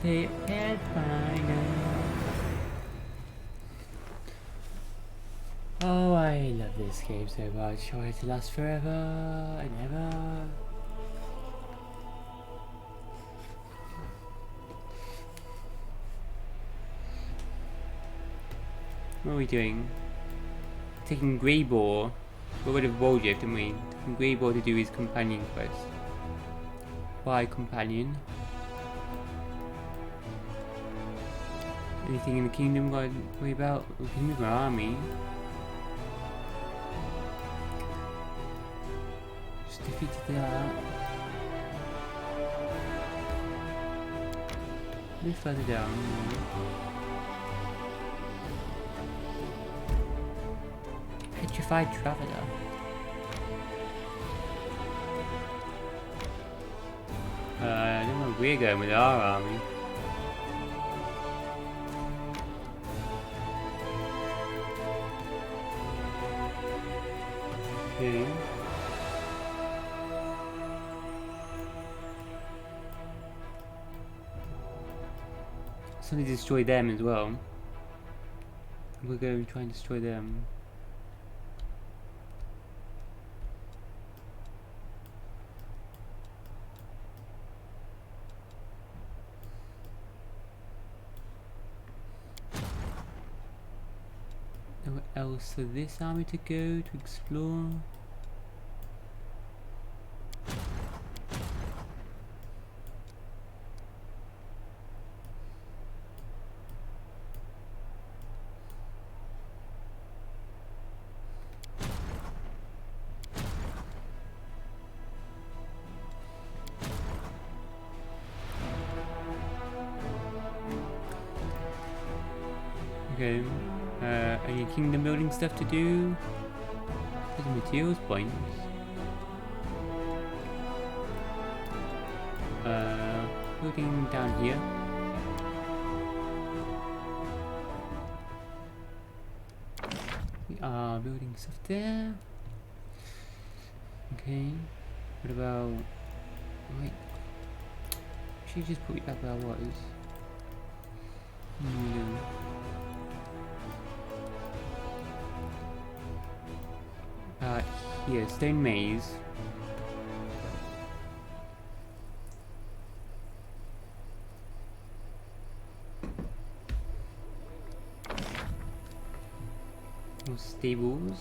The Pathfinder. Oh, I love this game so much. I want it to last forever and ever. What are we doing? Taking Greybore. We got rid of Woljif, didn't we? Taking Greybore to do his companion quest. Why companion? Anything in the kingdom got to worry about? We can move our army. Just defeated that. A bit further down. Petrified Traveller. I don't know where we're going with our army. Okay. Somebody destroy them as well. We're going to try and destroy them. Where else for this army to go to explore? Okay, any kingdom building stuff to do? There's materials points. Building down here. We are building stuff there. Okay, what about... Wait, should just put it back where I was. No. Here, stone maze. More stables.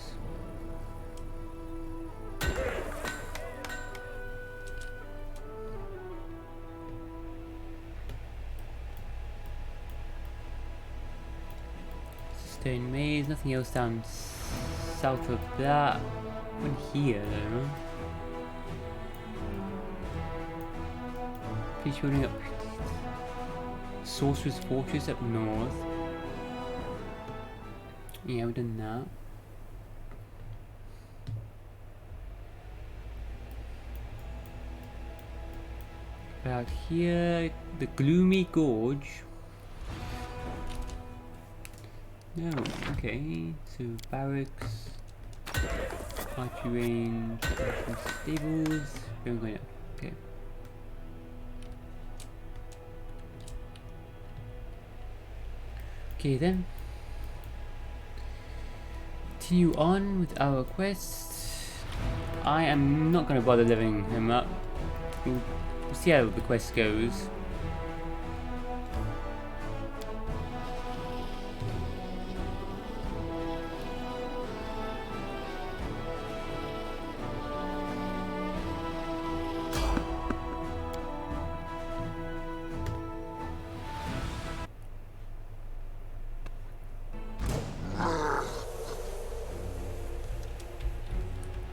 Stone maze, nothing else down south of that. One here though. Please building up Sorcerer's Fortress up north. Yeah, we've done that. About here, the Gloomy Gorge. No, okay, so barracks. Archery range, stables, going up. Okay. Okay then. Continue on with our quest. I am not going to bother leveling him up. We'll see how the quest goes.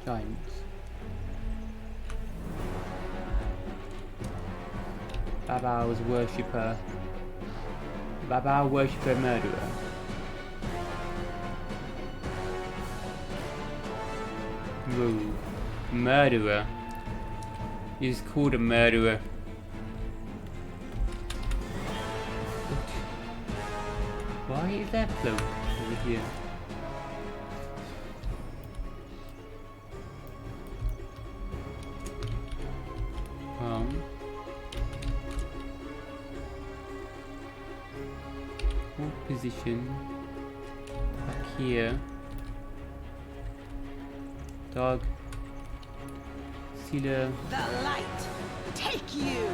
Giants. Baba's worshipper. Baba worshipper murderer. Whoa. Murderer. He's called a murderer. Why is that float over here? Hold position. Back here. Dog. Sealer. The light take you.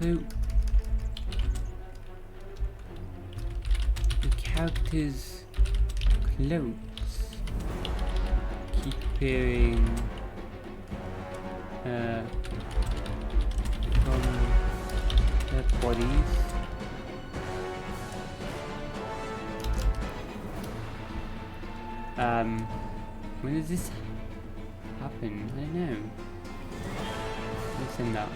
Cloak. The character's cloaks keep appearing from their bodies. When does this happen? I don't know. Let's send that.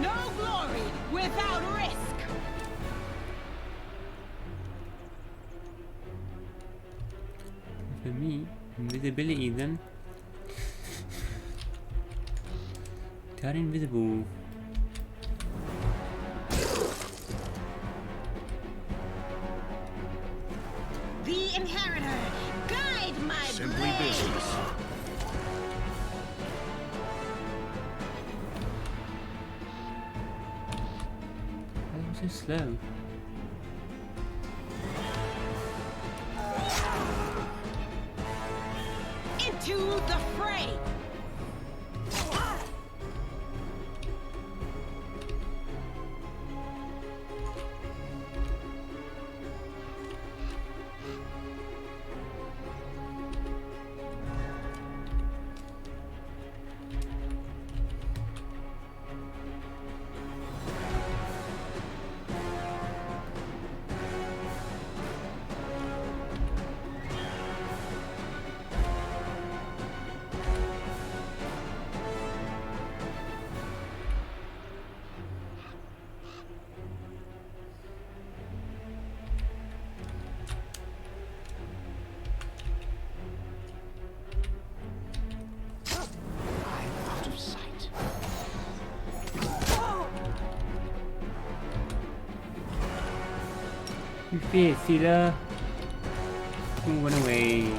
No glory without risk. For me, invisibility then. Turn invisible. The inheritor, guide my Simply blade. business. Why was it so slow? Into the fray. Out of sight. You fear, Sealer. Don't run away.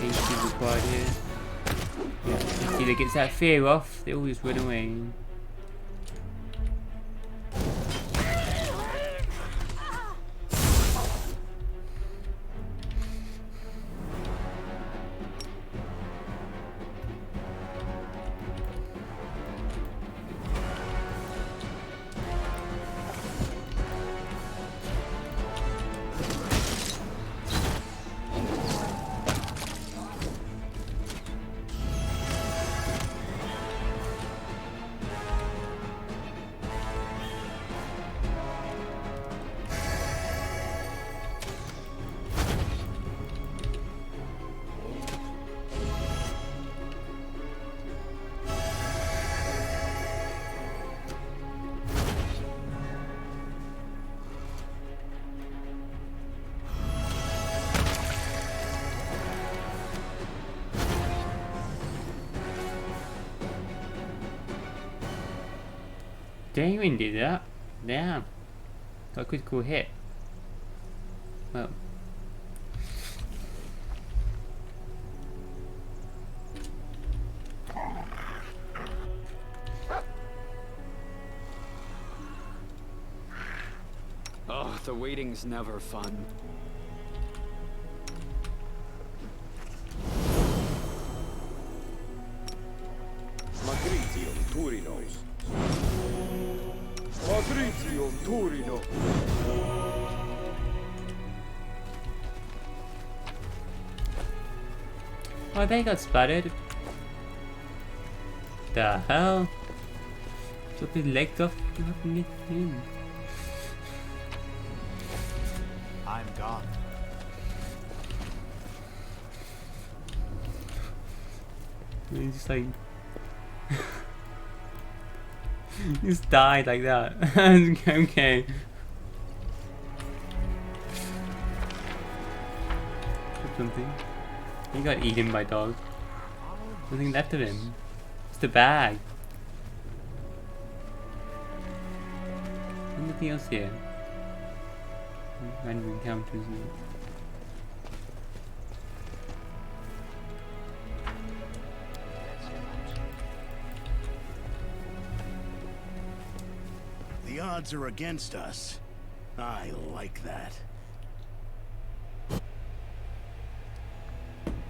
Haste is required here. Yeah, if Sealer gets that fear off, they all just run away. Damon did that. Damn. Got a critical hit. Well. Oh, the waiting's never fun. Matritium Turino. Matritium Turino. Oh, they got splattered. The hell? Chop his legs off. Give up and get him. I'm gone. He's just like. Just died like that. Okay. Something. He got eaten by dogs. Nothing left of him. Just a bag. Nothing else here. Random encounters. The odds are against us. I like that.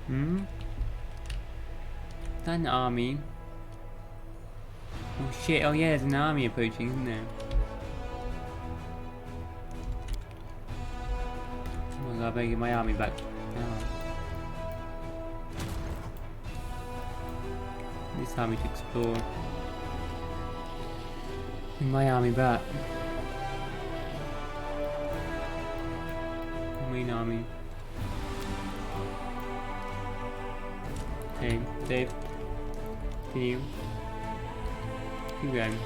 Hmm? Is that an army? Oh shit, oh yeah, there's an army approaching, isn't there? Oh my god, I better get my army back now. This army to explore. Bring my army back. Main army. Okay, Dave. Continue. Keep going.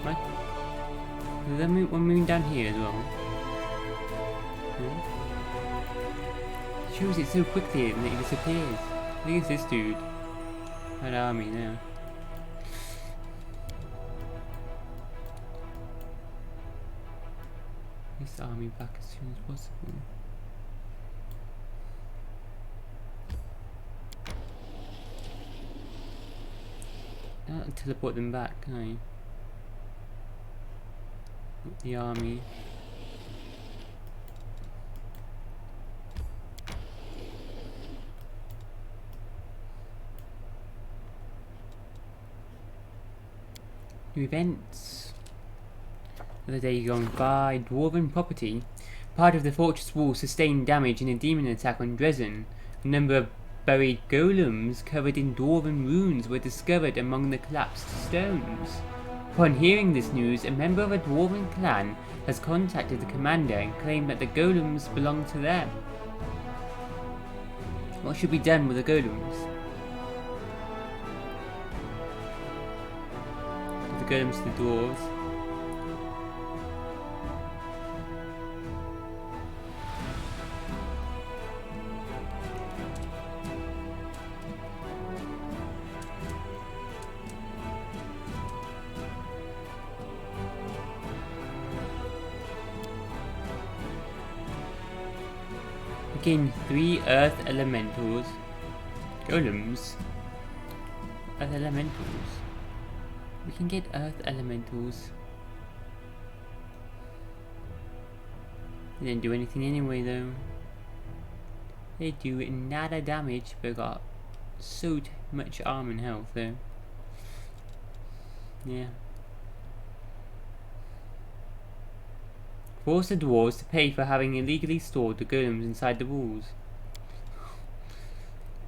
What? Is that one moving down here as well? Hmm? Shows it so quickly and it disappears. Look at this dude. That army now. This army back as soon as possible. Not teleport them back, can I? The army. New events. The day gone by, dwarven property. Part of the fortress wall sustained damage in a demon attack on Dresden. A number of buried golems covered in dwarven runes were discovered among the collapsed stones. Upon hearing this news, a member of a dwarven clan has contacted the commander and claimed that the golems belong to them. What should be done with the golems? Give the golems to the dwarves. Gain 3 earth elementals. Golems? Earth elementals? We can get earth elementals. They didn't do anything anyway though. They do nada damage but got so much armor and health though. Yeah. Force the dwarves to pay for having illegally stored the golems inside the walls.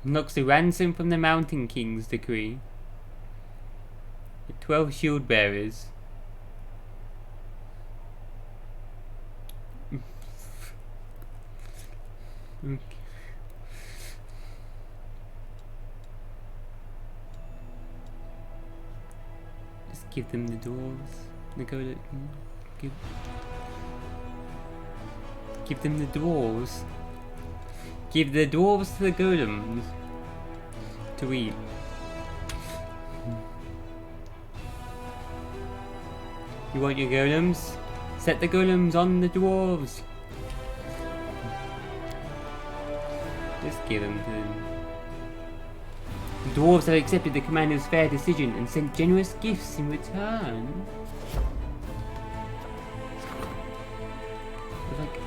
Unlocks the ransom from the Mountain King's decree. The 12 shield bearers. Just give them the dwarves. The golem. Give them the dwarves. Give the dwarves to the golems. to eat. You want your golems? Set the golems on the dwarves. Just give them to them. The dwarves have accepted the commander's fair decision and sent generous gifts in return. There's like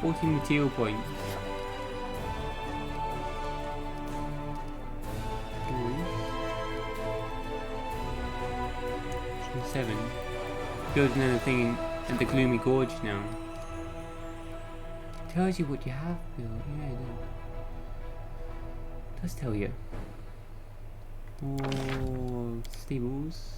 14 material points. 7. Build another thing at the Gloomy Gorge now. Tells you what you have built, yeah, it does tell you. Oh, stables.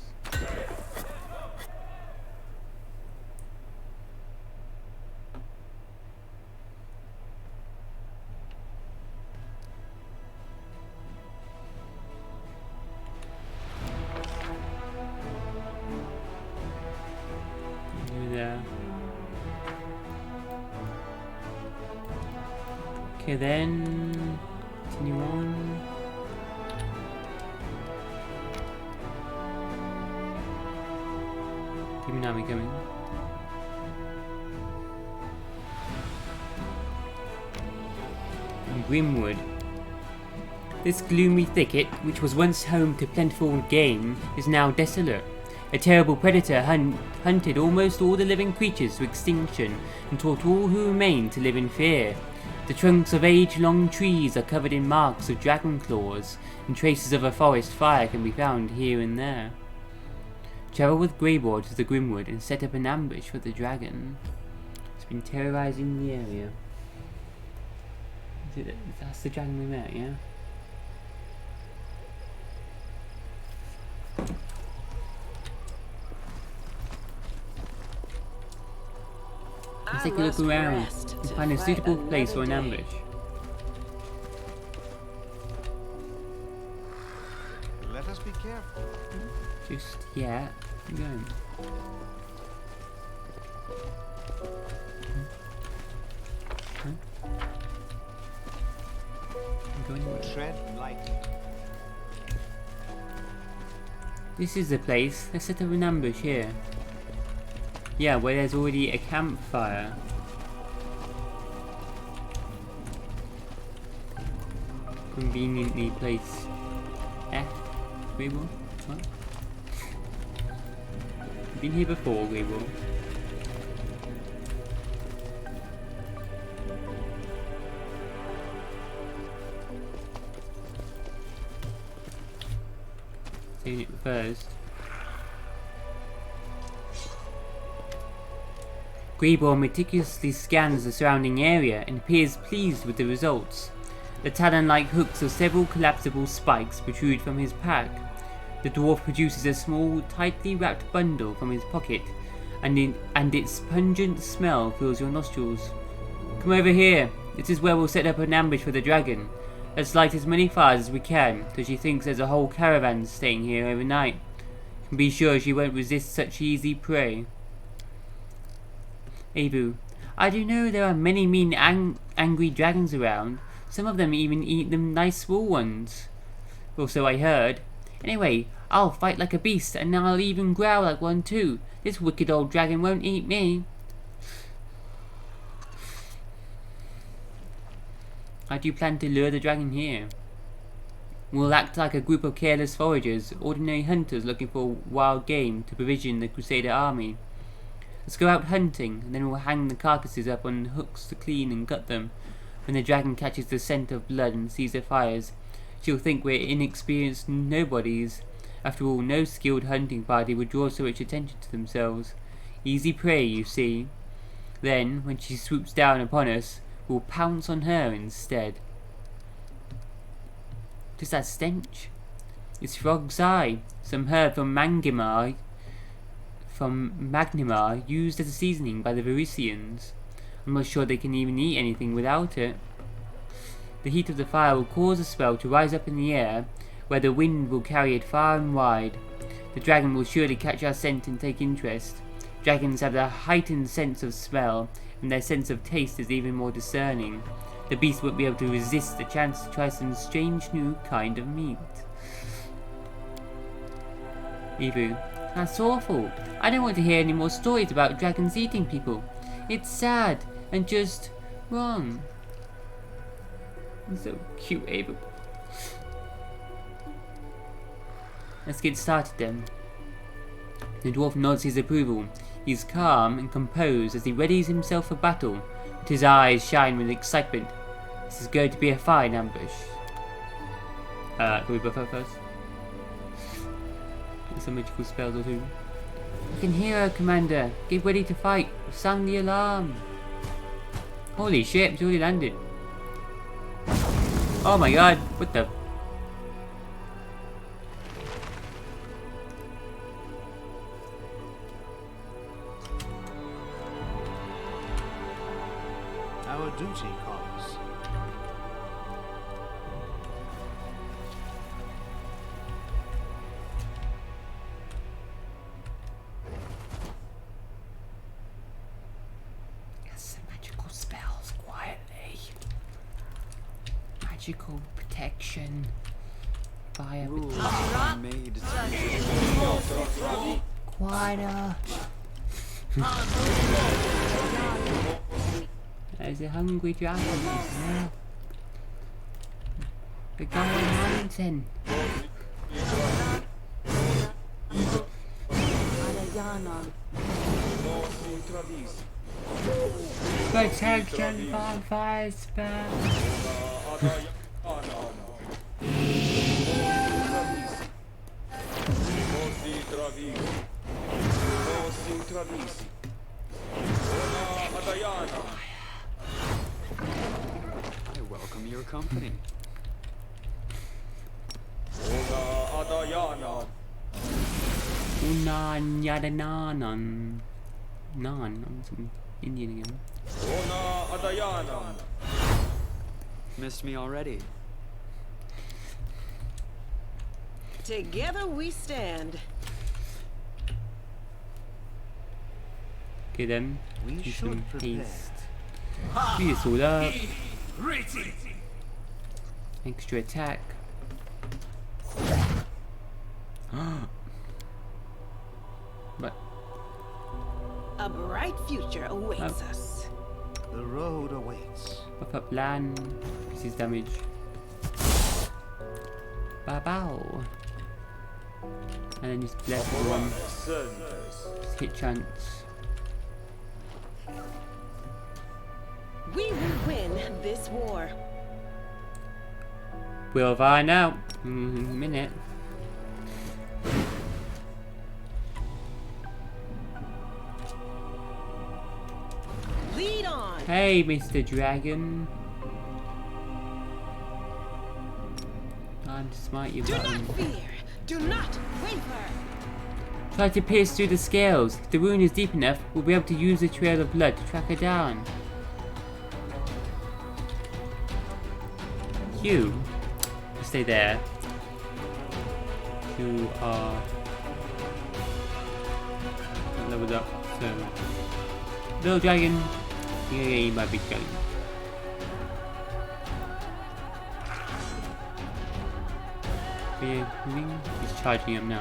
Okay, then continue on. Demon army coming. And Grimwood. This gloomy thicket, which was once home to plentiful game, is now desolate. A terrible predator hunted almost all the living creatures to extinction and taught all who remained to live in fear. The trunks of age-long trees are covered in marks of dragon claws, and traces of a forest fire can be found here and there. Travel with Greybord to the Grimwood and set up an ambush for the dragon. It's been terrorizing the area. That's the dragon we met, yeah? Let's take a look around and find a suitable place for an ambush. Let us be careful. Just, yeah, go. Go anywhere. Tread lightly. This is the place. Let's set up an ambush here. Yeah, where there's already a campfire. Conveniently placed. Grable? What? Been here before, Grable. Saving it first. Greyball meticulously scans the surrounding area and appears pleased with the results. The talon-like hooks of several collapsible spikes protrude from his pack. The dwarf produces a small, tightly wrapped bundle from his pocket, and its pungent smell fills your nostrils. Come over here. This is where we'll set up an ambush for the dragon. Let's light as many fires as we can, so she thinks there's a whole caravan staying here overnight. And be sure she won't resist such easy prey. Abu, I do know there are many mean angry dragons around. Some of them even eat the nice small ones. Or so I heard. Anyway, I'll fight like a beast, and I'll even growl like one too. This wicked old dragon won't eat me. How do you plan to lure the dragon here? We'll act like a group of careless foragers, ordinary hunters looking for wild game to provision the Crusader army. Let's go out hunting, and then we'll hang the carcasses up on hooks to clean and gut them. When the dragon catches the scent of blood and sees the fires, she'll think we're inexperienced nobodies. After all, no skilled hunting party would draw so much attention to themselves. Easy prey, you see. Then, when she swoops down upon us, we'll pounce on her instead. What's that stench? It's Frog's Eye, some herb from Magnimar, used as a seasoning by the Varisians. I'm not sure they can even eat anything without it. The heat of the fire will cause a spell to rise up in the air, where the wind will carry it far and wide. The dragon will surely catch our scent and take interest. Dragons have a heightened sense of smell, and their sense of taste is even more discerning. the beast won't be able to resist the chance to try some strange new kind of meat. Evu, that's awful. I don't want to hear any more stories about dragons eating people. It's sad and just wrong. So cute, Evu. Let's get started then. The dwarf nods his approval. He's calm and composed as he readies himself for battle, but his eyes shine with excitement. This is going to be a fine ambush. Can we buff up first? Get some magical spells or two. I can hear her, Commander. Get ready to fight. Sound the alarm. Holy shit, it's already landed. Oh my god, what the? Our duty calls. Yes, magical spells quietly. Magical protection. Fire Rules protection. are made to Quieter. There's a hungry dragon. Yeah. We're going hunting. Protection from fire spell. I welcome your company. Unanyadananan. Nan. I'm some Indian again. Missed me already. Together we stand. Okay then. We Do should some prepare. haste. Speed this all up. Extra attack. But A bright future awaits us. The road awaits. buff up land. Increases damage. Bow. And then just left one. Just hit chance. We will win this war. We'll find out in a minute. Lead on. Hey, Mr. Dragon. Time to smite you, Do not button. fear. Do not waver. Try to pierce through the scales. If the wound is deep enough, we'll be able to use the trail of blood to track her down. You stay there. You are leveled up, so little dragon, you might be going. He's charging him now.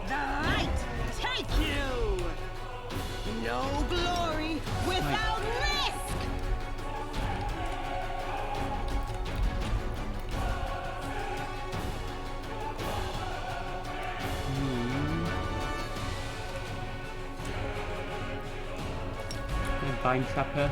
The light take you. No glory without risk. Vine Trapper.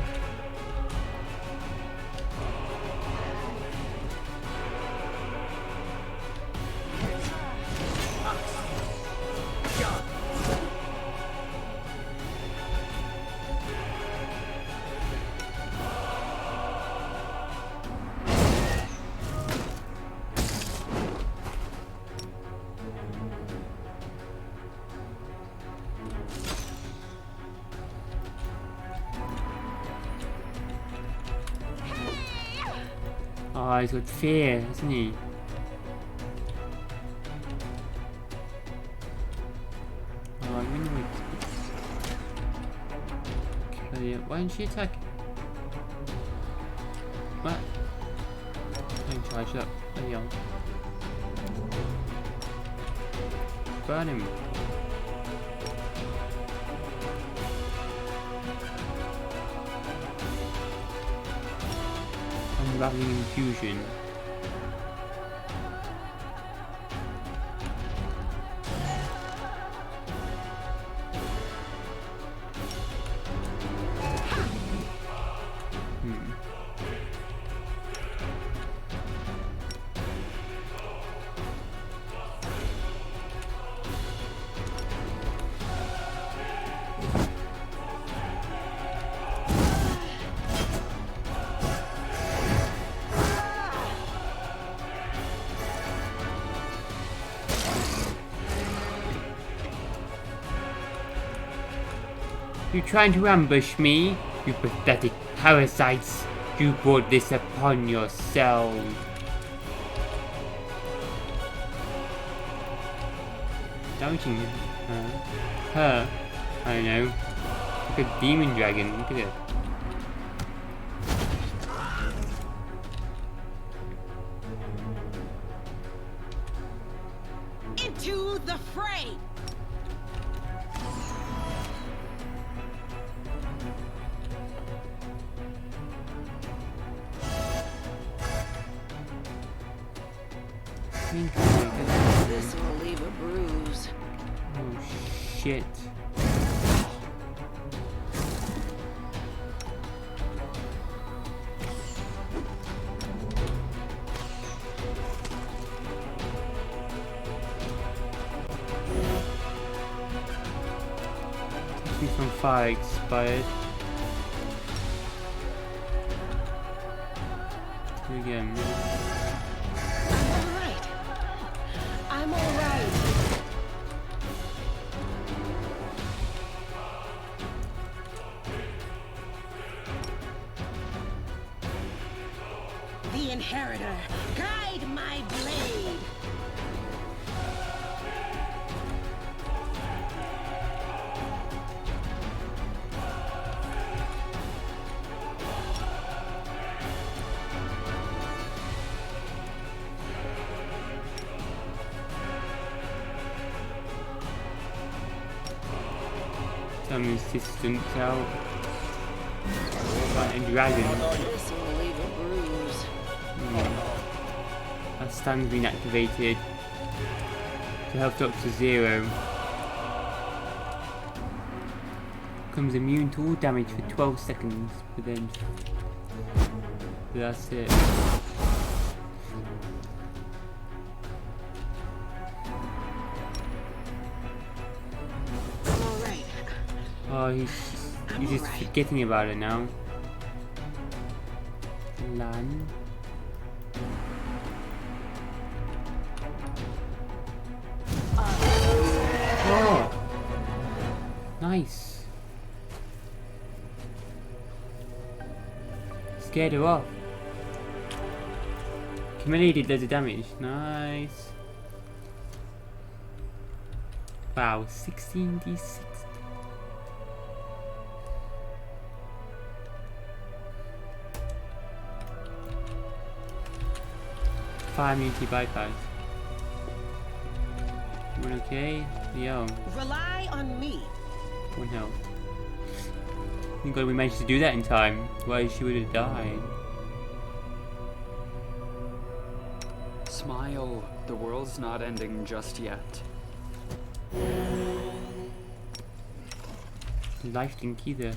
Oh, he's got fear, isn't he? Why didn't she attack? What? Don't charge up. There you go. Burn him. Unraveling infusion. You trying to ambush me? You pathetic parasites! You brought this upon yourselves! Damaging her? I don't know. Like a demon dragon, look at it. Into the fray! This will leave a bruise. Oh shit. Technique from fire expired. Here again. I'm alright. The Inheritor, guide my blade. Some resistance out. Fighting dragon. This will leave a bruise. That stand's been activated to help Dr. Zero. Becomes immune to all damage for 12 seconds, but then that's it. I'm alright. Oh, he's just forgetting about it now. Lan. Oh, nice. Scared her off. Accumulated loads of damage. Nice. Wow, 16d6. Fire immunity bypass. Everyone okay? Yo. Rely on me. One health. Thank God we managed to do that in time. Otherwise she would have died. Smile. The world's not ending just yet. Life didn't either.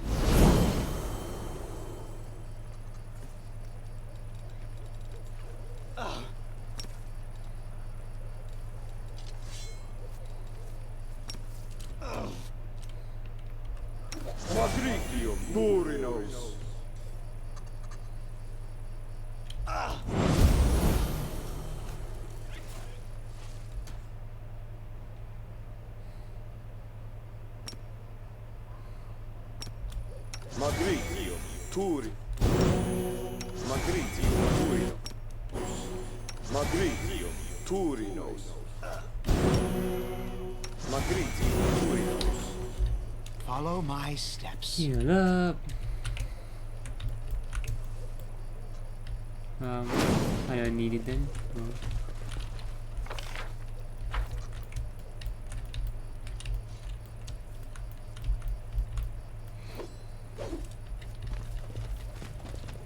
Magritio, Turi. Magritio, Turino. Magritio, Turinos. Magritio, Turinos. Follow my steps. Heal up. I don't need it then. Well.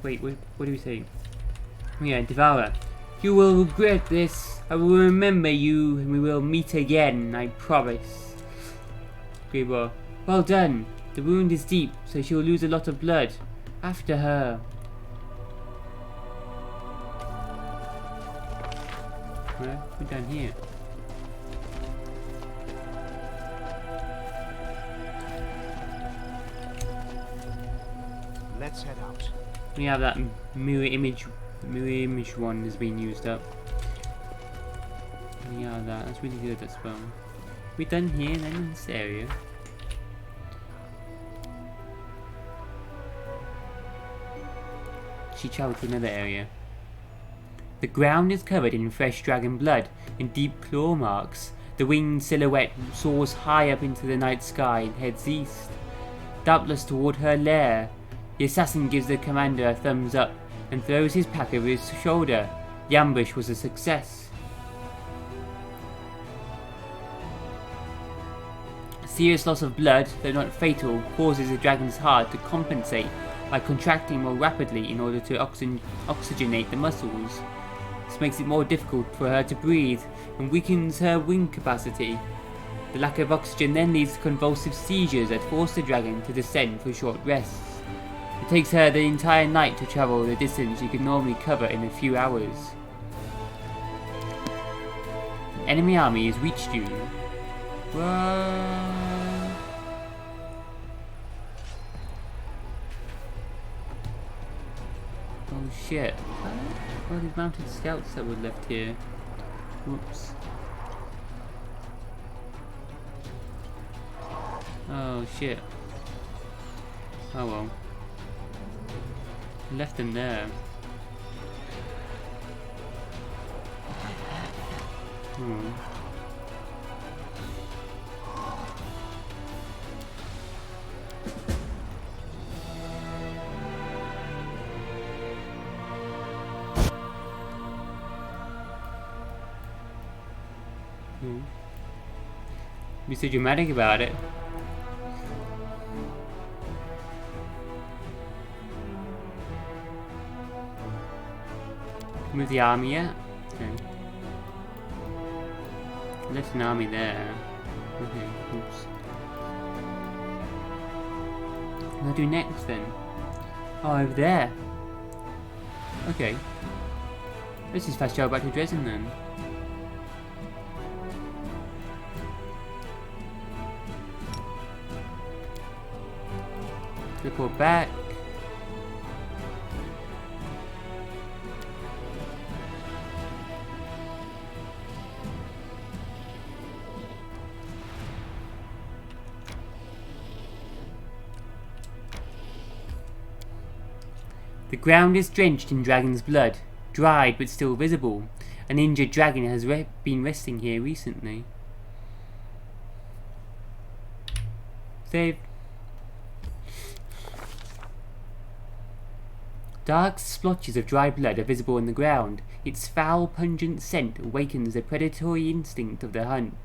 Wait, what do we say? Yeah, Devourer. You will regret this. I will remember you and we will meet again, I promise. Greyboar. Well done. The wound is deep, so she will lose a lot of blood. After her. Well, we're down here. Let's head out. We have that mirror image one has been used up. Yeah, that's really good as well. We done here then in this area. She travelled to another area. The ground is covered in fresh dragon blood and deep claw marks. The winged silhouette soars high up into the night sky and heads east, doubtless toward her lair. The assassin gives the commander a thumbs up and throws his pack over his shoulder. The ambush was a success. Serious loss of blood, though not fatal, causes the dragon's heart to compensate by contracting more rapidly in order to oxygenate the muscles. This makes it more difficult for her to breathe and weakens her wing capacity. The lack of oxygen then leads to convulsive seizures that force the dragon to descend for short rests. It takes her the entire night to travel the distance she could normally cover in a few hours. An enemy army has reached you. What? Oh shit. Oh, these mounted scouts that were left here. Whoops. Oh shit. Oh well. Left them there. Hmm. Be so dramatic about it. Move the army yet? Okay. Left an army there. Okay, oops. What do I do next then? Oh, over there. Okay. Let's just fast travel back to Dresden then. Report back. The ground is drenched in dragon's blood, dried but still visible. An injured dragon has been resting here recently. Save. Dark splotches of dry blood are visible on the ground. Its foul, pungent scent awakens the predatory instinct of the hunt.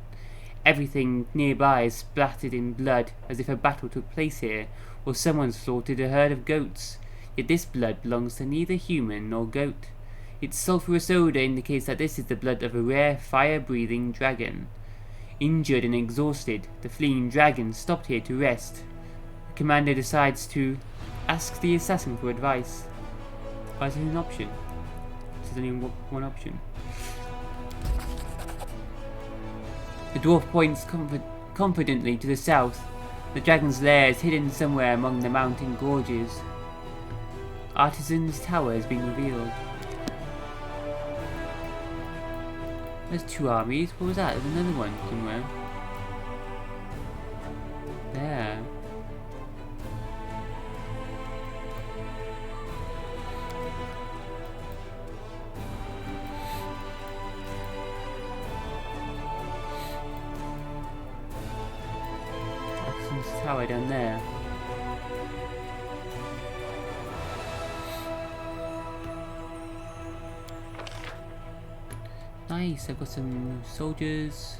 Everything nearby is splattered in blood, as if a battle took place here, or someone slaughtered a herd of goats. Yet this blood belongs to neither human nor goat. Its sulphurous odour indicates that this is the blood of a rare, fire-breathing dragon. Injured and exhausted, the fleeing dragon stopped here to rest. The commander decides to ask the assassin for advice. Oh, is it an option? This is only one option. The dwarf points confidently to the south. The dragon's lair is hidden somewhere among the mountain gorges. Artisan's Tower has been revealed. There's two armies. What was that? There's another one somewhere. There. Artisan's Tower down there. Nice, I've got some soldiers.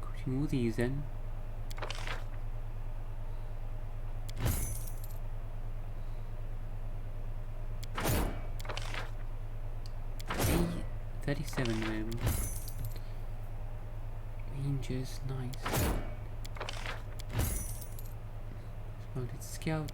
Cutting all these then. Hey, 37 room. Rangers, nice. Mounted scout.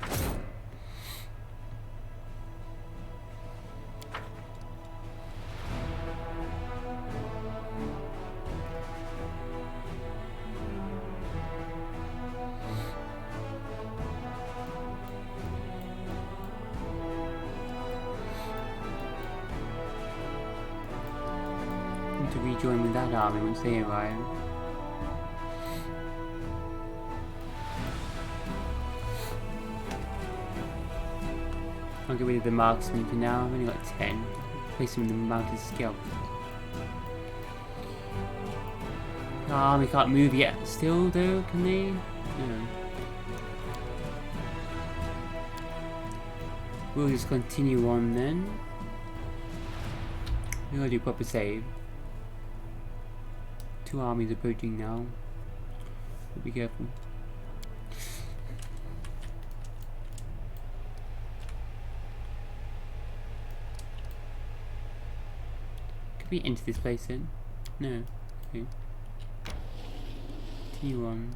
To rejoin with that army once they arrive. I'll get rid of the marksman for now. I've only got 10. Place them in the mounted scout. The army can't move yet. Still though, can they? No. We'll just continue on then. We'll do proper save. 2 armies approaching now. But be careful. Could we enter this place then? No. Okay. Continue on.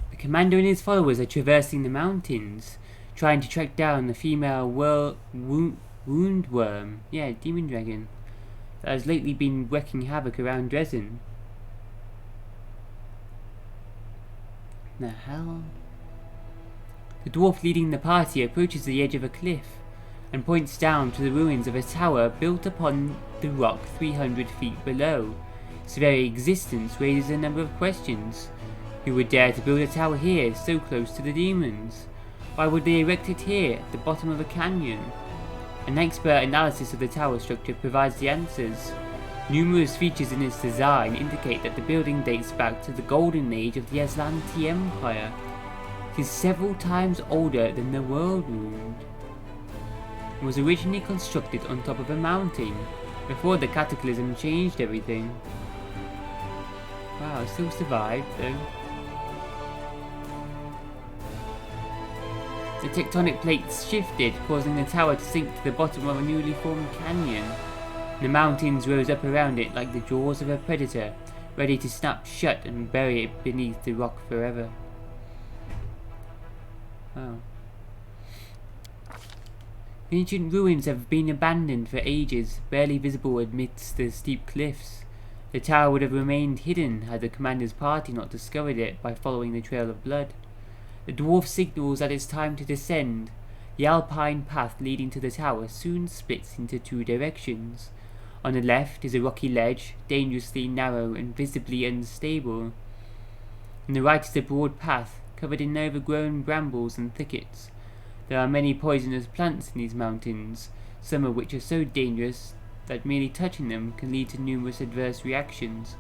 The commander and his followers are traversing the mountains, trying to track down the female woundworm, yeah, demon dragon, that has lately been wreaking havoc around Dresden. The hell? The dwarf leading the party approaches the edge of a cliff and points down to the ruins of a tower built upon the rock 300 feet below. Its very existence raises a number of questions. Who would dare to build a tower here, so close to the demons? Why would they erect it here, at the bottom of a canyon? An expert analysis of the tower structure provides the answers. Numerous features in its design indicate that the building dates back to the golden age of the Aslanti Empire. It is several times older than the World Wound. It was originally constructed on top of a mountain, before the cataclysm changed everything. Wow, it still survived though. The tectonic plates shifted, causing the tower to sink to the bottom of a newly formed canyon. The mountains rose up around it like the jaws of a predator, ready to snap shut and bury it beneath the rock forever. Wow. The ancient ruins have been abandoned for ages, barely visible amidst the steep cliffs. The tower would have remained hidden had the commander's party not discovered it by following the trail of blood. The dwarf signals that it's time to descend. The alpine path leading to the tower soon splits into 2 directions. On the left is a rocky ledge, dangerously narrow and visibly unstable. On the right is a broad path, covered in overgrown brambles and thickets. There are many poisonous plants in these mountains, some of which are so dangerous that merely touching them can lead to numerous adverse reactions.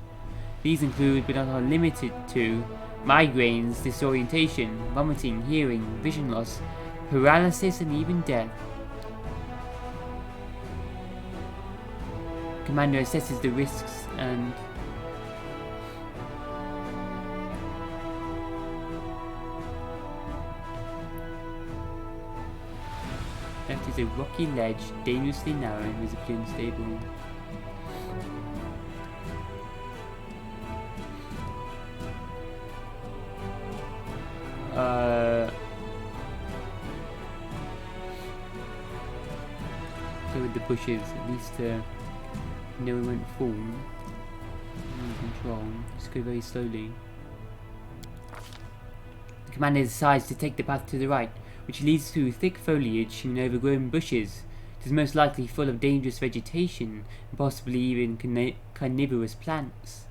These include, but are not limited to, migraines, disorientation, vomiting, hearing, vision loss, paralysis, and even death. Commander assesses the risks and left is a rocky ledge, dangerously narrow and visibly unstable. Go with the bushes, at least know we won't fall. In control. Just go very slowly. The commander decides to take the path to the right, which leads through thick foliage and overgrown bushes. It is most likely full of dangerous vegetation, and possibly even carnivorous plants.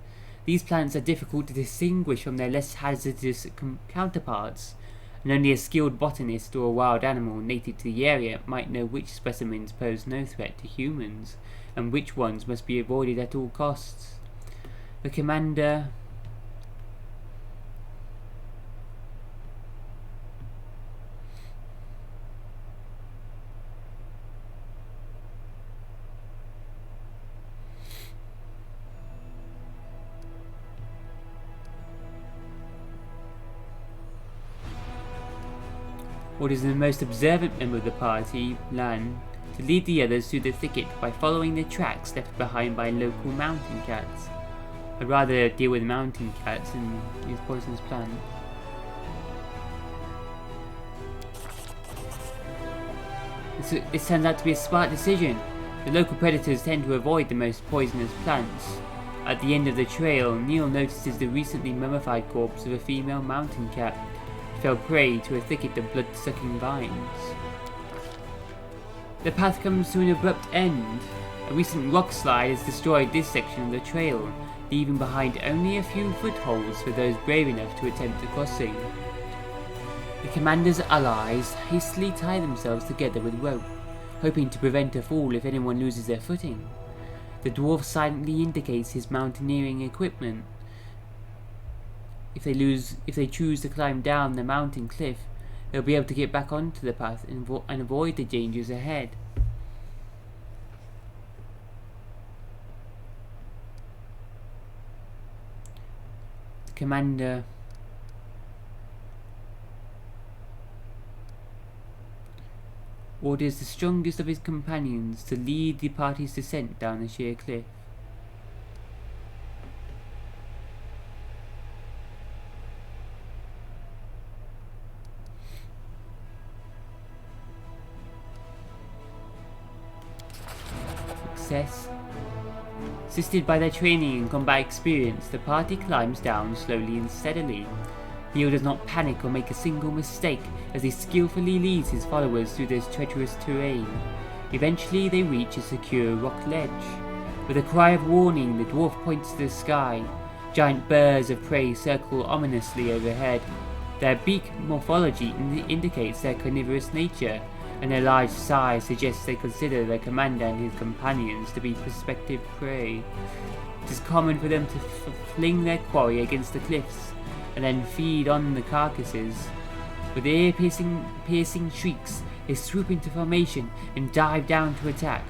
These plants are difficult to distinguish from their less hazardous counterparts, and only a skilled botanist or a wild animal native to the area might know which specimens pose no threat to humans, and which ones must be avoided at all costs. The commander orders the most observant member of the party, Lan, to lead the others through the thicket by following the tracks left behind by local mountain cats. I'd rather deal with mountain cats than use poisonous plants. This turns out to be a smart decision. The local predators tend to avoid the most poisonous plants. At the end of the trail, Neil notices the recently mummified corpse of a female mountain cat. Fell prey to a thicket of blood-sucking vines. The path comes to an abrupt end. A recent rock slide has destroyed this section of the trail, leaving behind only a few footholds for those brave enough to attempt a crossing. The commander's allies hastily tie themselves together with rope, hoping to prevent a fall if anyone loses their footing. The dwarf silently indicates his mountaineering equipment. If they choose to climb down the mountain cliff, they'll be able to get back onto the path and avoid the dangers ahead. The commander orders the strongest of his companions to lead the party's descent down the sheer cliff. Success. Assisted by their training and combat experience, the party climbs down slowly and steadily. Neil does not panic or make a single mistake as he skillfully leads his followers through this treacherous terrain. Eventually they reach a secure rock ledge. With a cry of warning, the dwarf points to the sky. Giant birds of prey circle ominously overhead. Their beak morphology indicates their carnivorous nature, and their large size suggests they consider their commander and his companions to be prospective prey. It is common for them to fling their quarry against the cliffs, and then feed on the carcasses. With ear-piercing shrieks, they swoop into formation and dive down to attack.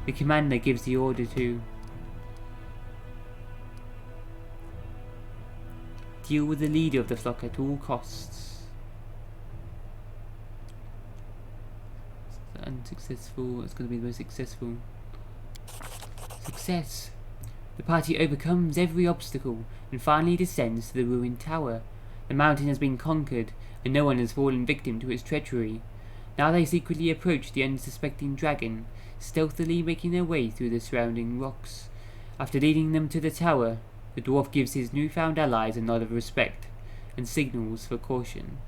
The commander gives the order to deal with the leader of the flock at all costs. Unsuccessful. It's going to be the most successful. Success. The party overcomes every obstacle and finally descends to the ruined tower. The mountain has been conquered and no one has fallen victim to its treachery. Now they secretly approach the unsuspecting dragon, stealthily making their way through the surrounding rocks. After leading them to the tower, the dwarf gives his newfound allies a nod of respect and signals for caution.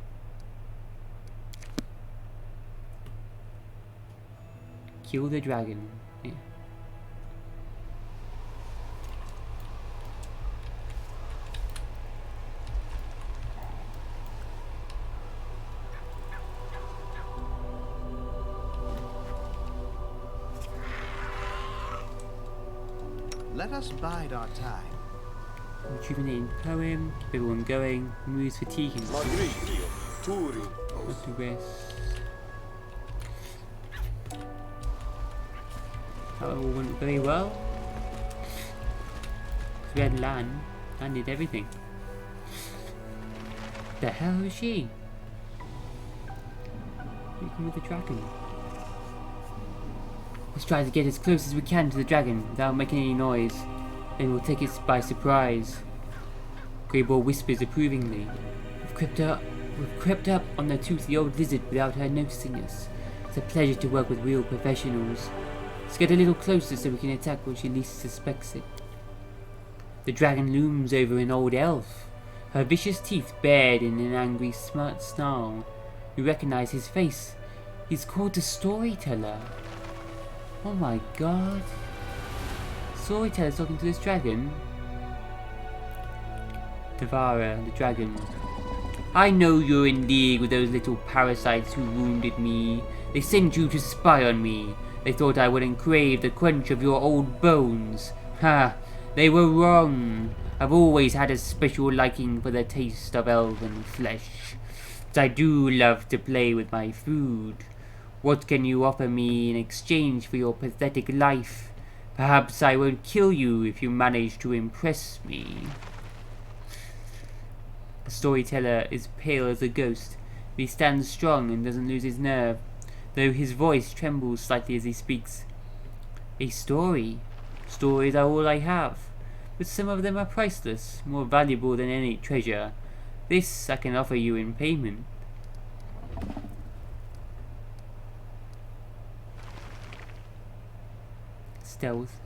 Kill the dragon. Yeah. Let us bide our time. Rejuvenating poem, keep everyone going, removes fatigue and Magritio, Turi, what to rest. That all went very well. We had Lan and did everything. The hell is she? You come with the dragon. Let's try to get as close as we can to the dragon without making any noise. Then we'll take it by surprise. Greyball whispers approvingly. We've crept up on the toothy old lizard without her noticing us. It's a pleasure to work with real professionals. Let's get a little closer so we can attack when she least suspects it. The dragon looms over an old elf, her vicious teeth bared in an angry smart snarl. You recognize his face. He's called the Storyteller. Oh my god. Storyteller's talking to this dragon. Devourer, the dragon. I know you're in league with those little parasites who wounded me. They sent you to spy on me. They thought I wouldn't crave the crunch of your old bones. Ha! They were wrong. I've always had a special liking for the taste of elven flesh. But I do love to play with my food. What can you offer me in exchange for your pathetic life? Perhaps I won't kill you if you manage to impress me. The storyteller is pale as a ghost, but he stands strong and doesn't lose his nerve, though his voice trembles slightly as he speaks. A story. Stories are all I have, but some of them are priceless, more valuable than any treasure. This I can offer you in payment. Stealth.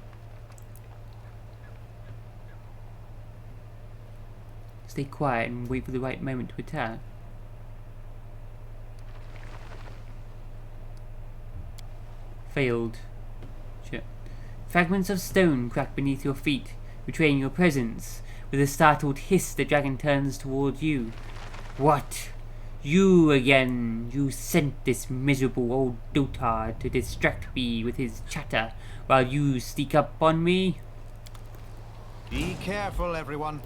Stay quiet and wait for the right moment to attack. Failed. Shit. Fragments of stone crack beneath your feet, betraying your presence. With a startled hiss, the dragon turns towards you. What? You again? You sent this miserable old dotard to distract me with his chatter while you sneak up on me? Be careful, everyone.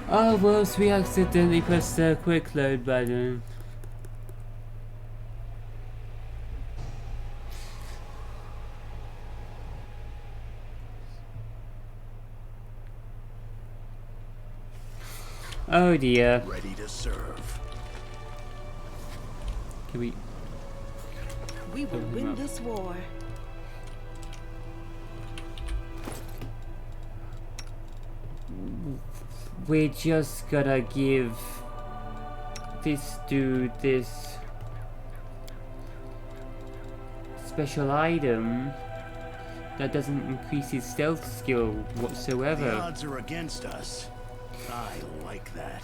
Oh, whoops, we accidentally pressed the quick load button. Oh dear. Ready to serve. Can we... We will win this war. We just gotta give this dude this special item that doesn't increase his stealth skill whatsoever. The odds are against us. I like that.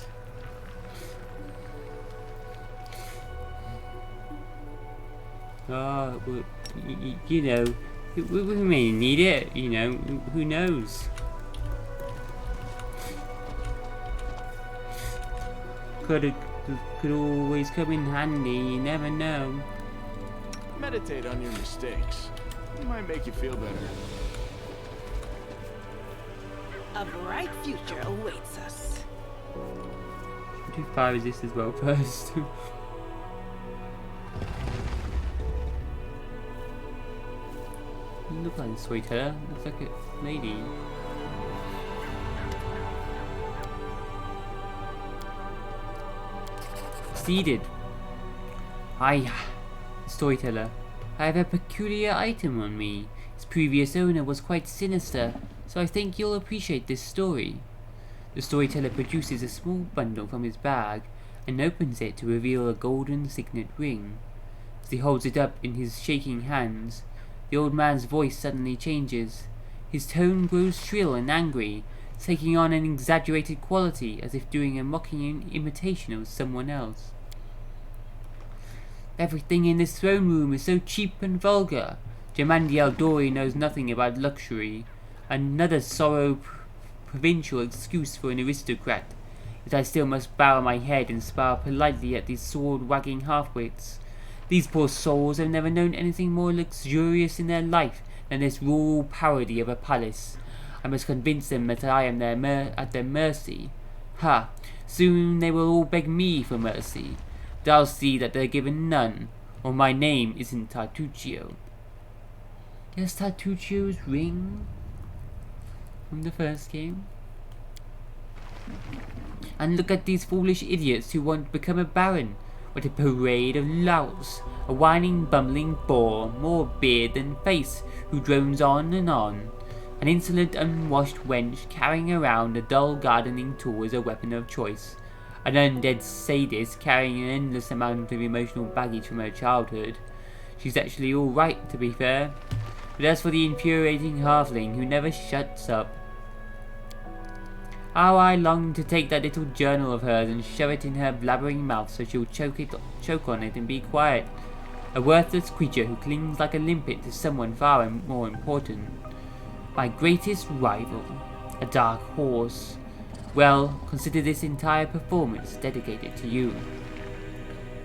Oh, well, you know, we may need it, you know, who knows? Could always come in handy, you never know. Meditate on your mistakes. It might make you feel better. A bright future awaits us. Do fire resist as well first. Look like a storyteller. Looks like a lady. Succeeded. Storyteller. I have a peculiar item on me. Its previous owner was quite sinister, so I think you'll appreciate this story. The storyteller produces a small bundle from his bag and opens it to reveal a golden signet ring. As he holds it up in his shaking hands, the old man's voice suddenly changes. His tone grows shrill and angry, taking on an exaggerated quality as if doing a mocking imitation of someone else. Everything in this throne room is so cheap and vulgar. Jamandi Aldori knows nothing about luxury. Another provincial excuse for an aristocrat. Yet I still must bow my head and smile politely at these sword-wagging half-wits. These poor souls have never known anything more luxurious in their life than this rural parody of a palace. I must convince them that I am at their mercy. Ha! Soon they will all beg me for mercy. But I'll see that they're given none, or my name isn't Tartuccio. There's Tartuccio's ring from the first game. And look at these foolish idiots who want to become a baron. What a parade of louts! A whining, bumbling boor, more beard than face, who drones on and on. An insolent, unwashed wench carrying around a dull gardening tool as a weapon of choice. An undead sadist carrying an endless amount of emotional baggage from her childhood. She's actually alright, to be fair. But as for the infuriating halfling who never shuts up, how I long to take that little journal of hers and shove it in her blabbering mouth so she'll choke on it and be quiet. A worthless creature who clings like a limpet to someone far more important. My greatest rival, a dark horse. Well, consider this entire performance dedicated to you.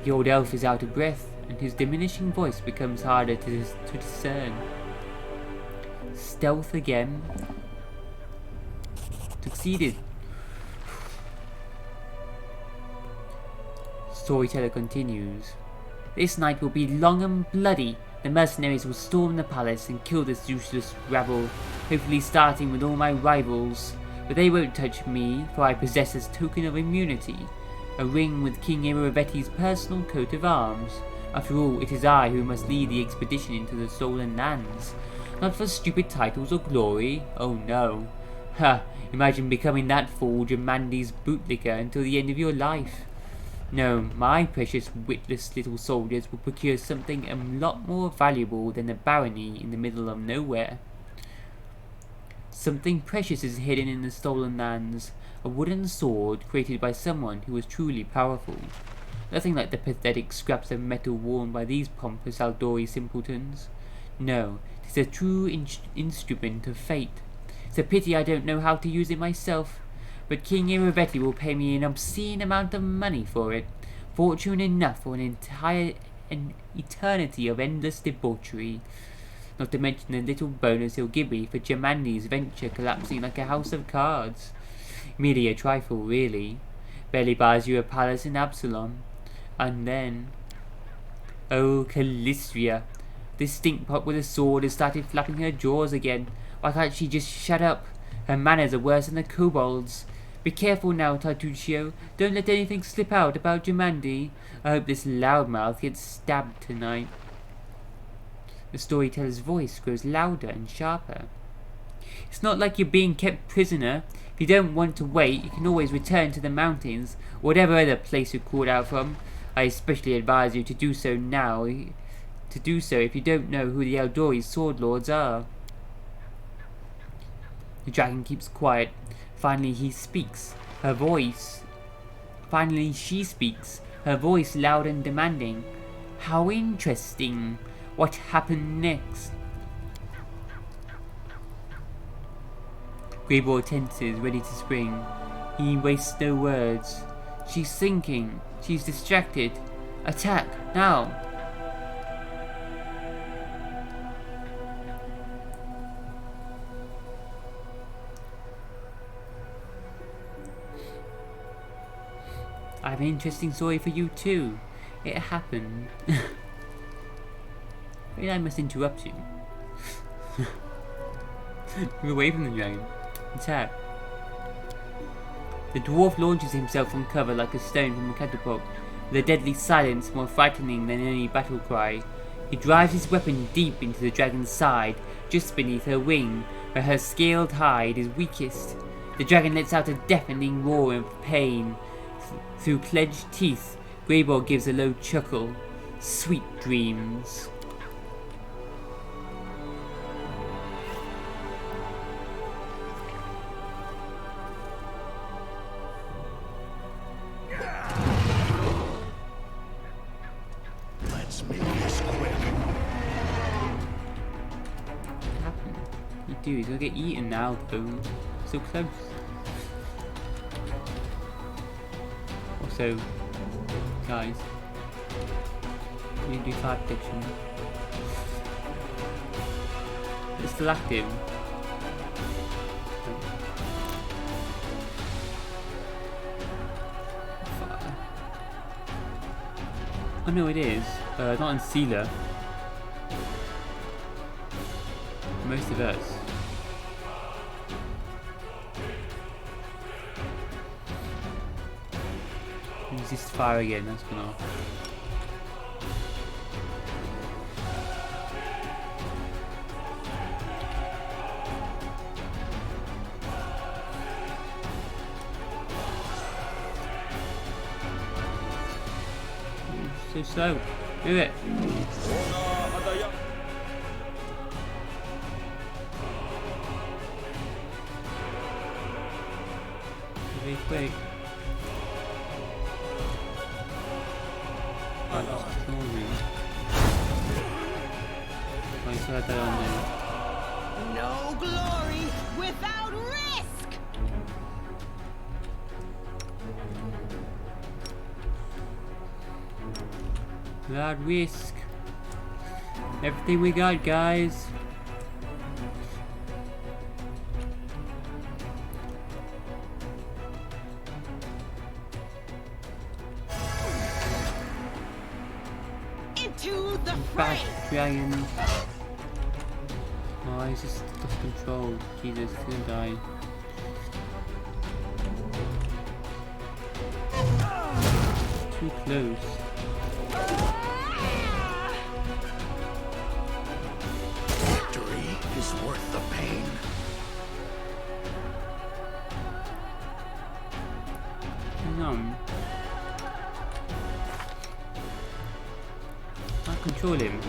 The old elf is out of breath, and his diminishing voice becomes harder to discern. Stealth again. Succeeded. Storyteller continues. This night will be long and bloody. The mercenaries will storm the palace and kill this useless rabble, hopefully starting with all my rivals. But they won't touch me, for I possess this token of immunity, a ring with King Iravetti's personal coat of arms. After all, it is I who must lead the expedition into the stolen lands. Not for stupid titles or glory, oh no. Ha! Imagine becoming that fool Jamandi's bootlicker until the end of your life. No, my precious witless little soldiers will procure something a lot more valuable than a barony in the middle of nowhere. Something precious is hidden in the stolen lands, a wooden sword created by someone who was truly powerful. Nothing like the pathetic scraps of metal worn by these pompous Aldori simpletons. No, it is a true instrument of fate. It's a pity I don't know how to use it myself, but King Iravetti will pay me an obscene amount of money for it. Fortune enough for an eternity of endless debauchery. Not to mention the little bonus he'll give me for Jamandi's venture collapsing like a house of cards. Merely a trifle, really. Barely buys you a palace in Absalom. And then... Oh, Calistria. This stinkpot with a sword has started flapping her jaws again. Why can't she just shut up? Her manners are worse than the kobolds. Be careful now, Tartuccio. Don't let anything slip out about Jamandi. I hope this loudmouth gets stabbed tonight. The storyteller's voice grows louder and sharper. It's not like you're being kept prisoner. If you don't want to wait, you can always return to the mountains, or whatever other place you crawled out from. I especially advise you to do so now, if you don't know who the Eldori sword lords are. The dragon keeps quiet. Finally he speaks. Finally she speaks. Her voice loud and demanding. How interesting. What happened next? Greyball tenses, ready to spring. He wastes no words. She's thinking. She's distracted. Attack, now! I have an interesting story for you too. It happened. Maybe I must interrupt you. Move away from the dragon. Attack. The dwarf launches himself from cover like a stone from a catapult, with a deadly silence more frightening than any battle cry. He drives his weapon deep into the dragon's side, just beneath her wing, where her scaled hide is weakest. The dragon lets out a deafening roar of pain. Through clenched teeth, Greyball gives a low chuckle. Sweet dreams. Let's make this quick. What happened? You do, he's gonna get eaten now, though. So close. Also, guys, we need to do fire protection. It's still active. Fire. Oh no, it is. Not in Sealer. Most of us. Use this fire again, that's gone off. So slow. Do it. Very quick. I still had that on there. No glory without risk! Without risk. Everything we got, guys. Into the Back, fray! dragon. Oh, he's just lost control. Jesus, he's gonna die. Too close. Victory is worth the pain. Hang on. Can't control him.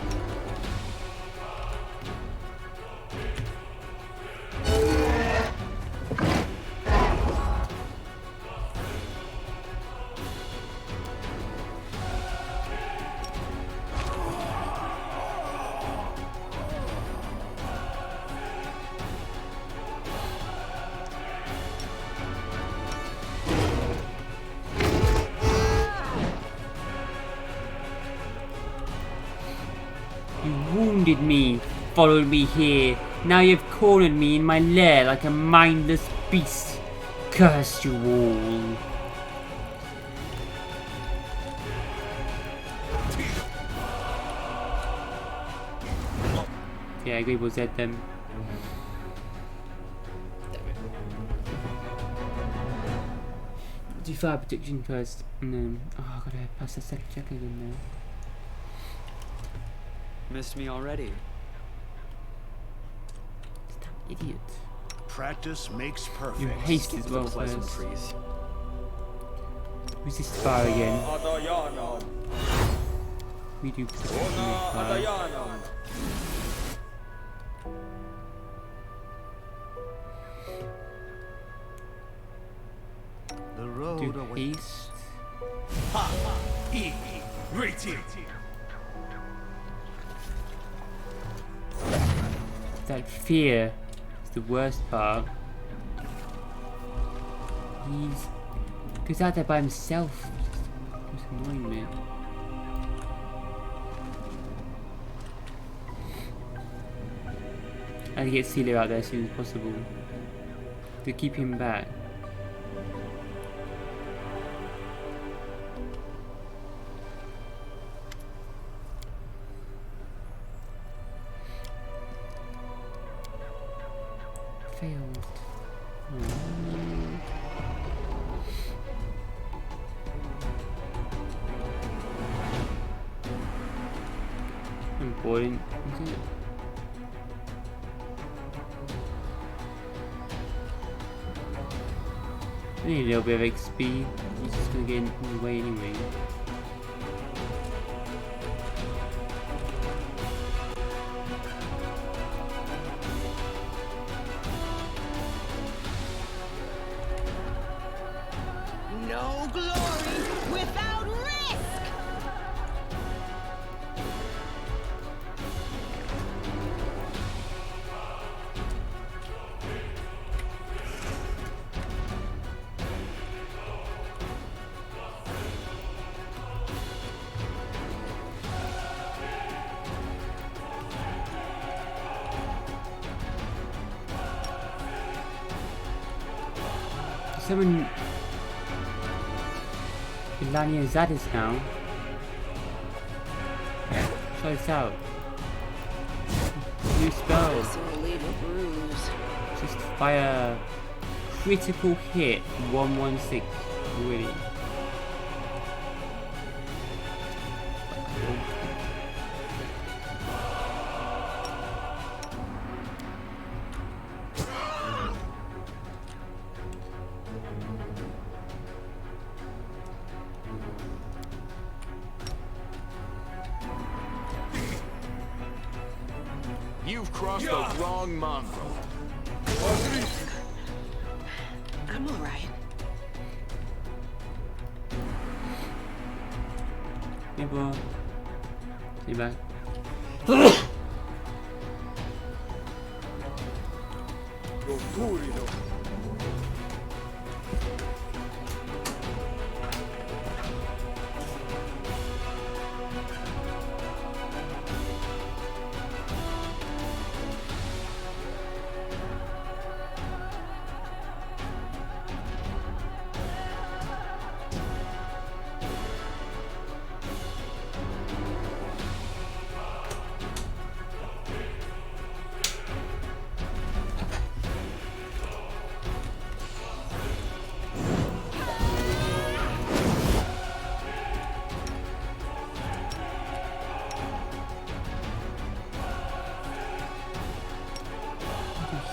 You wounded me, followed me here. Now you've cornered me in my lair like a mindless beast. Curse you all. Yeah, I agree with that then. Do fire protection first, and then I gotta pass the second check again now. Missed me already. Stop, idiot. Practice makes perfect. You haste as The well first. pleasantries. Resist fire again. We do protection with fire. The road Do awaits. haste. That fear is the worst part. He's out there by himself. Just annoying me. I had to get Celia out there as soon as possible to keep him back. Failed. Important, is it? I need a little bit of XP. He's just gonna get in the way anyway. No glory without risk! Someone Ilania Zadis now. Try this out. New spell. This will leave a bruise. Just fire critical hit 116. Really. You've crossed the wrong mongrel. I'm alright. Hey bro. See you back.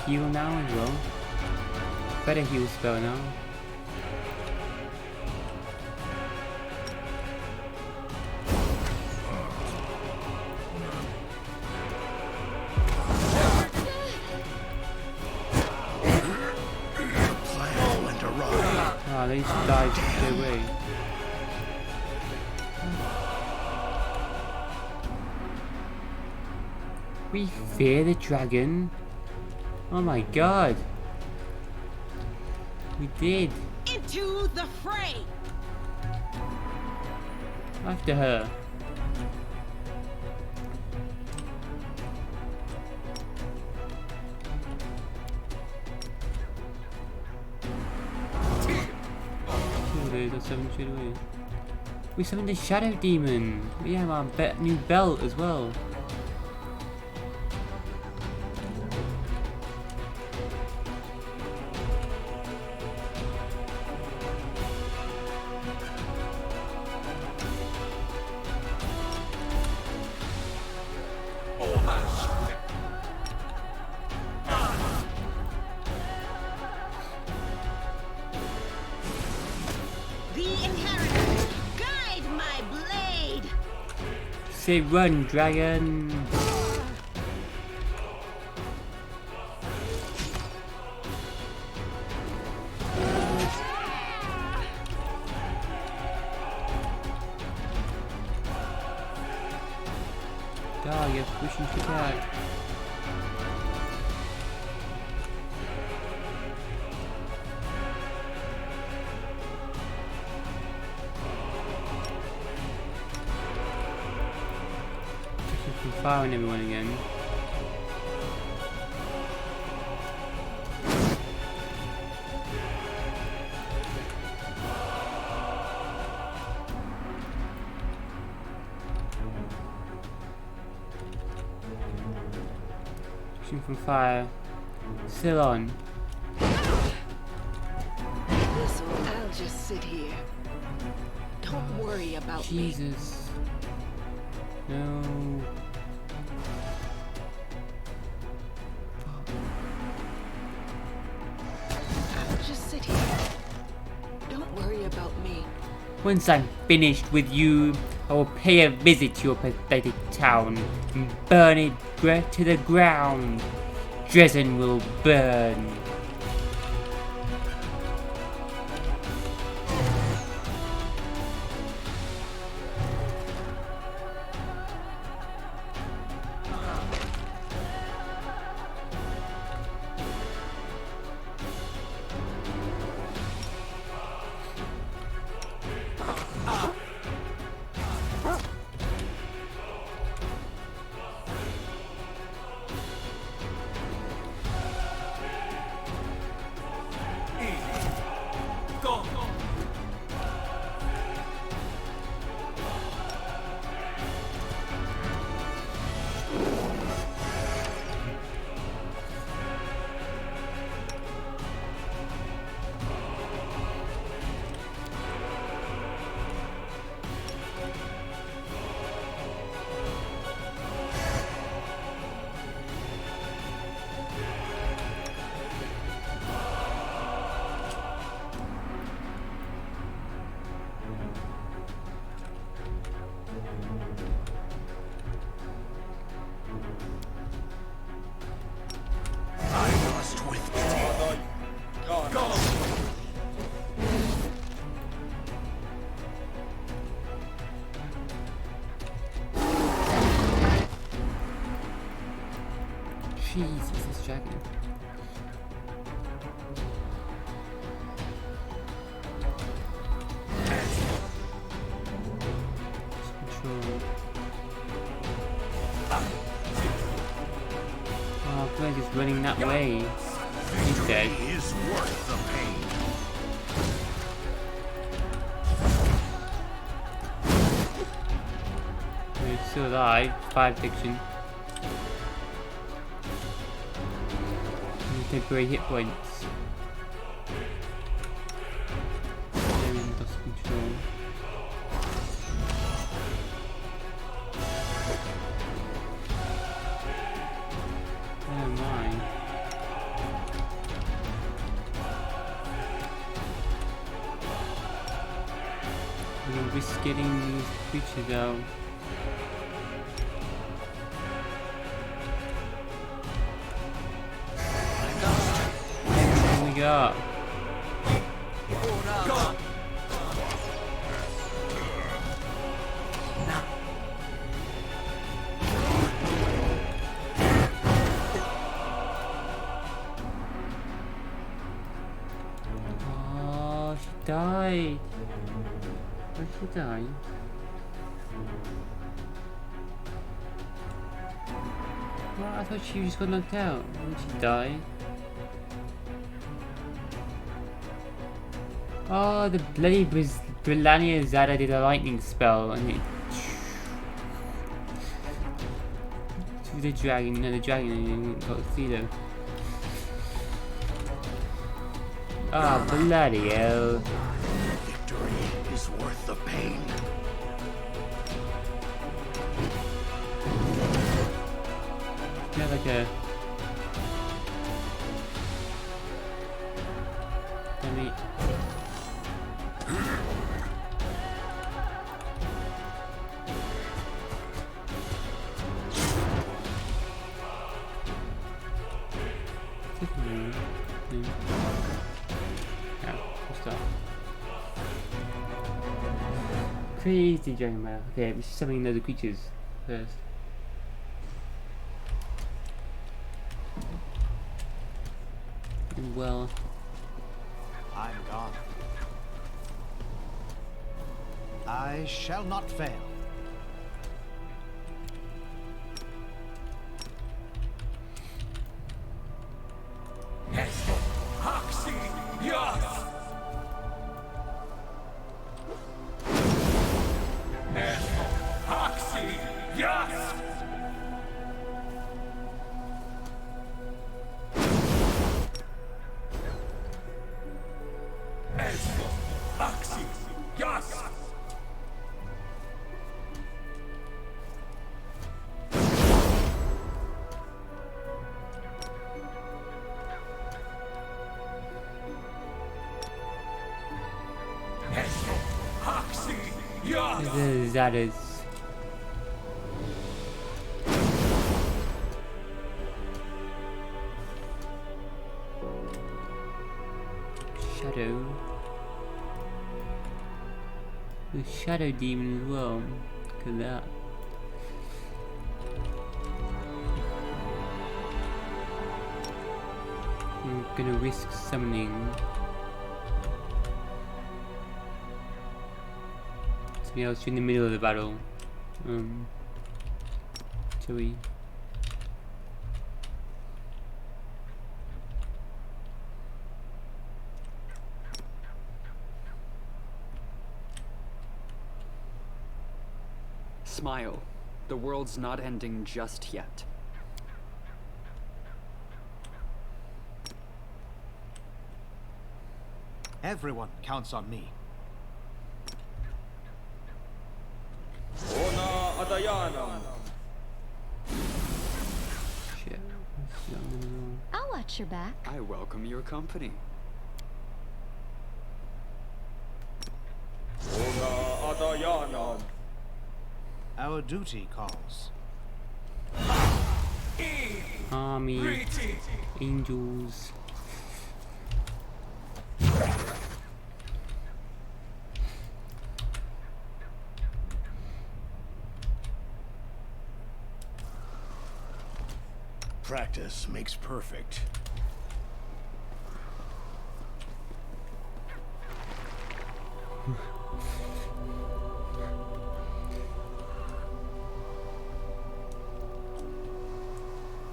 Heal now as well. Better heal spell now. Plan went awry. Ah, they just died straight away. We fear the dragon? Oh my god. We did. Into the fray! After her. Straight away. We summoned the Shadow Demon. We have our new belt as well. Say run, dragon! God, you're pushing too hard. Firing everyone again. Shooting from fire. Still on. Listen, I'll just sit here. Don't worry about me. Jesus. No. Just sit here. Don't worry about me. Once I'm finished with you, I will pay a visit to your pathetic town and burn it to the ground. Dresden will burn. Jesus, this dragon. why he's just running that way. He's dead. Is worth the pain. He's still alive. 5 diction. Temporary hit points. Lost control. Oh my. We're risk getting these creatures out. Everything we got. Oh, she died. Why did she die? Well, I thought she just got knocked out. Why did she die? Oh, the bloody Brillania Azata did a lightning spell and it... To the dragon, no, the dragon got Theodore. Ah, bloody hell. Victory is worth the pain. Yeah, like a... Let me... Crazy dragon mail. Okay, we should summon other creatures first. Well, I'm gone. I shall not fail. that is. Shadow. The Shadow Demon as well. Look at that. I'm gonna risk summoning. Something else in the middle of the battle. Shall we? Smile. The world's not ending just yet. Everyone counts on me. Shit. I'll watch your back. I welcome your company. Our duty calls. Army. Angels. Practice makes perfect.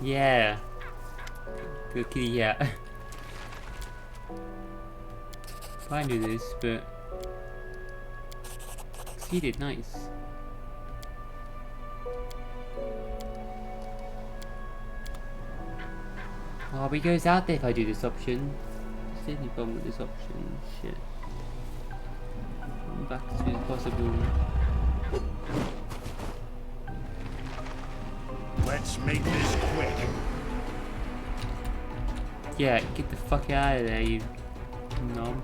Yeah. Good kitty cat. Try and do this, but succeeded. Nice. Oh, but he goes out there if I do this option. Is there any problem with this option? Shit. I'm back as soon as possible. Let's make this quick. Yeah, get the fuck out of there, you knob.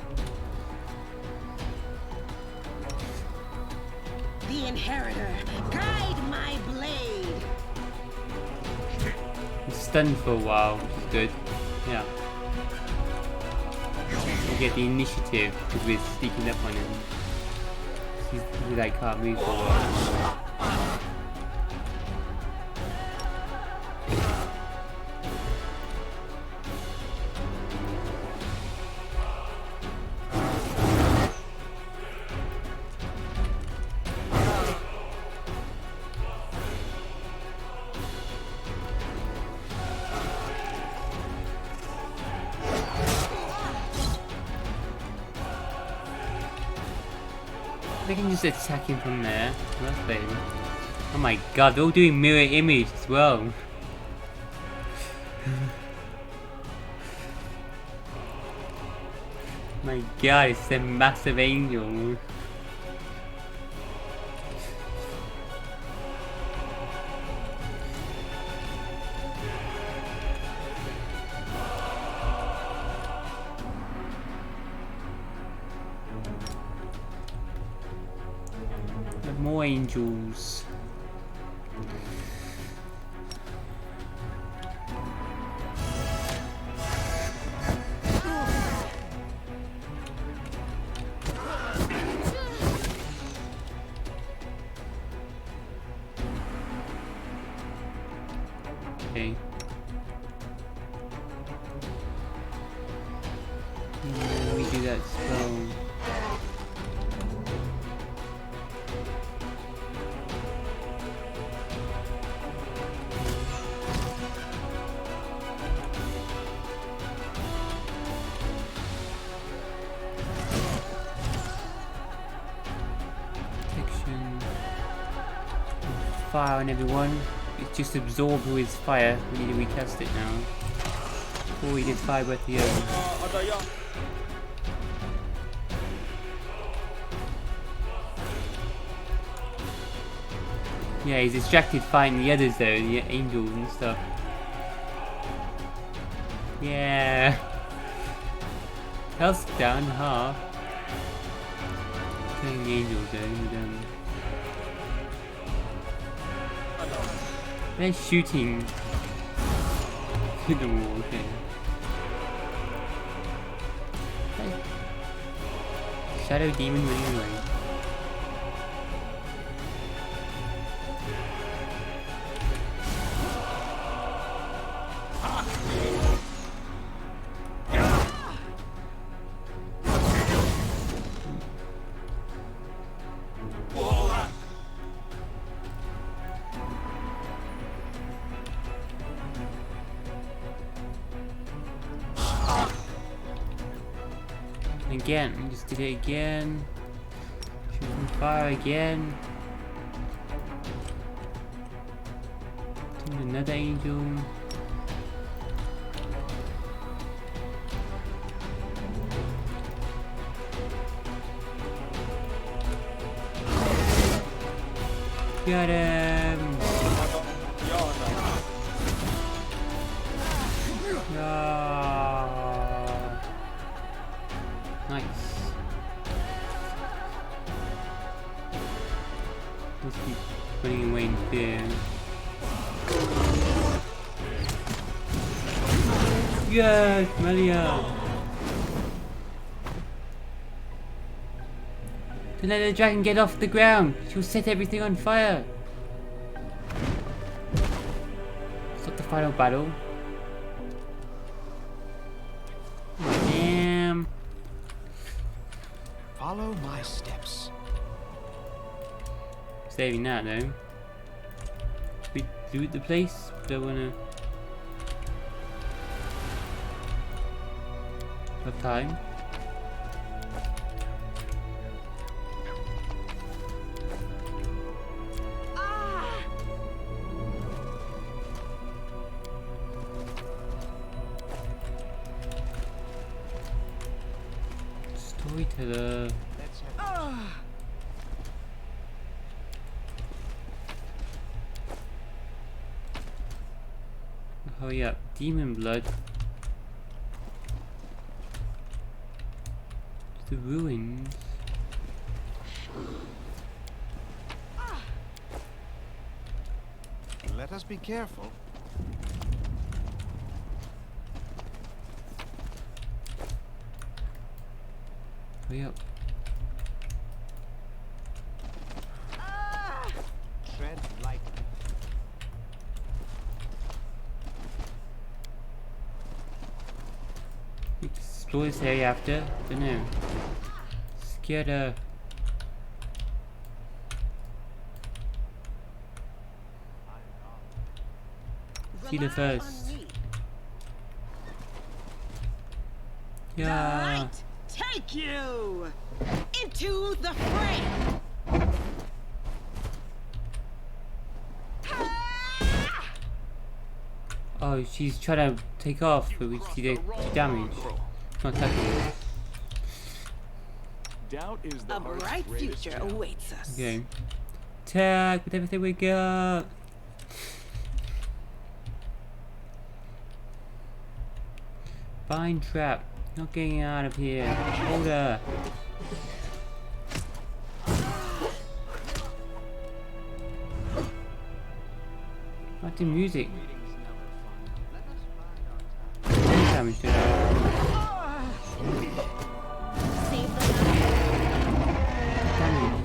The Inheritor, guide my blade. He's stunned for a while, which is good. Yeah. We get the initiative because we're sneaking up on him. He like can't move for a while. They can just attack him from there. That's better. Oh my god, they're all doing mirror image as well. My god, it's a massive angel. More angels. Okay. We do that spell. Fire on everyone. It's just absorbed all his fire. We need to recast it now. Oh, he did fire with the yeah, he's distracted fighting the others though, the angels and stuff. Yeah. Health's down half. Killing the angels though, we're done. They're shooting through the wall, okay. Shadow Demon running away. Again, we just did it again. Shooting fire again. Doing another angel. Got him! Nice. Let's keep putting away in fear. Yes, Malia! Don't let the dragon get off the ground. She'll set everything on fire. Stop the final battle. Damn. Follow my steps. Saving that though. Should we loot the place? Don't wanna. of time. Storyteller. Let's head. Hurry up, demon blood. The ruins. Let us be careful. Hurry up. Tread lightly. Explore this area after? Don't know. Scared her. See the first. Yeah. Right, take you into the fray. Oh, she's trying to take off, but we see the damage. Not attacking. Doubt is the A heart's bright greatest future challenge. awaits us. Okay. Attack with everything we got. Vine trap. Not getting out of here. Hold her. Not the music. Damage to her. Save the Damage.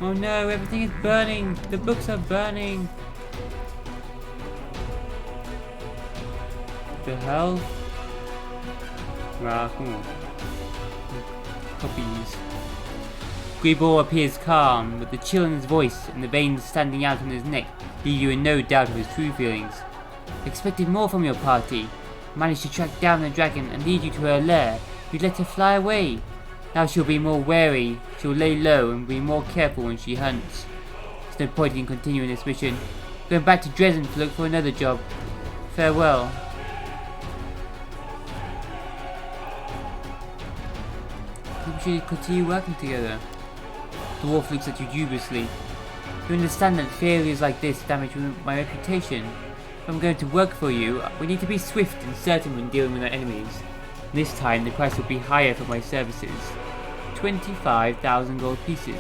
Oh no, everything is burning. The books are burning. The hell? Wow, come on. Copies. Gribor appears calm, but the chill in his voice and the veins standing out on his neck leave you in no doubt of his true feelings. Expected more from your party. Managed to track down the dragon and lead you to her lair. You let her fly away. Now she'll be more wary, she'll lay low and be more careful when she hunts. There's no point in continuing this mission. Going back to Dresden to look for another job. Farewell. I think we should continue working together. The dwarf looks at you dubiously. You understand that failures like this damage my reputation. If I'm going to work for you, we need to be swift and certain when dealing with our enemies. This time the price will be higher for my services. 25,000 gold pieces.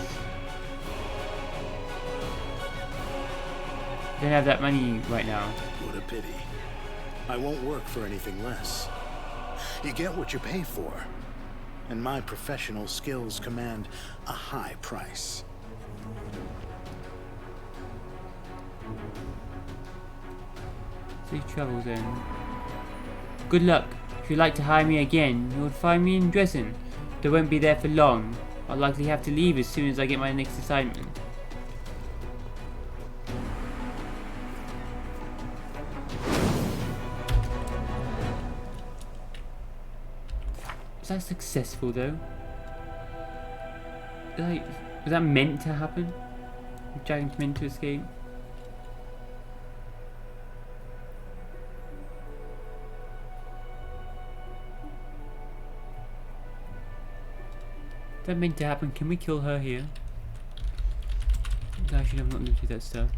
I don't have that money right now. What a pity. I won't work for anything less. You get what you pay for. And my professional skills command a high price. Safe travels then. Good luck. If you'd like to hire me again, you will find me in Dresden. But I won't be there for long. I'll likely have to leave as soon as I get my next assignment. Was that successful though? Like, was that meant to happen? The dragon's meant to escape? That meant to happen. Can we kill her here? I should have not looted that stuff.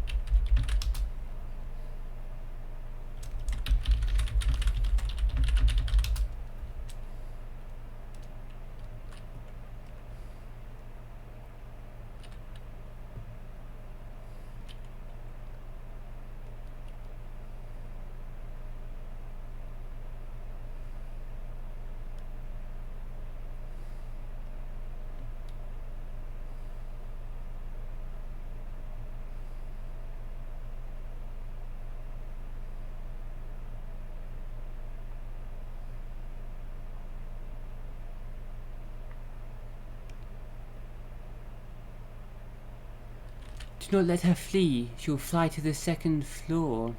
Do not let her flee. She will fly to the second floor.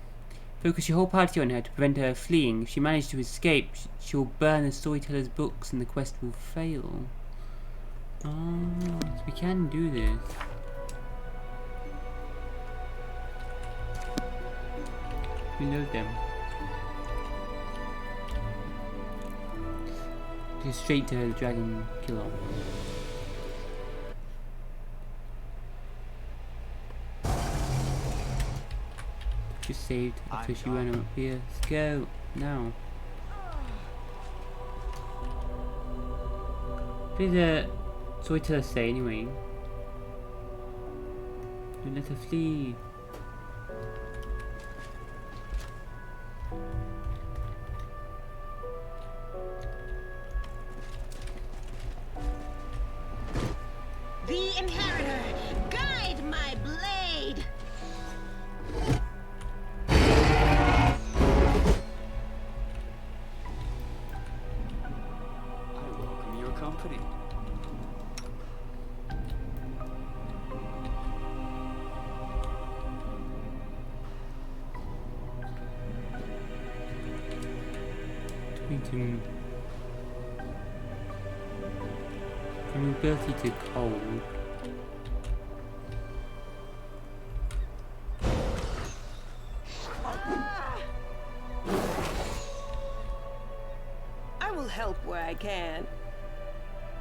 Focus your whole party on her to prevent her fleeing. If she manages to escape, she will burn the storyteller's books and the quest will fail. Oh, so we can do this. Reload them. Go straight to the dragon killer. Just saved after she ran up here. Let's go now. What did the storyteller say anyway? Don't let her flee. The Inheritor, guide my blade! I welcome your company. Vulnerability to cold. I will help where I can.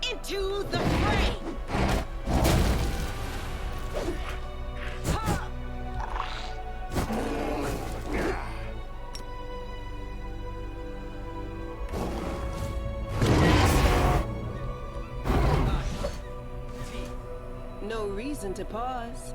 Into the fray! No reason to pause.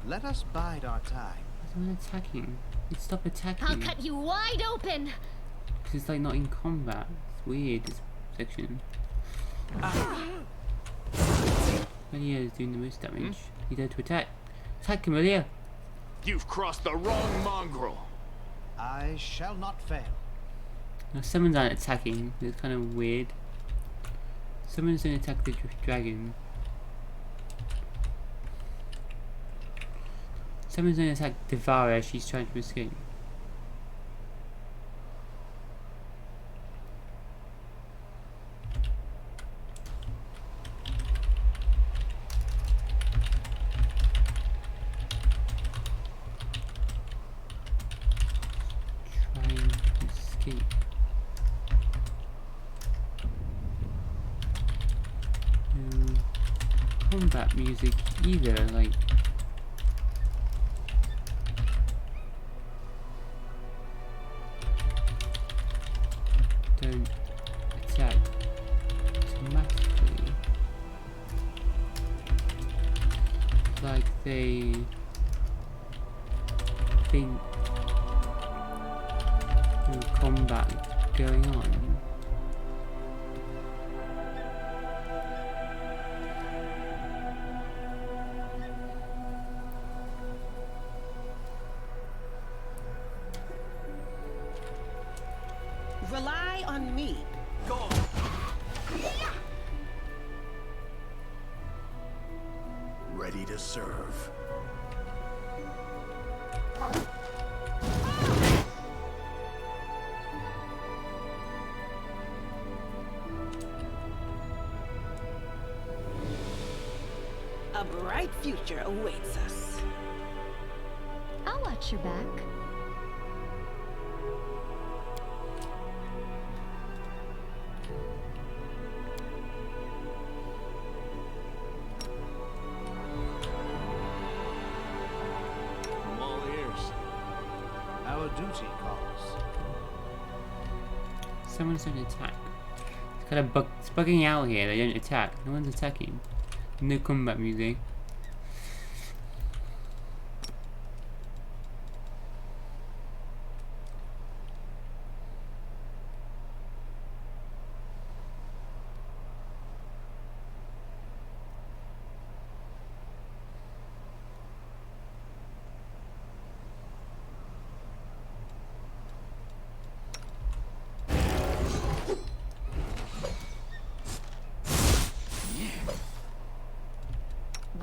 Let us bide our time. Why is it attacking? Stop attacking. I'll cut you wide open. Because it's like not in combat. It's weird, this section. Camellia is doing the most damage. He's there to attack. Attack, Camellia! You've crossed the wrong mongrel. I shall not fail. Now, summons aren't attacking. It's kind of weird. Summons don't attack the dragon. Summons don't attack Devourer as she's trying to escape. Trying to escape. No combat music either, like. Don't attack automatically. Like they think there's combat going on. Rely on me. Go. Ready to serve. A bright future awaits us. I'll watch your back. I'm all ears. Our duty calls. Someone's don't attack. It's kind of it's bugging out here. They don't attack. No one's attacking. No combat music.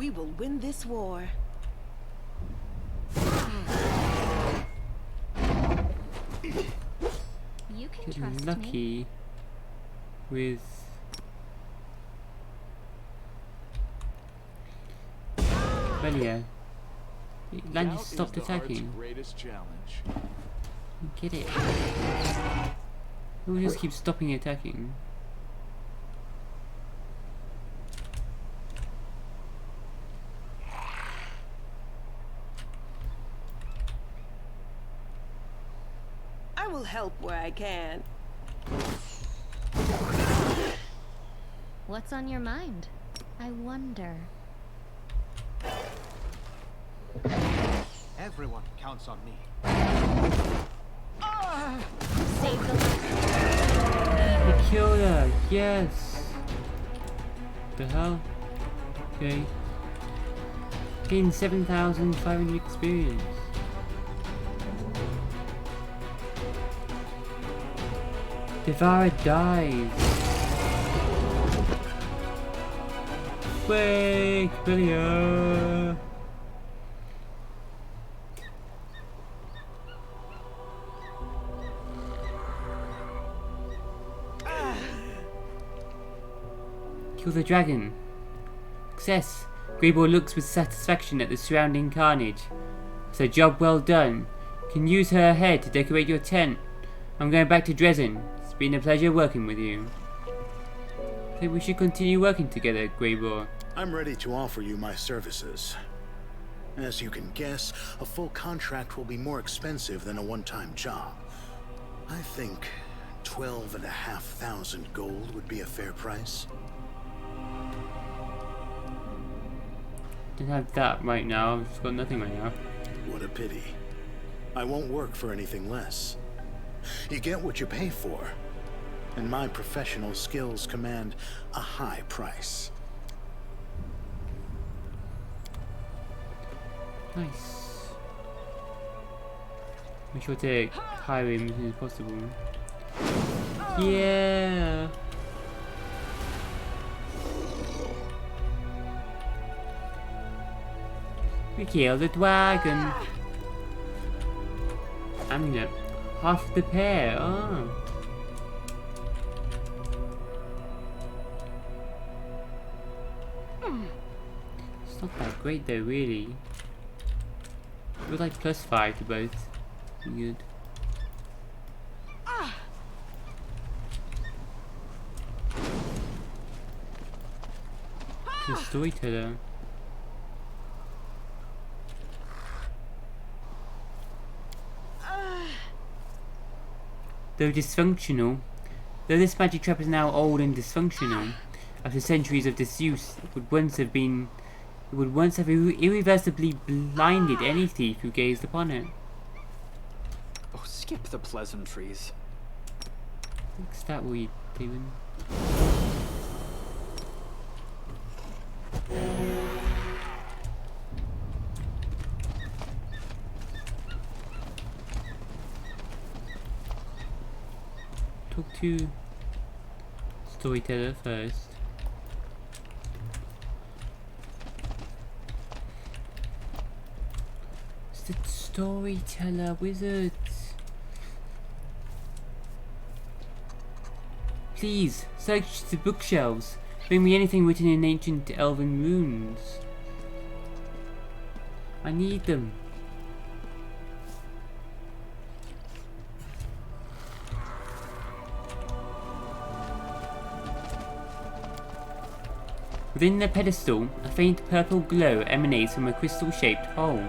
We will win this war. You can Getting trust me. lucky with Relia. Land Doubt just is stopped the heart's attacking. greatest challenge. Get it. We just keep stopping attacking. I will help where I can. What's on your mind? I wonder. Everyone counts on me. Save the life. We killed her! Yes! The hell? Okay. Gain 7,500 experience. Devara dies. Quick, Relia! Kill the dragon. Success. Greyball looks with satisfaction at the surrounding carnage. It's a job well done. You can use her head to decorate your tent. I'm going back to Dresden. It's been a pleasure working with you. I think we should continue working together, Greyball. I'm ready to offer you my services. As you can guess, a full contract will be more expensive than a one-time job. I think 12,500 gold would be a fair price. Don't have that right now. I've just got nothing right now. What a pity. I won't work for anything less. You get what you pay for, and my professional skills command a high price. Nice. Make sure to hire him as soon as possible. Yeah. We killed the dragon. I'm gonna half the pair. Oh. It's not that great though, really. We're like +5 to both. Good. The storyteller. Though this magic trap is now old and dysfunctional, after centuries of disuse, it would once have irreversibly blinded any thief who gazed upon it. Oh, skip the pleasantries. What's that weed, Demon? Talk to storyteller first. It's the storyteller wizard. Please search the bookshelves. Bring me anything written in ancient elven runes. I need them. Within the pedestal, a faint purple glow emanates from a crystal-shaped hole.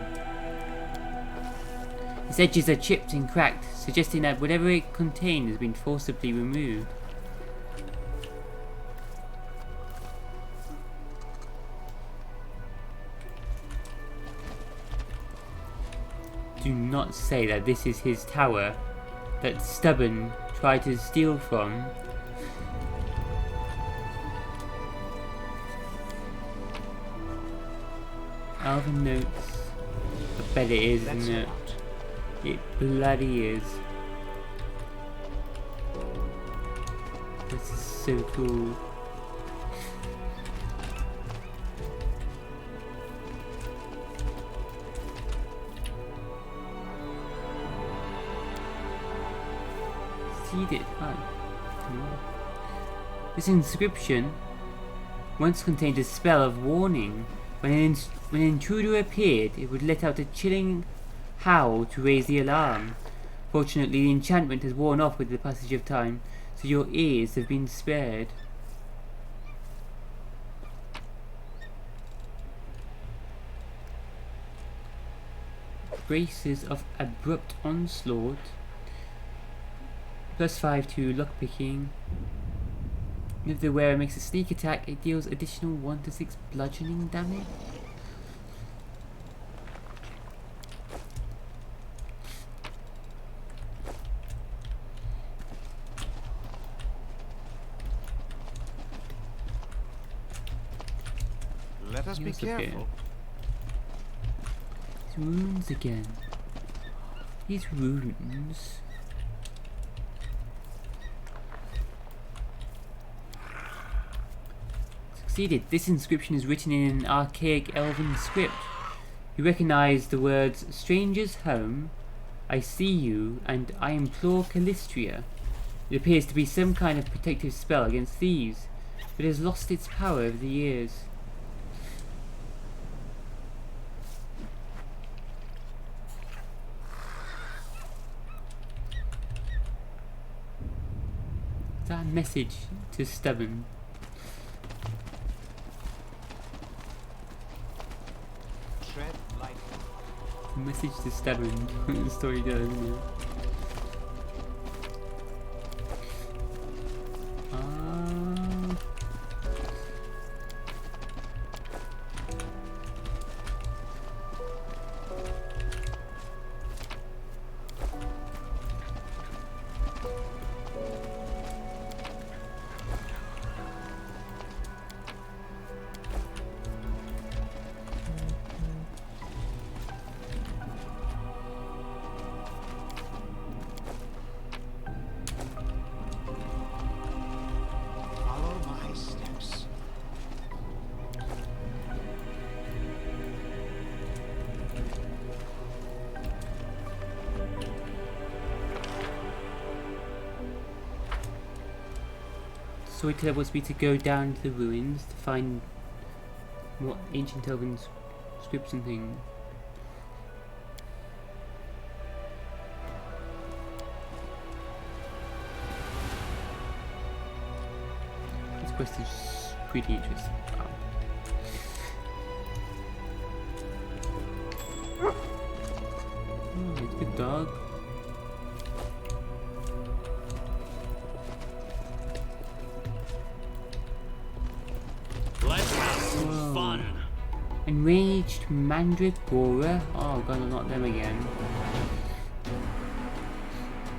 Its edges are chipped and cracked, suggesting that whatever it contained has been forcibly removed. Do not say that this is his tower that Stubborn tried to steal from. Elven notes. I bet it is, isn't it? It bloody is. This is so cool. Succeeded. Oh. This inscription once contained a spell of warning. When an intruder appeared, it would let out a chilling howl to raise the alarm. Fortunately, the enchantment has worn off with the passage of time, so your ears have been spared. Braces of abrupt onslaught. +5 to lockpicking. If the wearer makes a sneak attack, it deals additional 1 to 6 bludgeoning damage. Let us be Yes, okay. careful. These runes again. These runes. Succeeded. This inscription is written in an archaic elven script. You recognize the words "Stranger's Home," "I see you," and "I implore Callistria." It appears to be some kind of protective spell against thieves, but has lost its power over the years. Is that a message to Stubborn? Tread lightly. A message to Stubborn. The story does, isn't it? Follow my steps. So it tells me to go down to the ruins to find what ancient elven scripts and things. This quest is pretty interesting. Oh, it's a good dog. Let's have some fun. Enraged Mandragora. Oh god, not them again.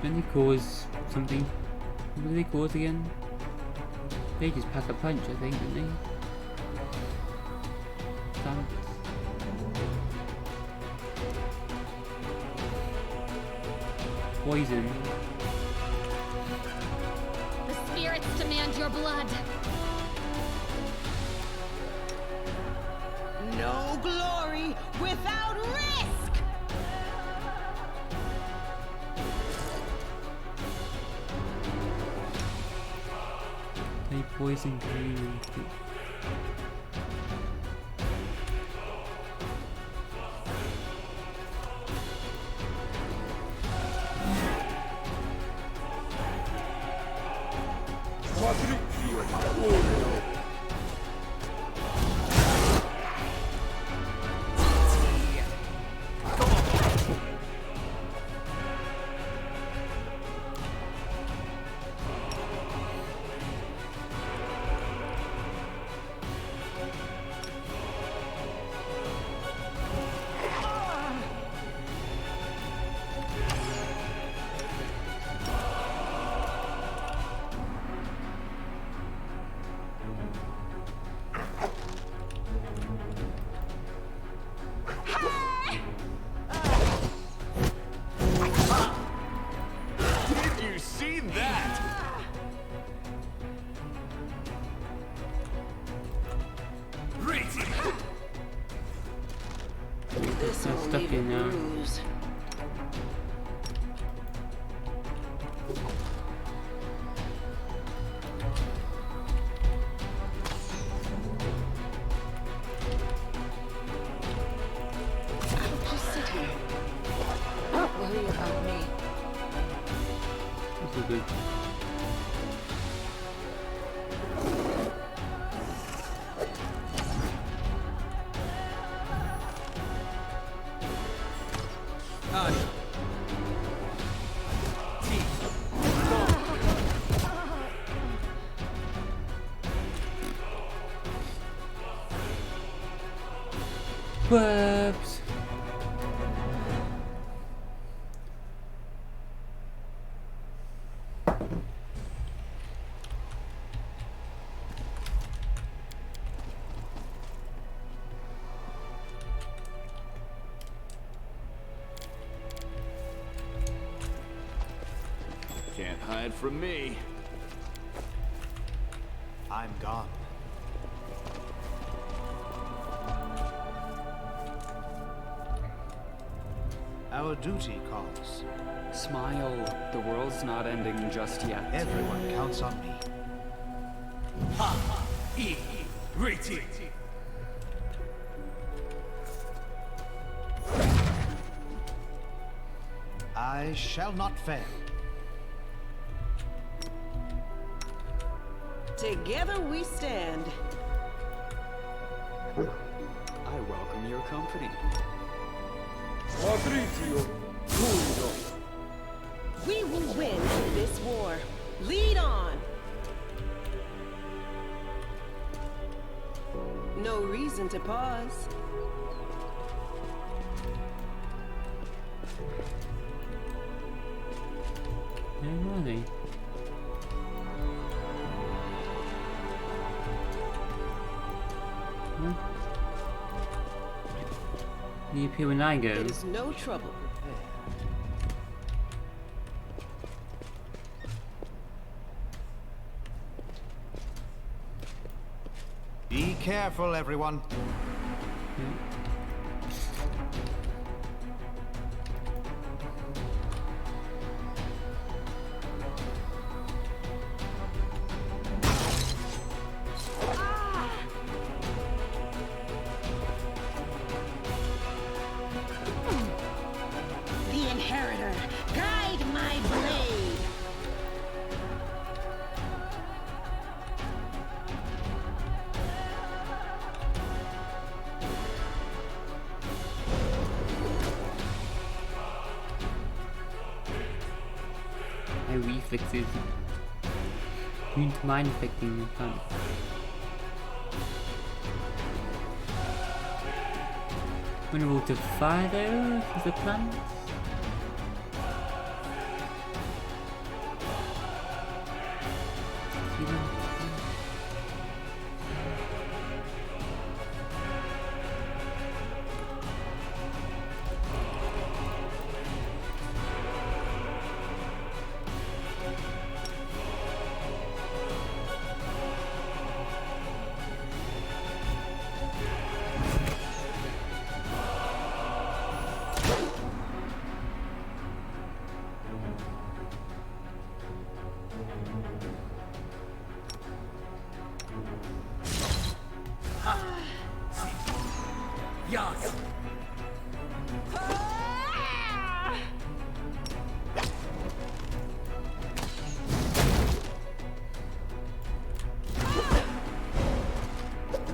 Don't they cause something? What do they cause again? They just pack a punch, I think, don't they? Damn. Poison. The spirits demand your blood. No glory without risk! They poison green. Did you see that? This I'm will stuck leave in a now. bruise. Whoops. Can't hide from me. I'm gone. Our duty calls. Smile. The world's not ending just yet. Everyone counts on me. I shall not fail. Together we stand. I welcome your company. We will win this war. Lead on. No reason to pause. Where are they? Huh? They appear when I go. It is no trouble. Be careful, everyone. The Inheritor, guide my blade. My reflexes. Immune to mind affecting the fun. Vulnerable to fire though, is the plan?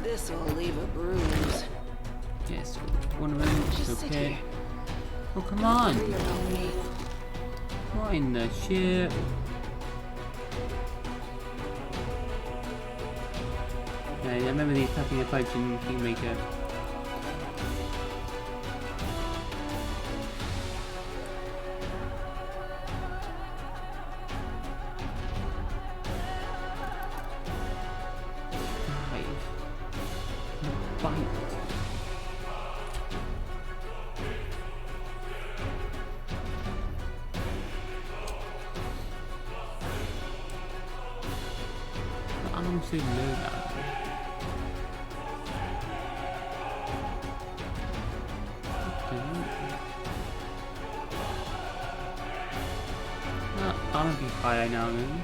This will leave a bruise. Yes, one of them is Just sit okay. here. Oh, come on! Worry about me. What in the shit? Yeah, I remember the attacking approach in Kingmaker. Bite. I'm so low now. I'm gonna be higher now then.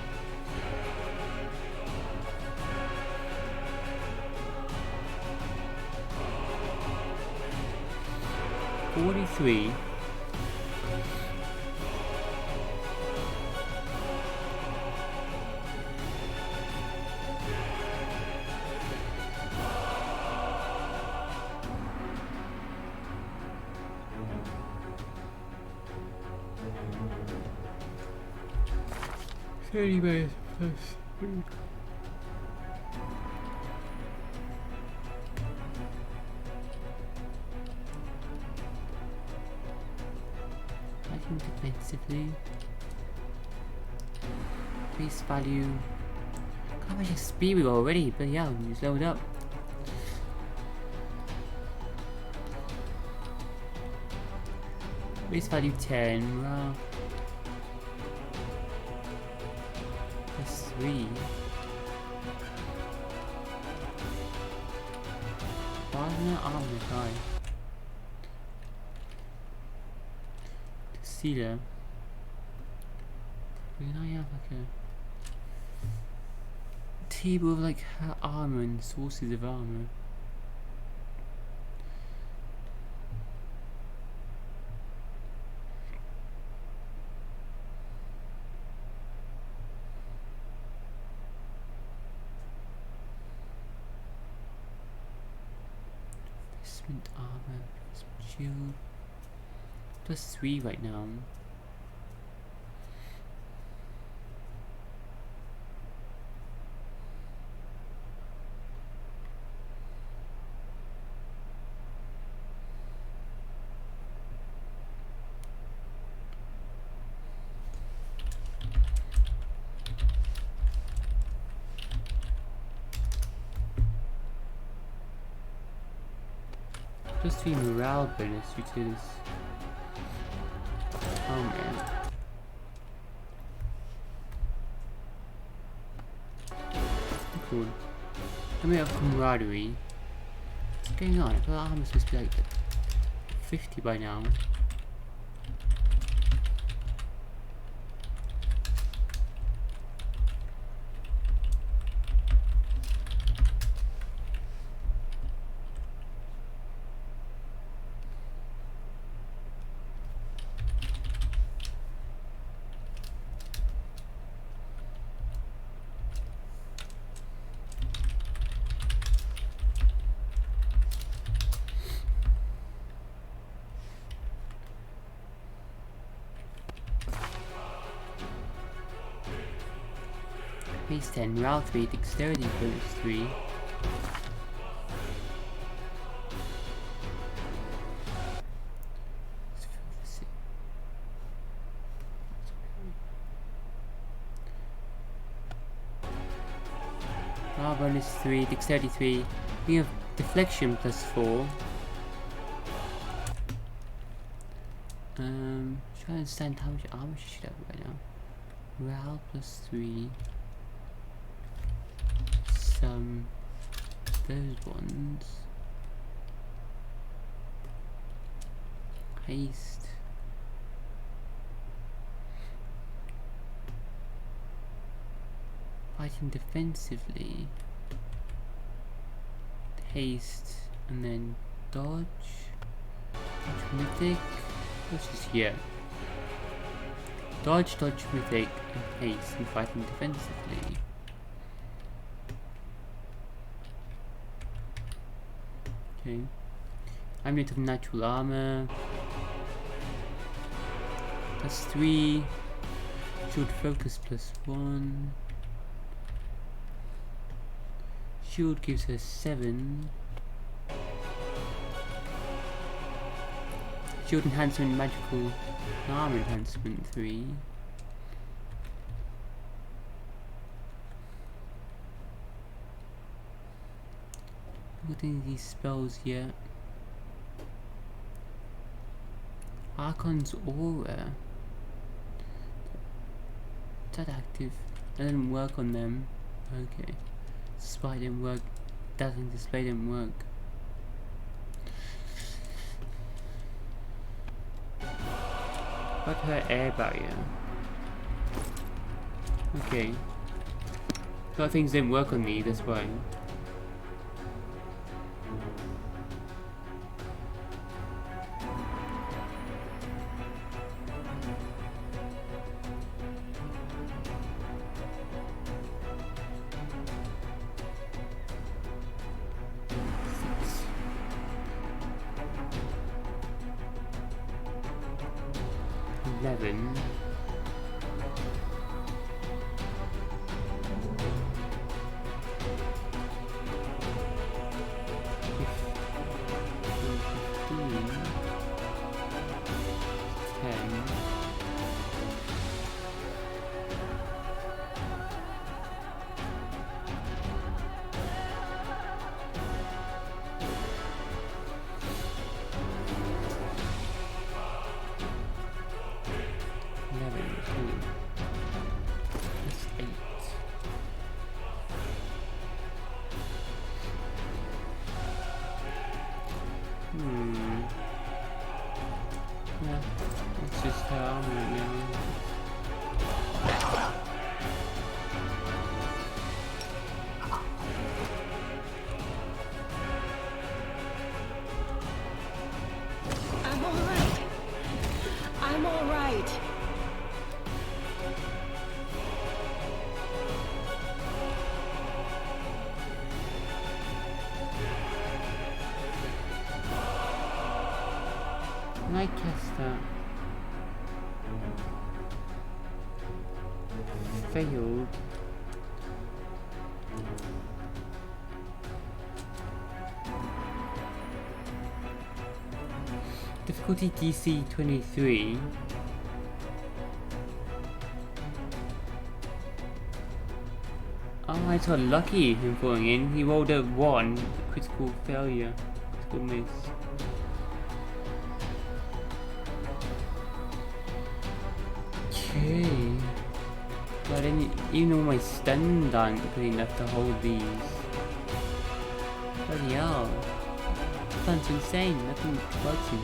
$43. So anyways, Fighting defensively. Base value. How much XP we got already? But yeah, we just leveled up. Base value 10. Well, that's 3. Why isn't that armor high? Sealer. Can I have like a table of like her armor and sources of armor? Investment armor, shield. Plus 3 right now. Plus 3 morale bonus due to this. Oh man. Cool. Let me have camaraderie. What's going on? I thought armor was supposed to be like 50 by now. Base 10, morale 3, dexterity bonus 3. Morale bonus 3, dexterity 3. We have deflection plus 4. Trying to understand how much armor she should have right now. Morale plus 3. Those ones. Haste. Fighting defensively. Haste and then dodge. Dodge mythic. What's this here? Dodge, mythic, and haste and fighting defensively. Okay. Amulet of natural armor. Plus 3. Shield focus plus 1. Shield gives her 7. Shield enhancement, magical armor enhancement 3. Not any of these spells yet. Archon's aura. Is that active? That didn't work on them. Okay. Display didn't work. Dazzling display didn't work. What her air barrier? Okay. A lot of things didn't work on me, that's why. Yeah, it's just her armor right now. I'm alright. I'm alright. Can I cast that? Failed. Difficulty DC 23. Oh, I got lucky him falling in. He rolled a 1. Critical failure. Critical miss. Okay. But then, even though my stuns aren't good enough to hold these. Bloody hell. That's insane. Nothing bugs me.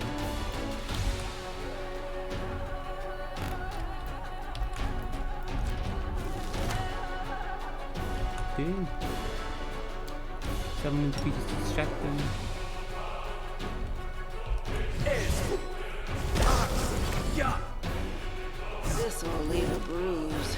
Dude. Summon creatures to distract them. This will leave a bruise.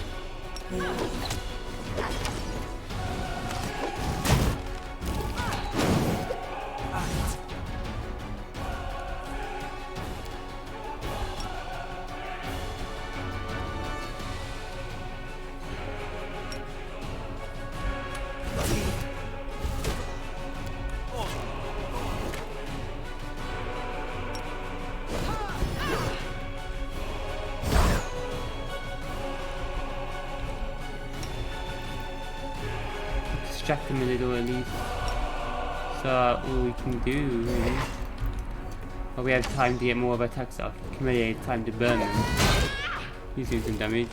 Distract them a little at least. So all we can do really. But we have time to get more of our attacks off. Committee time to burn them. He's doing some damage.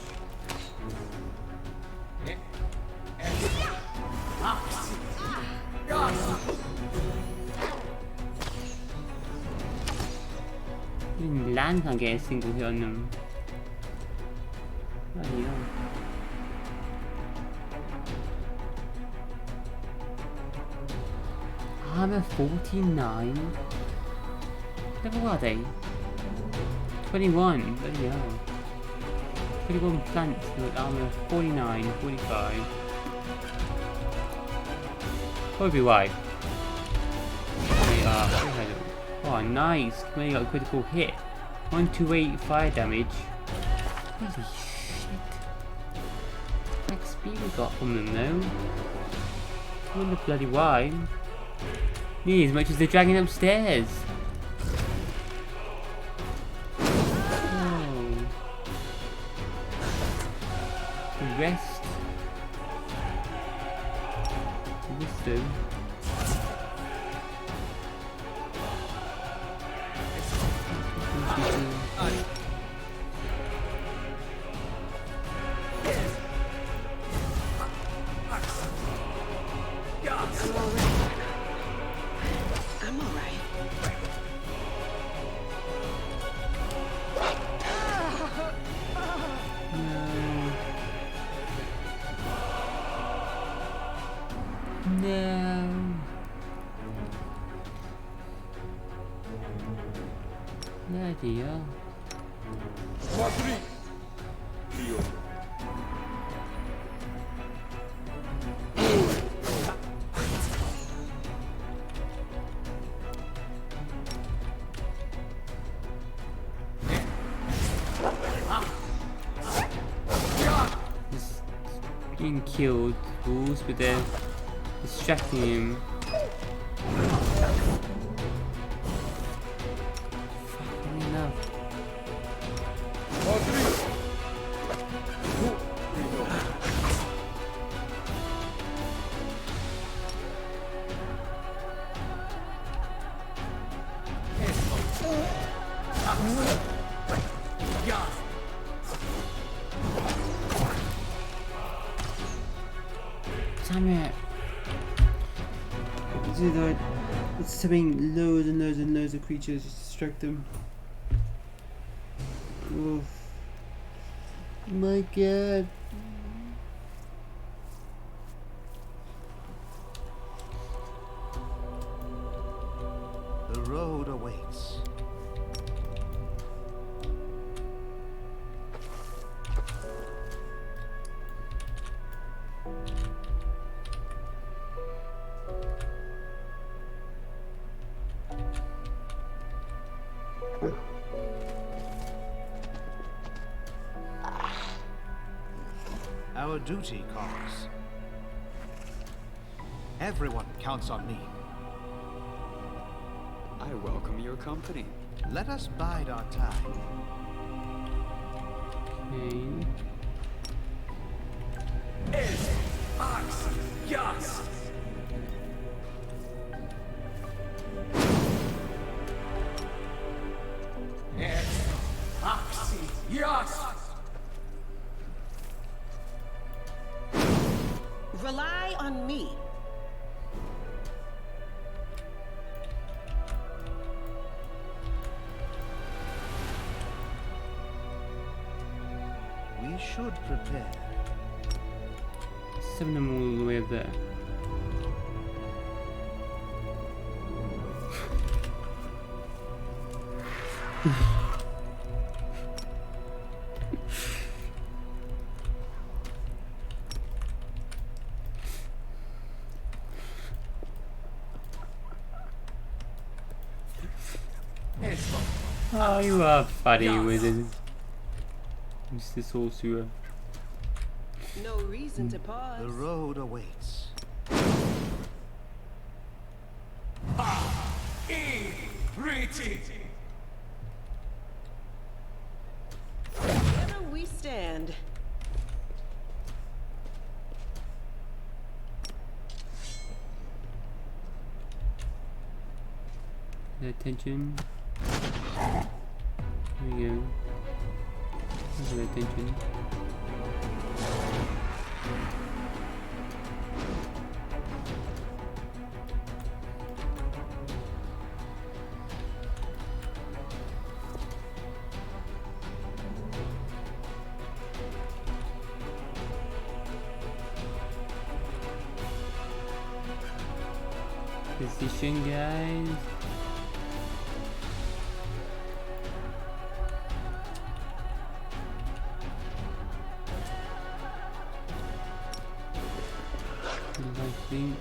Even land can't get a single hit on them. Bloody hell. Armor 49? Level are they? 21, bloody hell. 21 plants with armor 49, 45. Probably why. We are. Oh, nice! We got a critical hit. 128 fire damage. Holy shit. What XP we got from them though? I wonder bloody why. Nearly as much as the dragon upstairs. Oh. The rest. Wisdom. I'm alright. No. Bloody hell. He's being killed, fools, but they're distracting him. Fucking enough. Damn it. It's summoning loads and loads and loads of creatures to distract them. Oh my god. The road awaits. Our duty calls. Everyone counts on me. I welcome your company. Let us bide our time. Okay. Rely on me. We should prepare. Summon them all the way up there. Oh, you are funny with it, Mr. Sorcerer. No reason to pause. The road awaits. Together we stand. Pay attention. There we go. Pay attention. Position, guys. I think.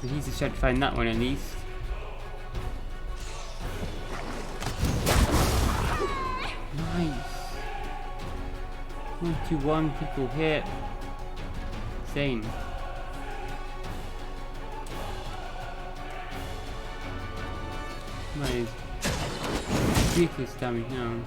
He's trying to find that one at least. Nice. 21 people hit. Insane. What is ridiculous damage now?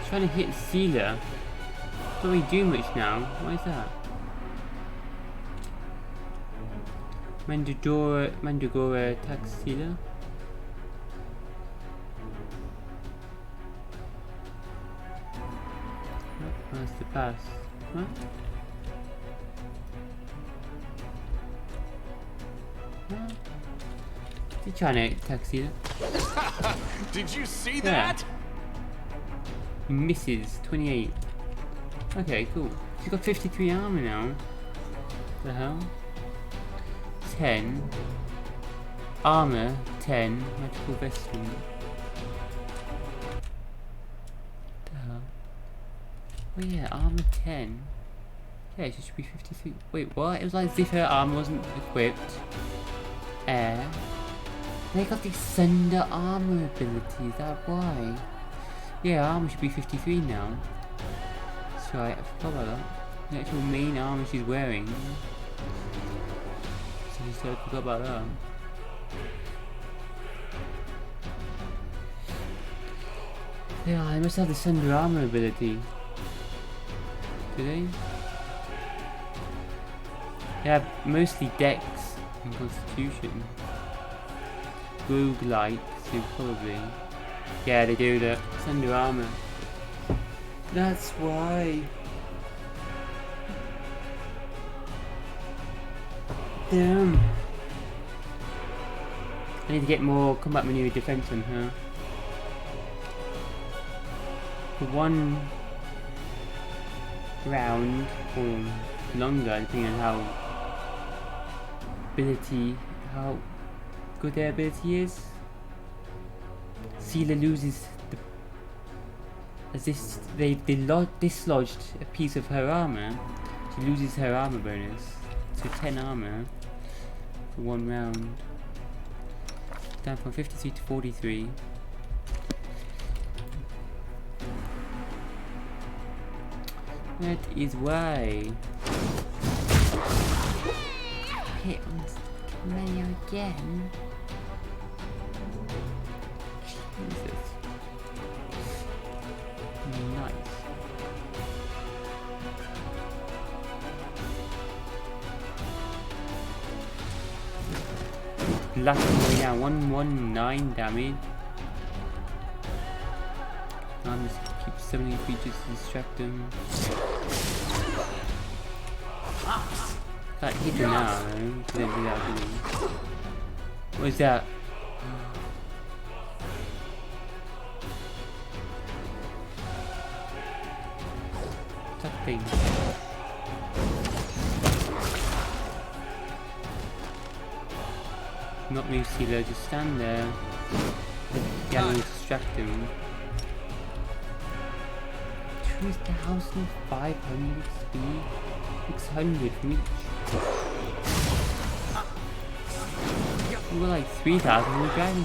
Trying to hit Sealer. Don't really do much now. What is that? Mandragora attacks Sealer. Oh, that's the pass. Huh? Huh? He's trying to attack Sealer. Did you see Yeah. that? He misses. 28. Okay, cool. She's got 53 armor now. The hell? 10. Armor, 10. Magical vestment. The hell? Oh yeah, armor 10. Yeah, she should be 53. Wait, what? It was like as if her armor wasn't equipped. Air. They got the Thunder armor ability, is that why? Yeah, armor should be 53 now. That's right, I forgot about that. The actual main armor she's wearing. So I forgot about that. Yeah, I must have the Thunder armor ability. Do they? They have mostly Dex and Constitution. Roguelite, so probably. Yeah, they do that. Thunder armor. That's why. Damn. I need to get more combat maneuver defense on her. For one round or longer, depending on how good their ability is. Sealer loses the, as if they dislodged a piece of her armor. She loses her armor bonus. So 10 armor for one round. Down from 53 to 43. That is why. Hit on Mario again. Jesus. Nice. Luckily, yeah, 119 damage. I'm just keep summoning creatures to distract them. Can't hit them now, though. Don't do that, do we? What is that? That thing. Not move Sealer, just stand there. Yeah, we'll distract him. 2,500 speed, 600 reach. We were like 3,000 in the dragon.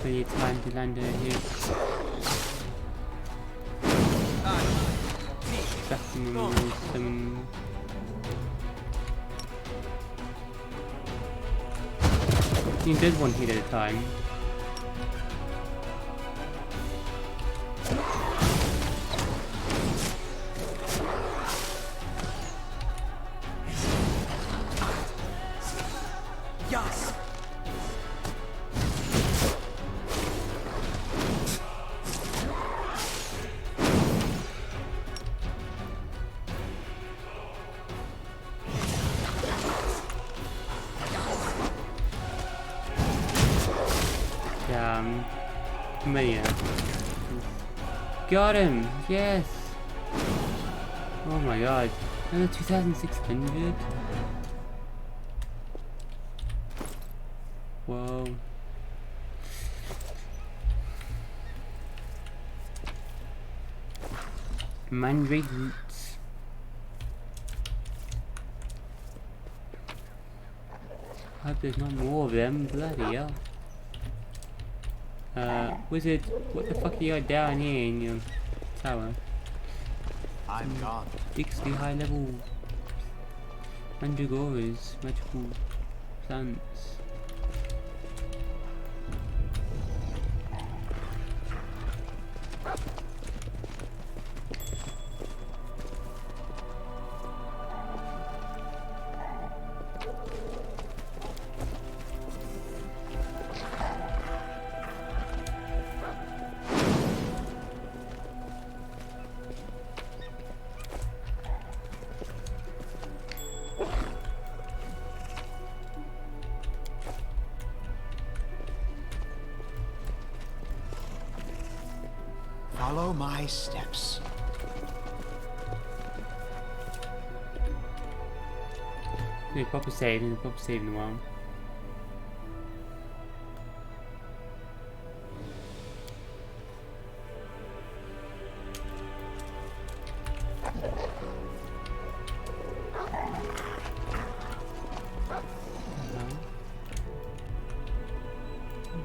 Plenty of time to land her here. Distracting them with summon. He does one hit at a time. Yes. familiar. Got him! Yes! Oh my god. Another 2,600? Whoa. Mandrake roots. Hope there's not more of them. Bloody hell. Wizard, what the fuck are you down here in your tower? I'm gone. Ridiculously high level mandragoras, magical plants. Follow my steps. Need a proper save, in a while.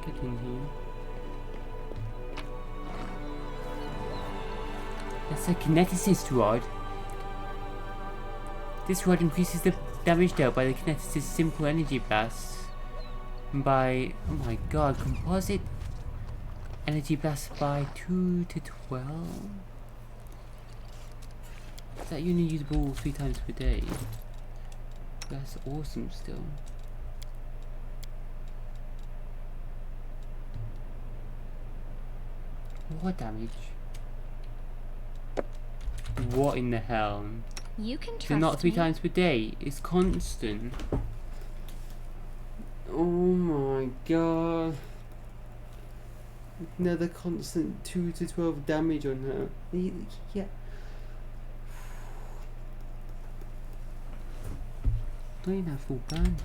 Get in here. That's a kineticist rod. This rod increases the damage dealt by the kineticist's simple energy blast by, oh my god, composite energy blast by 2 to 12. Is that unit usable 3 times per day? That's awesome still. What damage? What in the hell? You can trust So not 3 me. times per day, it's constant. Oh my god. Another constant 2 to 12 damage on her. Yeah. Not even have full ban.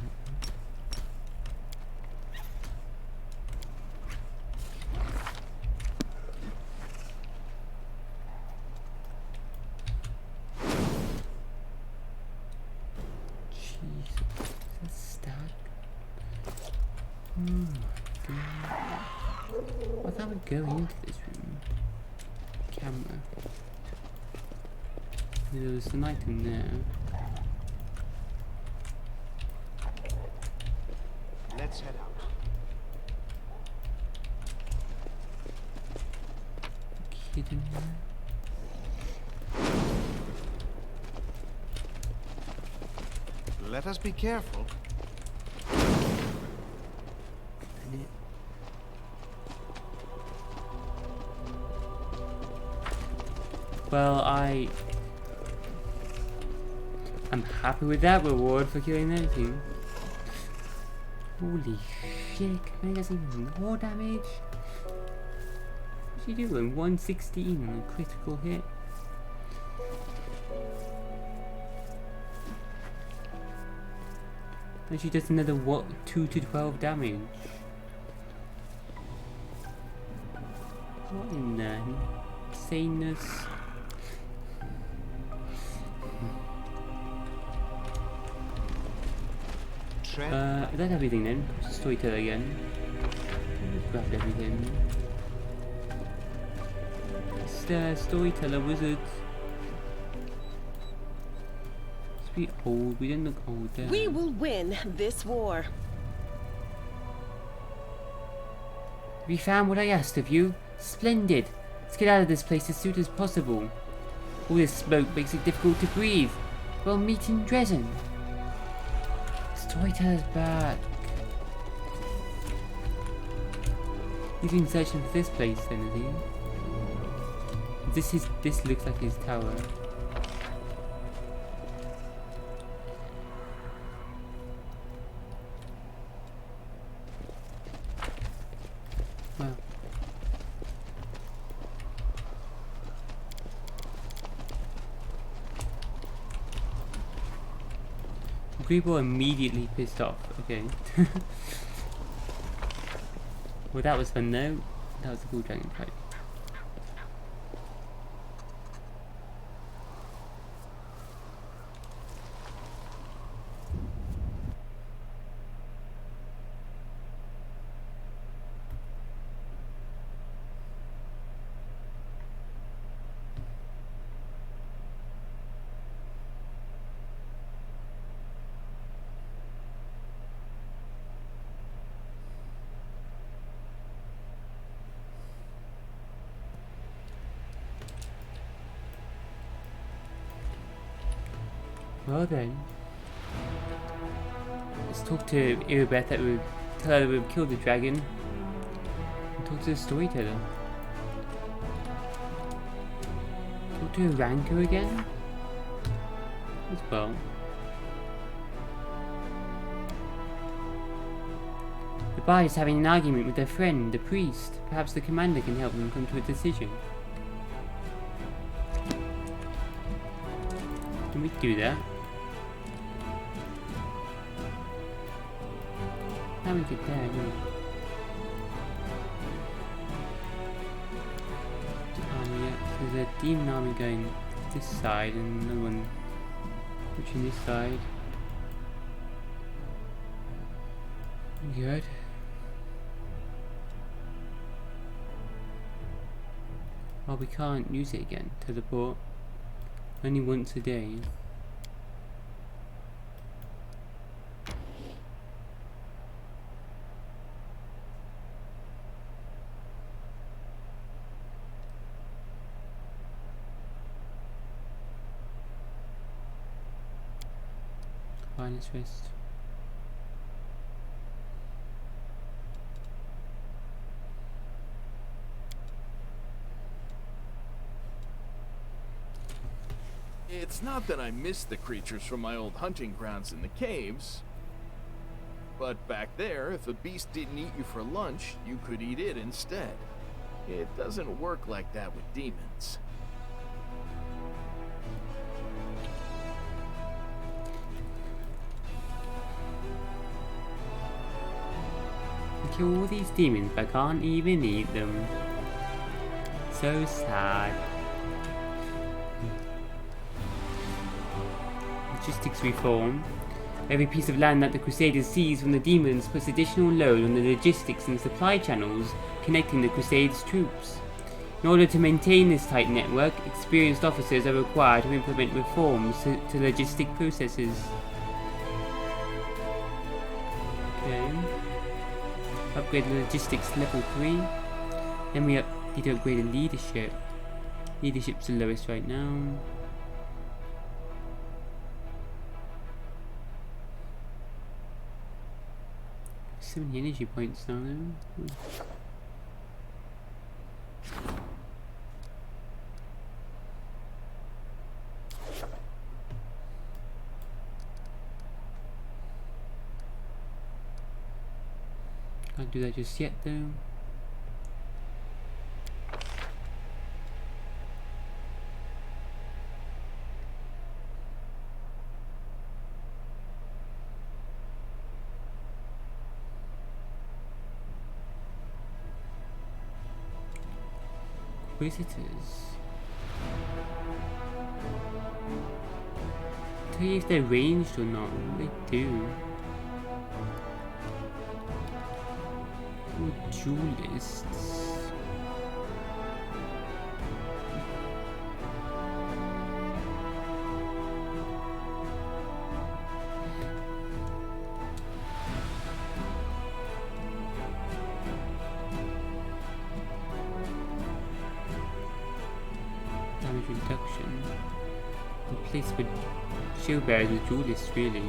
Go into this room. Camera. There was an item there. Let's head out. Kid in there. Let us be careful. Well, I'm happy with that reward for killing that thing. Holy shit, can I get even more damage? What's she doing? 116 on a critical hit. And she does another 2 to 12 damage. What in the insaneness? That's everything then. Storyteller again. Grabbed everything. It's the storyteller wizard. Let's be old. We didn't look old there. We will win this war. Have you found what I asked of you? Splendid. Let's get out of this place as soon as possible. All this smoke makes it difficult to breathe. We'll meet in Dresden. Storyteller's back. He's been searching for this place then, is he? This looks like his tower. Screwball immediately pissed off. Okay. Well, that was fun though. That was a cool dragon fight. Well then, let's talk to Irabeth that we've tell her that we've killed the dragon. And talk to the storyteller. Talk to Ranko again? As well. The bard is having an argument with their friend, the priest. Perhaps the commander can help them come to a decision. Can we do that? How we get there, no. Yeah, so there's a demon army going this side and another one pushing this side. Good. Well, we can't use it again, teleport. Only once a day. Finest wrist. It's not that I miss the creatures from my old hunting grounds in the caves. But back there, if a beast didn't eat you for lunch, you could eat it instead. It doesn't work like that with demons. I kill all these demons, but I can't even eat them. So sad. Logistics reform. Every piece of land that the Crusaders seize from the demons puts additional load on the logistics and supply channels connecting the Crusades' troops. In order to maintain this tight network, experienced officers are required to implement reforms to logistic processes. Okay. Upgrade logistics level 3. Then we need to upgrade leadership. Leadership's the lowest right now. 70 energy points now though. Can't do that just yet though. Visitors. Tell you if they're ranged or not. What do they do? Oh, duelists. Reduction. Replace with shield bearers with duelists, really.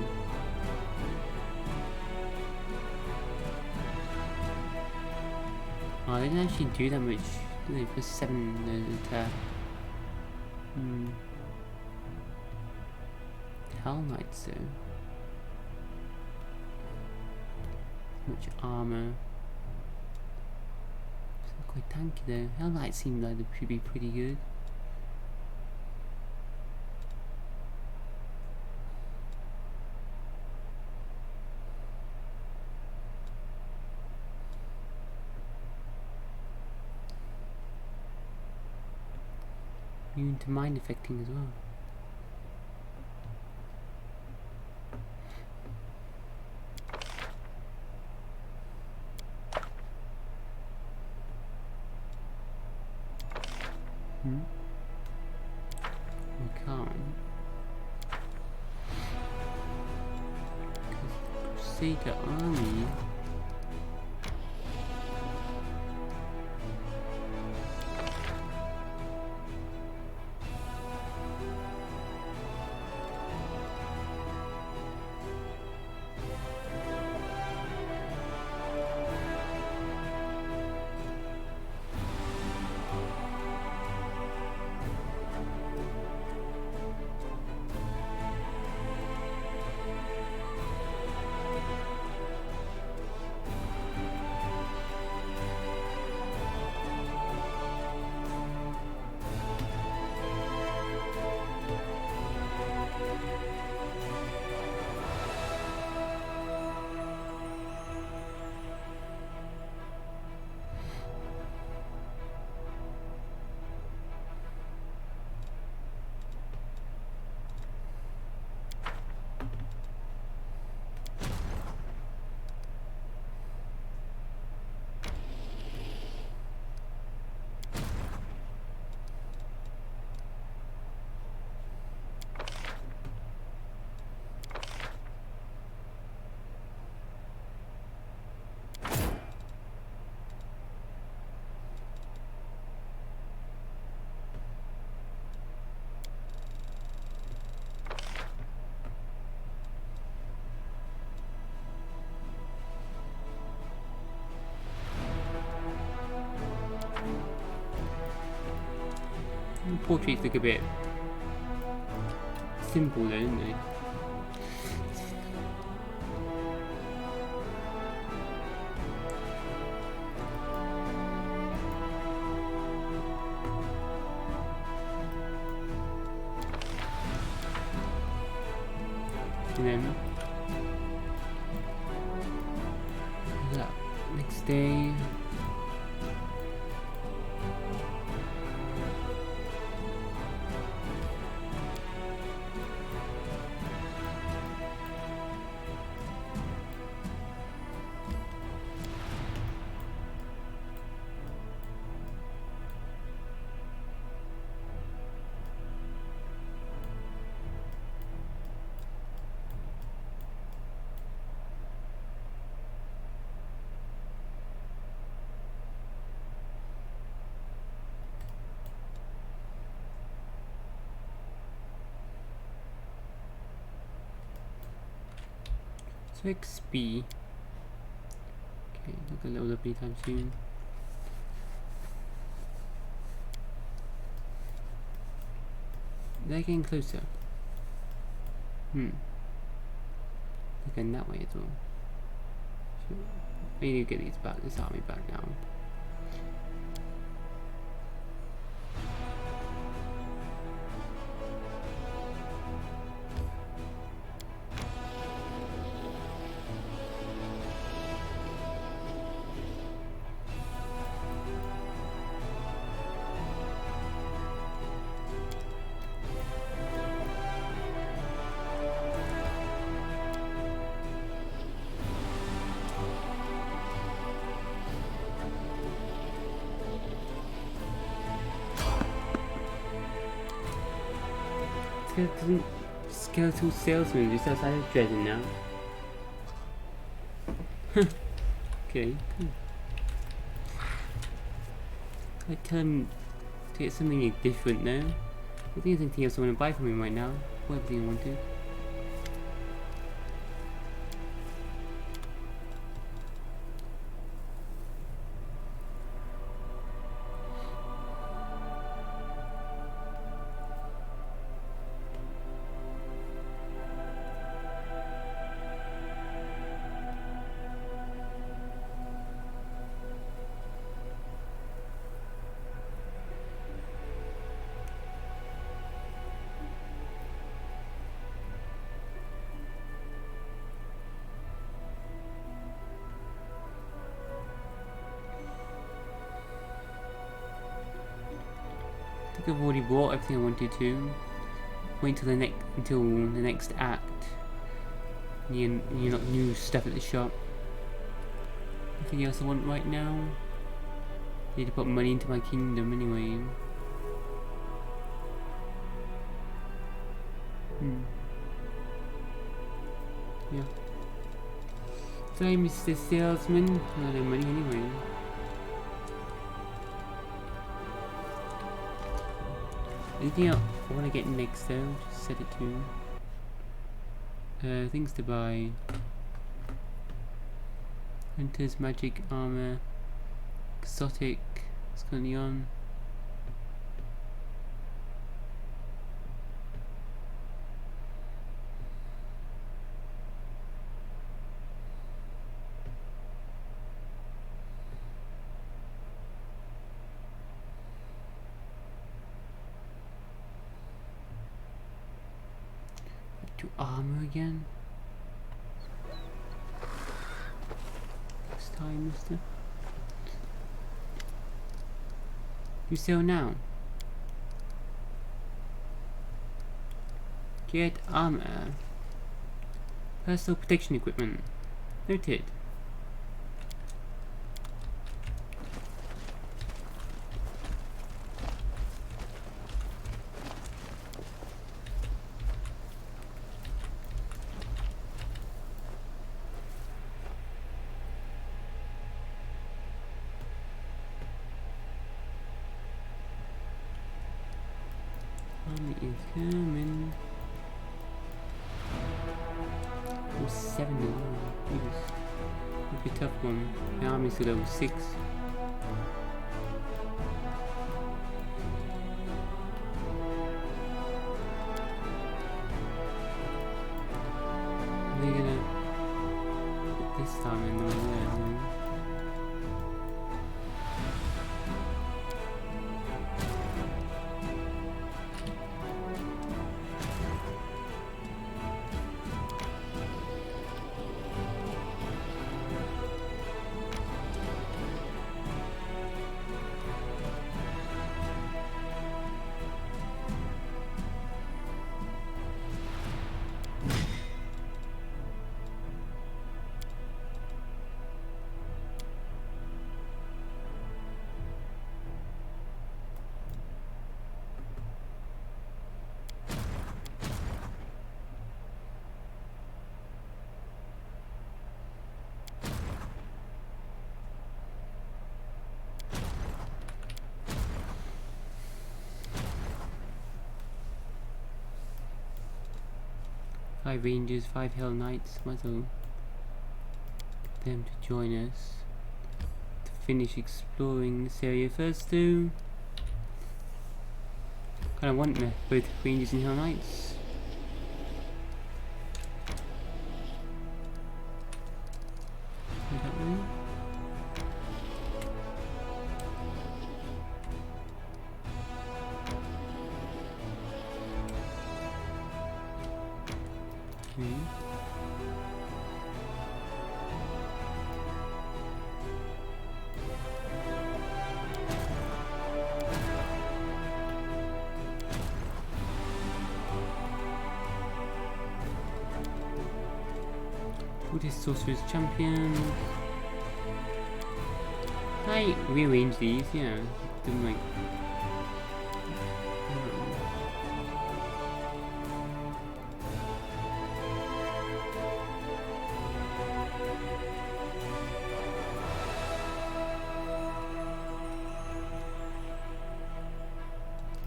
Oh, they didn't actually do that much, do they? For 7 attack. Hell Knights though. Much armor. It's not quite tanky though. Hell Knights seem like they should be pretty good. Immune to mind affecting as well. We can't. Because the Crusader army. Portraits look a bit simple though, don't they? And then next day. So XP. Okay, look at level up anytime soon. They're getting closer. Looking that way as well. So, we need to get this army back now. Skeletal salesman just outside of Dresden now. Okay, cool. I tell him to get something different now. I think there's anything else I want to buy from him right now. What do you want to? think I've already bought everything I wanted to. Wait until the next act. You not new stuff at the shop. Nothing else I want right now. Need to put money into my kingdom anyway. Yeah. Sorry, Mr. Salesman. I don't have money anyway. Anything else I want to get next though? Just set it to. Things to buy. Hunter's magic armor. Exotic. It's currently on. To armor again. This time, mister. You sell now. Get armor. Personal protection equipment. Noted. Army is coming. Oh, 7 now. Jesus. That'd be a tough one. My army's at level 6. Are they gonna put this time in the way? Five Rangers, 5 Hell Knights, might as well get them to join us to finish exploring this area first too. Kinda want both Rangers and Hell Knights. Go that way. Buddhist Sorcerer's Champion. I rearrange these, yeah. Didn't like.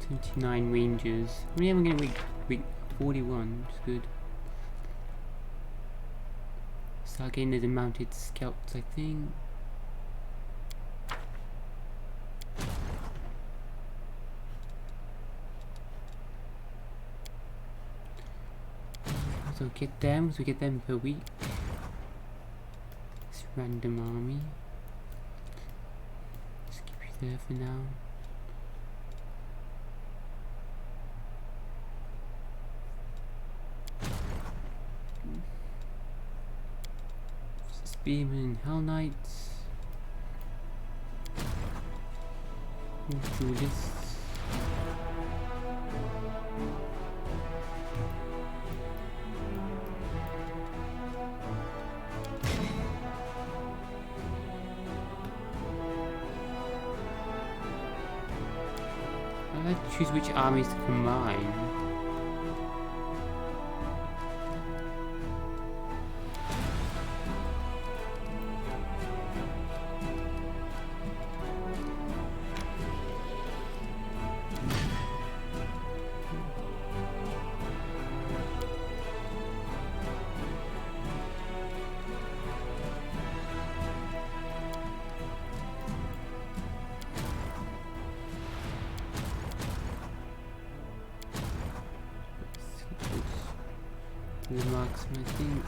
"29 Rangers. I mean, I'm gonna week 41, which is good. Start getting the mounted scouts, I think. So get them, so we get them per week. This random army. Just keep you there for now. Spearmen, Hell Knights. Duelists. I have to choose which armies to combine. The marksman, I think.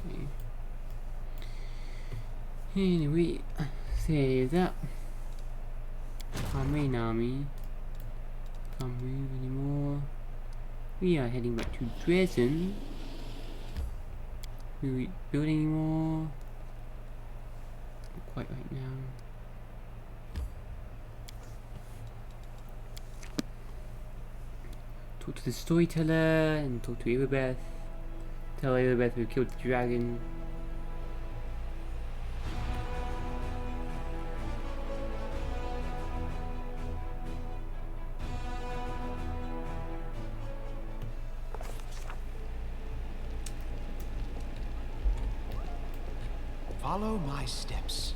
Okay. Anyway, save that. Our main army can't move anymore. We are heading back to Dresden. Will we build any more? Not quite right now. Talk to the storyteller and talk to Elizabeth. Tell Elizabeth we killed the dragon. Follow my steps.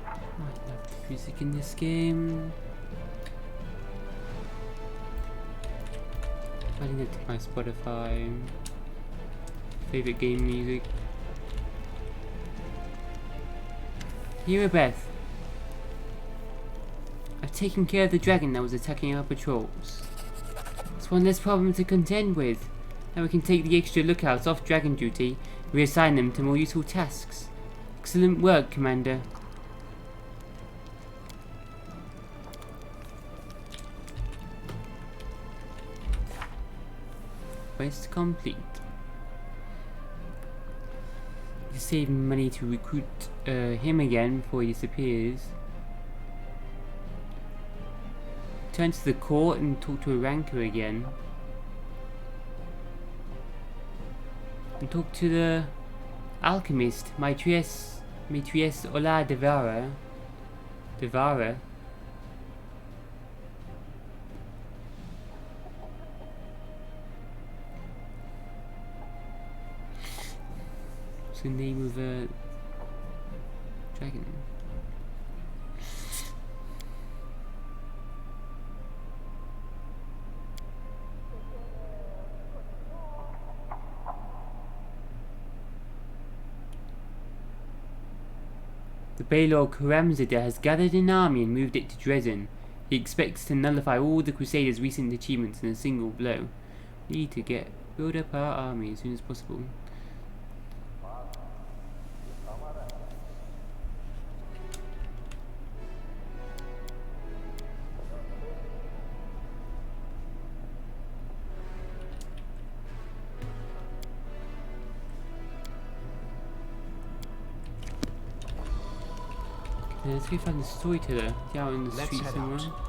I love the music in this game. Adding it to my Spotify favorite game music. Beth, I've taken care of the dragon that was attacking our patrols. It's one less problem to contend with. Now we can take the extra lookouts off dragon duty and reassign them to more useful tasks. Excellent work, Commander. Quest complete. You save money to recruit him again before he disappears. Turn to the court and talk to a ranker again. And talk to the alchemist, Maîtresse Ola Devara. The name of a dragon. The Baylor Karamzada has gathered an army and moved it to Dresden. He expects to nullify all the Crusaders' recent achievements in a single blow. We need to build up our army as soon as possible. Let's go find the storyteller. He's out in the Let's street head somewhere. out.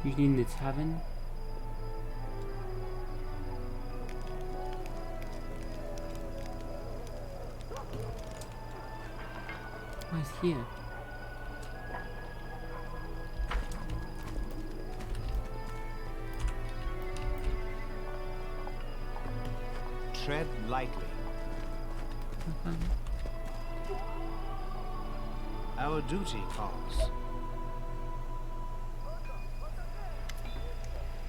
Usually in the tavern. Oh, it's here. Tread lightly. Our duty calls.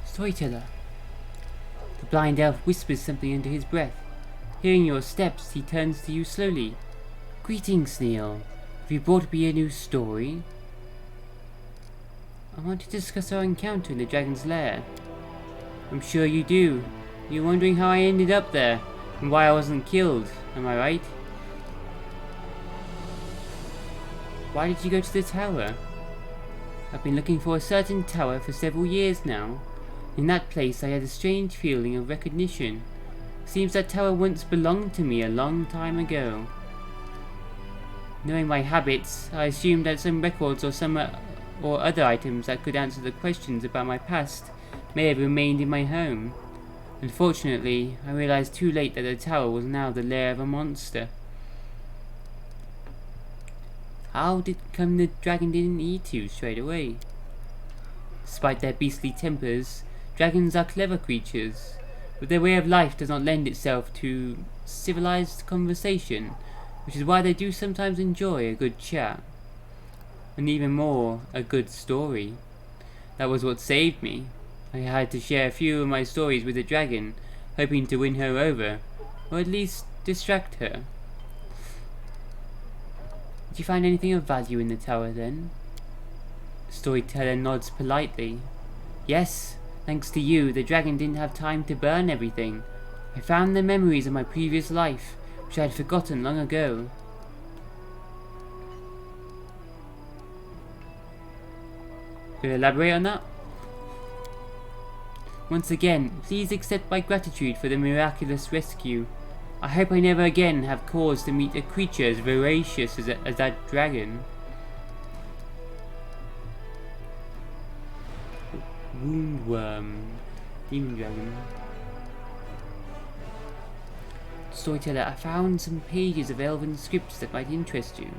Storyteller. The blind elf whispers something under his breath. Hearing your steps, he turns to you slowly. Greetings, Neil. Have you brought me a new story? I want to discuss our encounter in the dragon's lair. I'm sure you do. You're wondering how I ended up there, and why I wasn't killed, am I right? Why did you go to the tower? I've been looking for a certain tower for several years now. In that place I had a strange feeling of recognition. Seems that tower once belonged to me a long time ago. Knowing my habits, I assumed that some records or other items that could answer the questions about my past may have remained in my home. Unfortunately, I realized too late that the tower was now the lair of a monster. How did come the dragon didn't eat you straight away? Despite their beastly tempers, dragons are clever creatures, but their way of life does not lend itself to civilized conversation, which is why they do sometimes enjoy a good chat. And even more, a good story. That was what saved me. I had to share a few of my stories with the dragon, hoping to win her over, or at least distract her. Did you find anything of value in the tower then? The storyteller nods politely. Yes, thanks to you, the dragon didn't have time to burn everything. I found the memories of my previous life, which I had forgotten long ago. Could you elaborate on that? Once again, please accept my gratitude for the miraculous rescue. I hope I never again have cause to meet a creature as voracious as that dragon. Woundworm. Demon dragon. Storyteller, I found some pages of elven scripts that might interest you.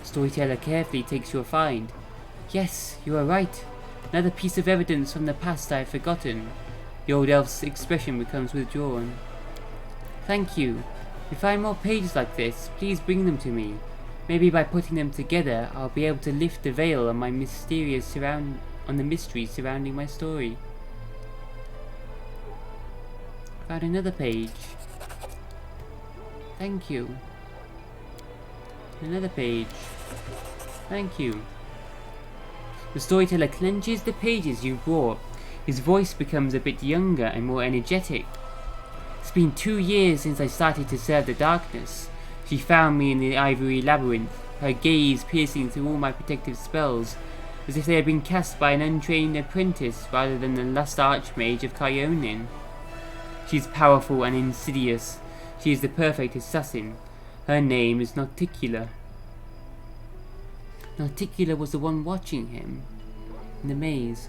Storyteller carefully takes your find. Yes, you are right. Another piece of evidence from the past I have forgotten. The old elf's expression becomes withdrawn. Thank you. If you find more pages like this, please bring them to me. Maybe by putting them together, I'll be able to lift the veil on the mystery surrounding my story. Found another page. Thank you. Another page. Thank you. The storyteller clenches the pages you brought. His voice becomes a bit younger and more energetic. It's been 2 years since I started to serve the darkness. She found me in the ivory labyrinth, her gaze piercing through all my protective spells, as if they had been cast by an untrained apprentice rather than the lust archmage of Kyonin. She is powerful and insidious. She is the perfect assassin. Her name is Nauticula. Nauticula was the one watching him in the maze.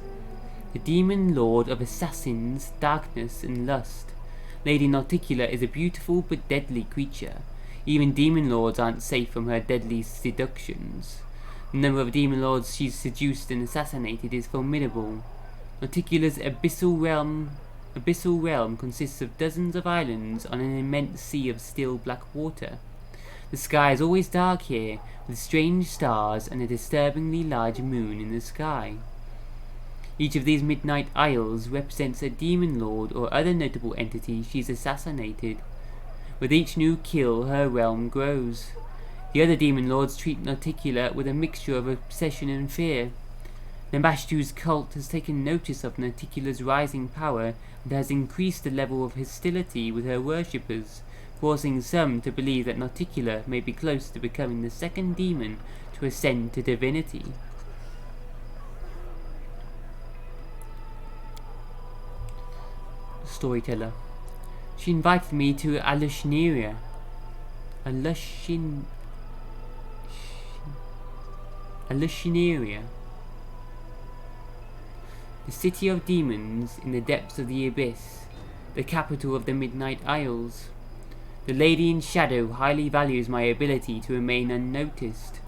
The demon lord of assassins, darkness and lust. Lady Nauticula is a beautiful but deadly creature. Even demon lords aren't safe from her deadly seductions. The number of demon lords she's seduced and assassinated is formidable. Nauticula's abyssal realm consists of dozens of islands on an immense sea of still black water. The sky is always dark here, with strange stars and a disturbingly large moon in the sky. Each of these midnight isles represents a demon lord or other notable entity she's assassinated. With each new kill, her realm grows. The other demon lords treat Nauticula with a mixture of obsession and fear. Nambashtu's cult has taken notice of Nauticula's rising power and has increased the level of hostility with her worshippers, forcing some to believe that Nauticula may be close to becoming the second demon to ascend to divinity. Storyteller. She invited me to Alushneria. Alushneria. The city of demons in the depths of the abyss, the capital of the Midnight Isles. The Lady in Shadow highly values my ability to remain unnoticed.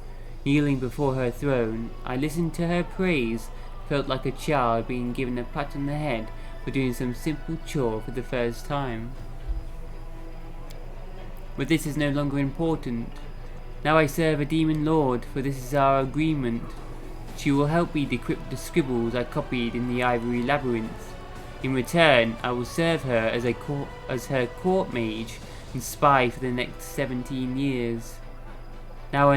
Kneeling before her throne, I listened to her praise, felt like a child being given a pat on the head for doing some simple chore for the first time. But this is no longer important. Now I serve a demon lord, for this is our agreement. She will help me decrypt the scribbles I copied in the ivory labyrinth. In return, I will serve her as her court mage and spy for the next 17 years. Now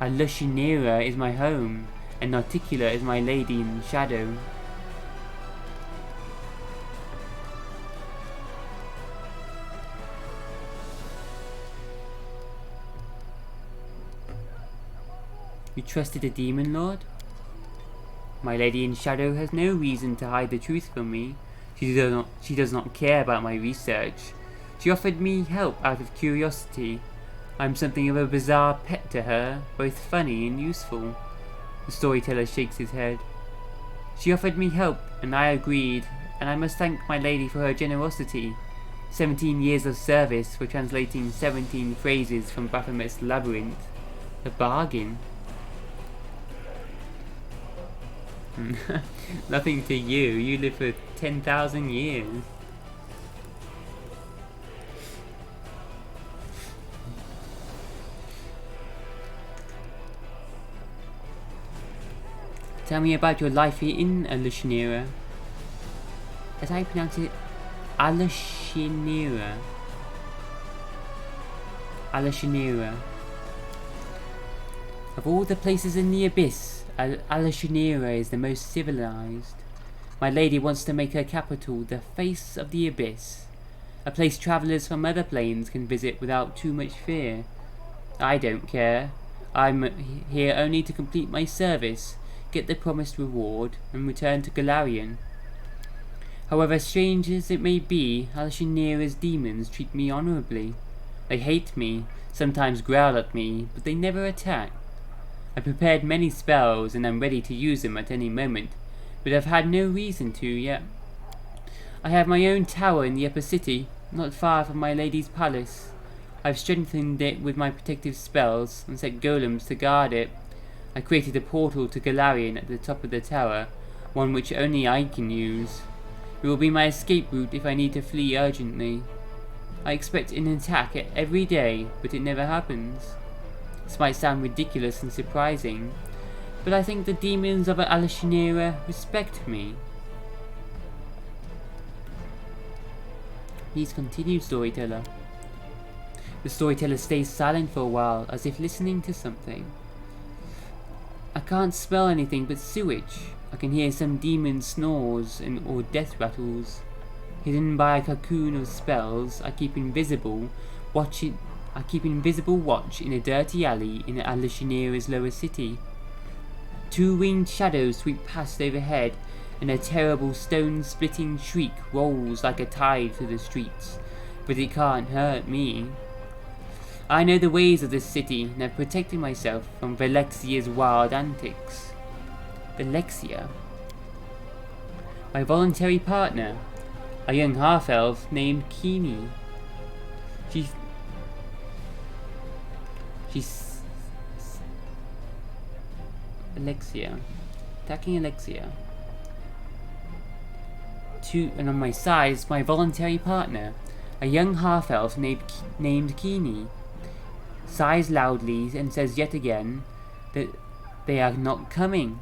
Alushinera is my home, and Nauticula is my lady in shadow. You trusted a demon lord? My lady in shadow has no reason to hide the truth from me. She does not care about my research. She offered me help out of curiosity. I'm something of a bizarre pet to her, both funny and useful. The storyteller shakes his head. She offered me help, and I agreed, and I must thank my lady for her generosity. 17 years of service for translating 17 phrases from Baphomet's labyrinth. A bargain. Nothing to you. You live for 10,000 years. Tell me about your life here in Alushinera. As I pronounce it, Alushinera. Alushinera. Of all the places in the abyss, Alushinera is the most civilized. My lady wants to make her capital the face of the abyss, a place travelers from other planes can visit without too much fear. I don't care. I'm here only to complete my service, get the promised reward, and return to Galarian. However strange as it may be, Alushinera's demons treat me honorably. They hate me, sometimes growl at me, but they never attack. I prepared many spells and am ready to use them at any moment, but I've had no reason to yet. I have my own tower in the upper city, not far from my lady's palace. I've strengthened it with my protective spells and set golems to guard it. I created a portal to Galarian at the top of the tower, one which only I can use. It will be my escape route if I need to flee urgently. I expect an attack every day, but it never happens. This might sound ridiculous and surprising, but I think the demons of Alushinera respect me. Please continue, storyteller. The storyteller stays silent for a while, as if listening to something. I can't smell anything but sewage. I can hear some demon snores or death rattles. Hidden by a cocoon of spells, I keep invisible watch in a dirty alley in Alushinera's lower city. Two winged shadows sweep past overhead, and a terrible stone-splitting shriek rolls like a tide through the streets, but it can't hurt me. I know the ways of this city, and have protected myself from Valexia's wild antics. Valexia? My voluntary partner, a young half-elf named Kini. She's Alexia. Attacking Alexia. And on my side is my voluntary partner, a young half-elf named Kini. Sighs loudly and says yet again that they are not coming.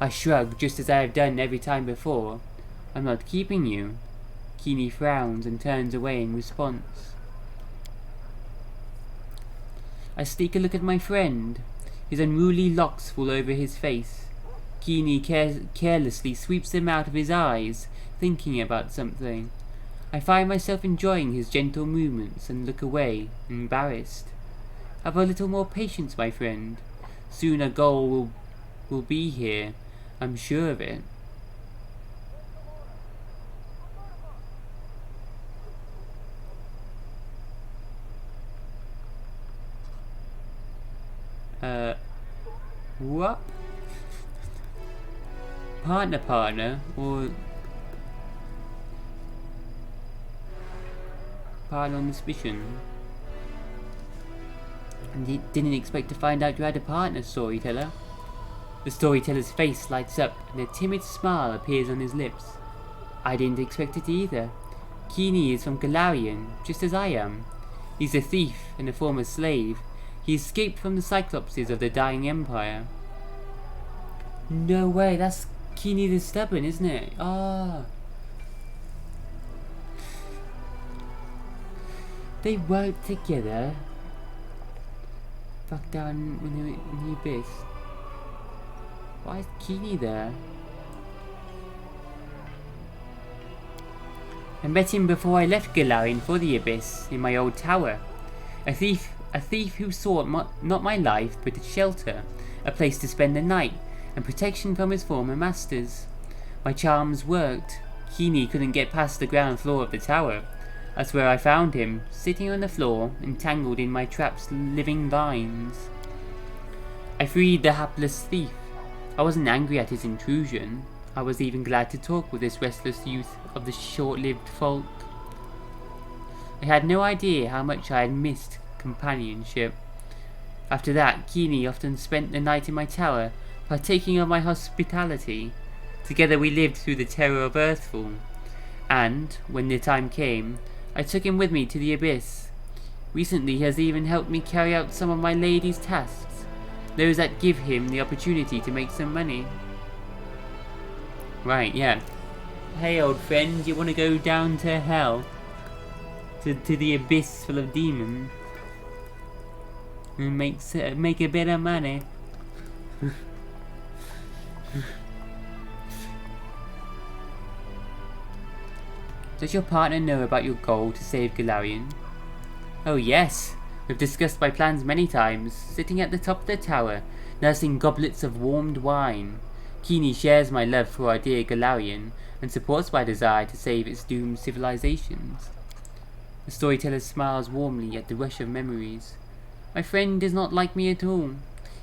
I shrug, just as I have done every time before. I'm not keeping you. Kini frowns and turns away in response. I sneak a look at my friend. His unruly locks fall over his face. Kini carelessly sweeps them out of his eyes, thinking about something. I find myself enjoying his gentle movements and look away, embarrassed. Have a little more patience, my friend. Soon a goal will be here. I'm sure of it. What? Partner, or partner on this mission? And didn't expect to find out you had a partner, storyteller. The storyteller's face lights up and a timid smile appears on his lips. I didn't expect it either. Keeney is from Galarian, just as I am. He's a thief and a former slave. He escaped from the Cyclopses of the Dying Empire. No way, that's Keeney the Stubborn, isn't it? Ah. They worked together. Back down when they were in the abyss. Why is Keeney there? I met him before I left Galarian for the abyss, in my old tower. A thief who sought not my life, but a shelter, a place to spend the night, and protection from his former masters. My charms worked. Keeney couldn't get past the ground floor of the tower. That's where I found him, sitting on the floor, entangled in my trap's living vines. I freed the hapless thief. I wasn't angry at his intrusion. I was even glad to talk with this restless youth of the short-lived folk. I had no idea how much I had missed companionship. After that, Keeney often spent the night in my tower, partaking of my hospitality. Together we lived through the terror of Earthfall, and, when the time came, I took him with me to the abyss. Recently he has even helped me carry out some of my lady's tasks, those that give him the opportunity to make some money. Right, yeah. Hey old friend, you want to go down to hell? To the abyss full of demons? And make a bit of money? Does your partner know about your goal to save Galarian? Oh yes, we've discussed my plans many times, sitting at the top of the tower, nursing goblets of warmed wine. Keeney shares my love for our dear Galarian, and supports my desire to save its doomed civilizations. The storyteller smiles warmly at the rush of memories. My friend is not like me at all.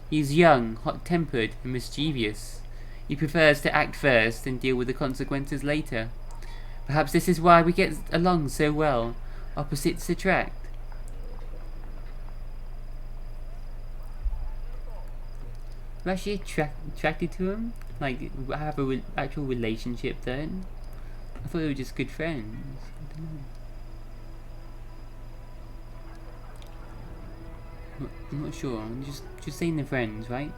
He is young, hot-tempered, and mischievous. He prefers to act first and deal with the consequences later. Perhaps this is why we get along so well. Opposites attract. I'm actually attracted to him? Like, have a actual relationship then? I thought they were just good friends. I don't know. I'm not sure. I'm just saying they're friends, right?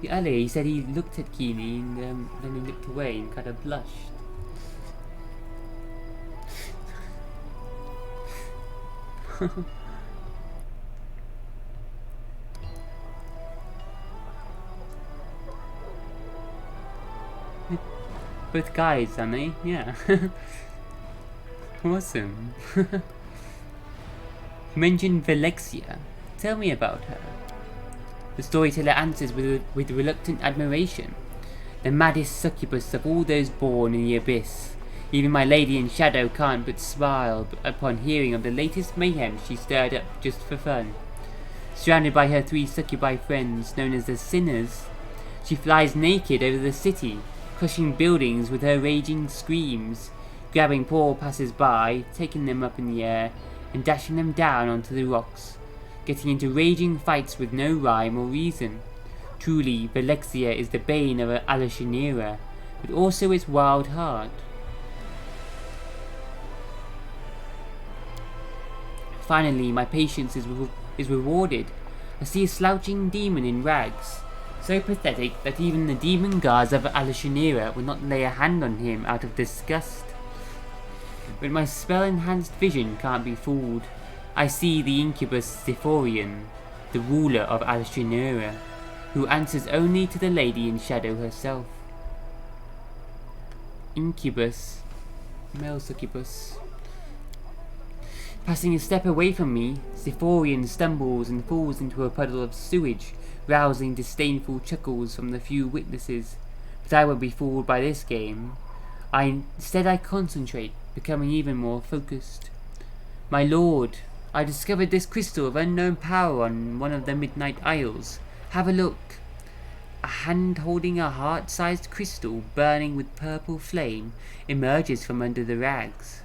Earlier he said he looked at Keeney and then he looked away and kind of blushed. Both guys, aren't they? Yeah. Awesome. You mentioned Velexia. Tell me about her. The storyteller answers with reluctant admiration. The maddest succubus of all those born in the abyss. Even my lady in shadow can't but smile upon hearing of the latest mayhem she stirred up just for fun. Surrounded by her 3 succubi friends, known as the Sinners, she flies naked over the city, crushing buildings with her raging screams, grabbing poor passers-by, taking them up in the air, and dashing them down onto the rocks, getting into raging fights with no rhyme or reason. Truly, Velexia is the bane of Alashanira, but also its wild heart. Finally, my patience is rewarded. I see a slouching demon in rags, so pathetic that even the demon guards of Alashanira would not lay a hand on him out of disgust. But my spell-enhanced vision can't be fooled. I see the incubus Zephorian, the ruler of Alashanira, who answers only to the lady in shadow herself. Incubus, male succubus. Passing a step away from me, Zephorian stumbles and falls into a puddle of sewage, rousing disdainful chuckles from the few witnesses. But I won't be fooled by this game. Instead I concentrate, becoming even more focused. My lord, I discovered this crystal of unknown power on one of the Midnight Isles. Have a look. A hand holding a heart-sized crystal burning with purple flame emerges from under the rags.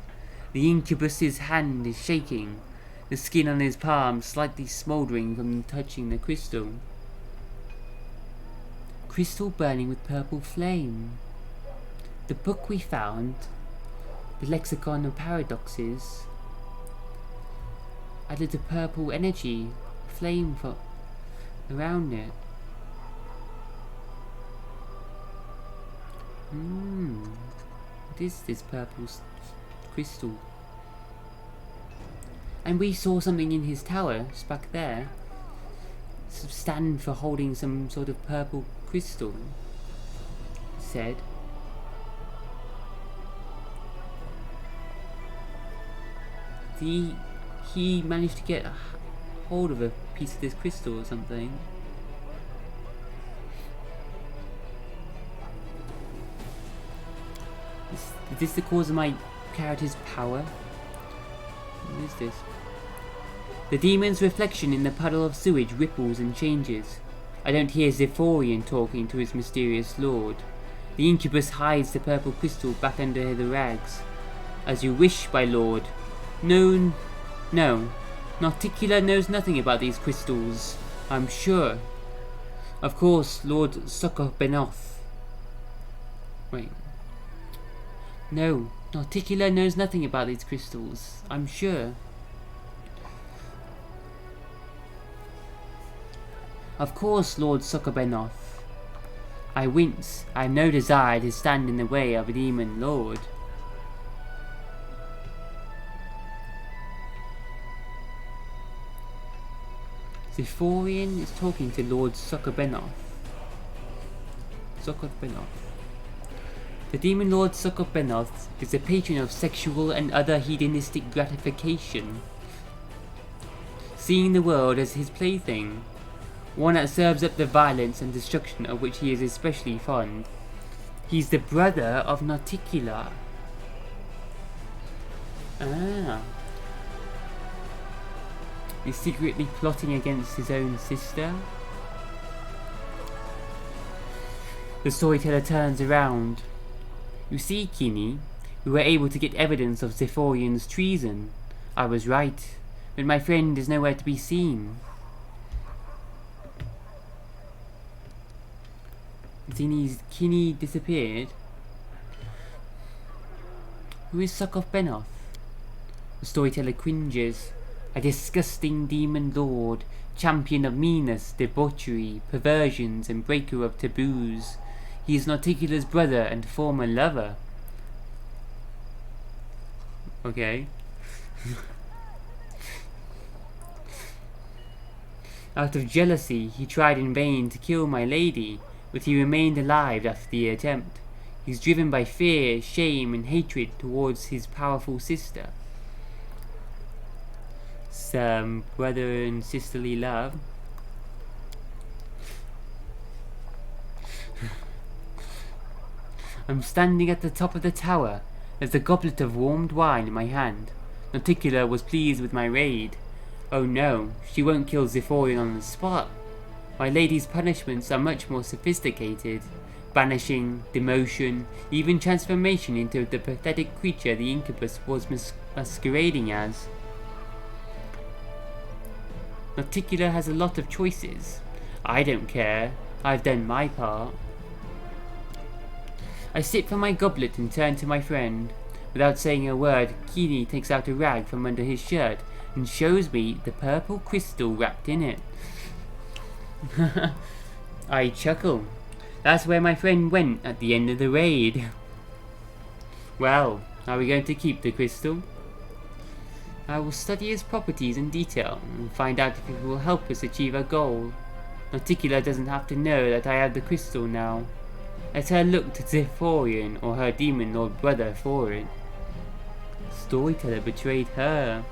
The incubus's hand is shaking, the skin on his palm slightly smouldering from touching the crystal. Crystal burning with purple flame. the book we found, the Lexicon of Paradoxes, added a purple energy flame for around it. What is this purple crystal? And we saw something in his tower, just back there. Stand for holding some sort of purple crystal, said. He managed to get a hold of a piece of this crystal or something. Is this the cause of my character's power? What is this? The demon's reflection in the puddle of sewage ripples and changes. I don't hear Zephorian talking to his mysterious lord. The incubus hides the purple crystal back under the rags. As you wish, my lord. No. Narticula knows nothing about these crystals, I'm sure. Of course, Lord Sokobenoth. Wait. No, Narticula knows nothing about these crystals, I'm sure. Of course, Lord Sokobenoth. I wince. I have no desire to stand in the way of a demon lord. Zephorian is talking to Lord Sokobenoth. The demon Lord Sokobenoth is the patron of sexual and other hedonistic gratification, seeing the world as his plaything, one that serves up the violence and destruction of which he is especially fond. He's the brother of Narticula. He's secretly plotting against his own sister. The storyteller turns around. You see, Kini, we were able to get evidence of Zephorian's treason. I was right, but my friend is nowhere to be seen. Kini disappeared. Who is Sokobenoth? The storyteller cringes. A disgusting demon lord, champion of meanness, debauchery, perversions, and breaker of taboos. He is Narticula's brother and former lover. Okay. Out of jealousy, he tried in vain to kill my lady, but he remained alive after the attempt. He's driven by fear, shame, and hatred towards his powerful sister. Some brother and sisterly love. I'm standing at the top of the tower. There's a goblet of warmed wine in my hand. Narticula was pleased with my raid. Oh no, she won't kill Zephorian on the spot. My lady's punishments are much more sophisticated. Banishing, demotion, even transformation into the pathetic creature the incubus was masquerading as. Narticula has a lot of choices. I don't care. I've done my part. I sip from my goblet and turn to my friend. Without saying a word, Kini takes out a rag from under his shirt and shows me the purple crystal wrapped in it. I chuckle. That's where my friend went at the end of the raid. Well, are we going to keep the crystal? I will study its properties in detail and find out if it will help us achieve our goal. Narticula doesn't have to know that I have the crystal now. Let her look to Zephorian or her demon lord brother for it. Storyteller betrayed her.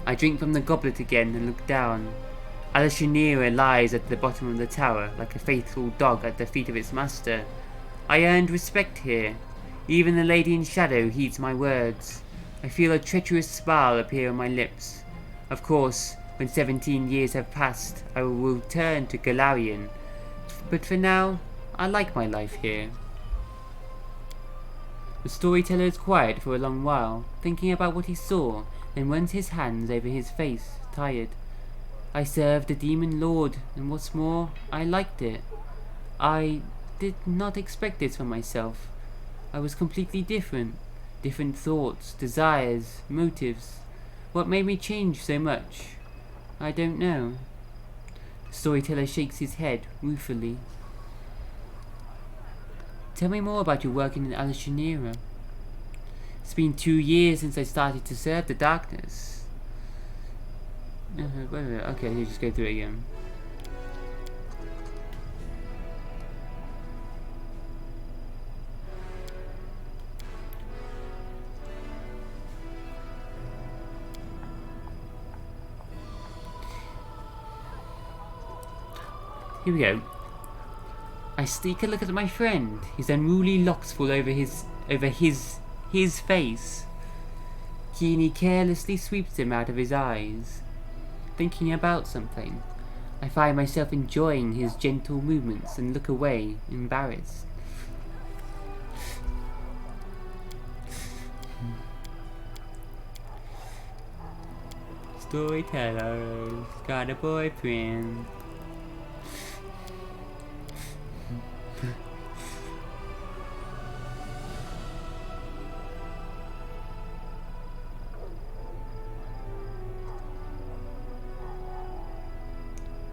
I drink from the goblet again and look down. Alashanira lies at the bottom of the tower like a faithful dog at the feet of its master. I earned respect here. Even the lady in shadow heeds my words. I feel a treacherous smile appear on my lips. Of course, when 17 years have passed, I will return to Galarian. But for now, I like my life here. The storyteller is quiet for a long while, thinking about what he saw, then runs his hands over his face, tired. I served the demon lord, and what's more, I liked it. did not expect this from myself. I was completely different. Different thoughts, desires, motives. What made me change so much? I don't know. The storyteller shakes his head ruefully. Tell me more about your work in Alchemic. It's been 2 years since I started to serve the darkness. Okay, let's just go through it again. Here we go. I sneak a look at my friend. His unruly locks fall over his face. Keeney carelessly sweeps them out of his eyes. Thinking about something, I find myself enjoying his gentle movements and look away, embarrassed. Storyteller's got a boyfriend.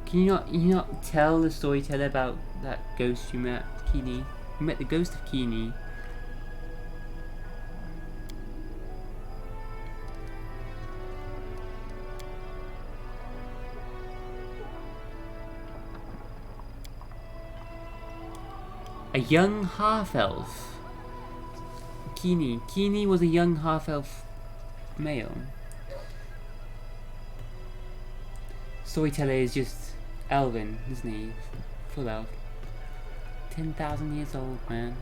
Can you not tell the storyteller about that ghost you met, Keeney? You met the ghost of Keeney. A young half-elf. Keeney was a young half-elf male. Storyteller is just Elven, isn't he? Full elf. 10,000 years old, man.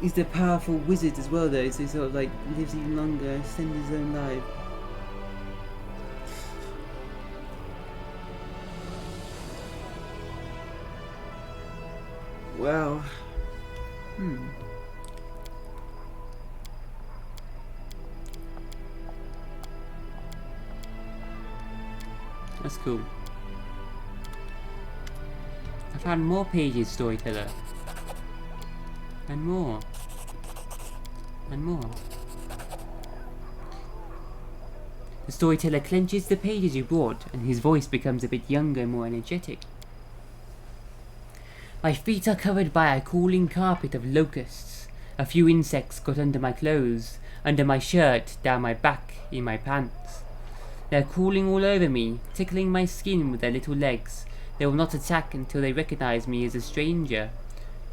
He's the powerful wizard as well, though, so he sort of like lives even longer, extends his own life. Wow. That's cool. I found more pages, storyteller. And more. And more. The storyteller clenches the pages you brought, and his voice becomes a bit younger and more energetic. My feet are covered by a cooling carpet of locusts. A few insects got under my clothes, under my shirt, down my back, in my pants. They are crawling all over me, tickling my skin with their little legs. They will not attack until they recognize me as a stranger.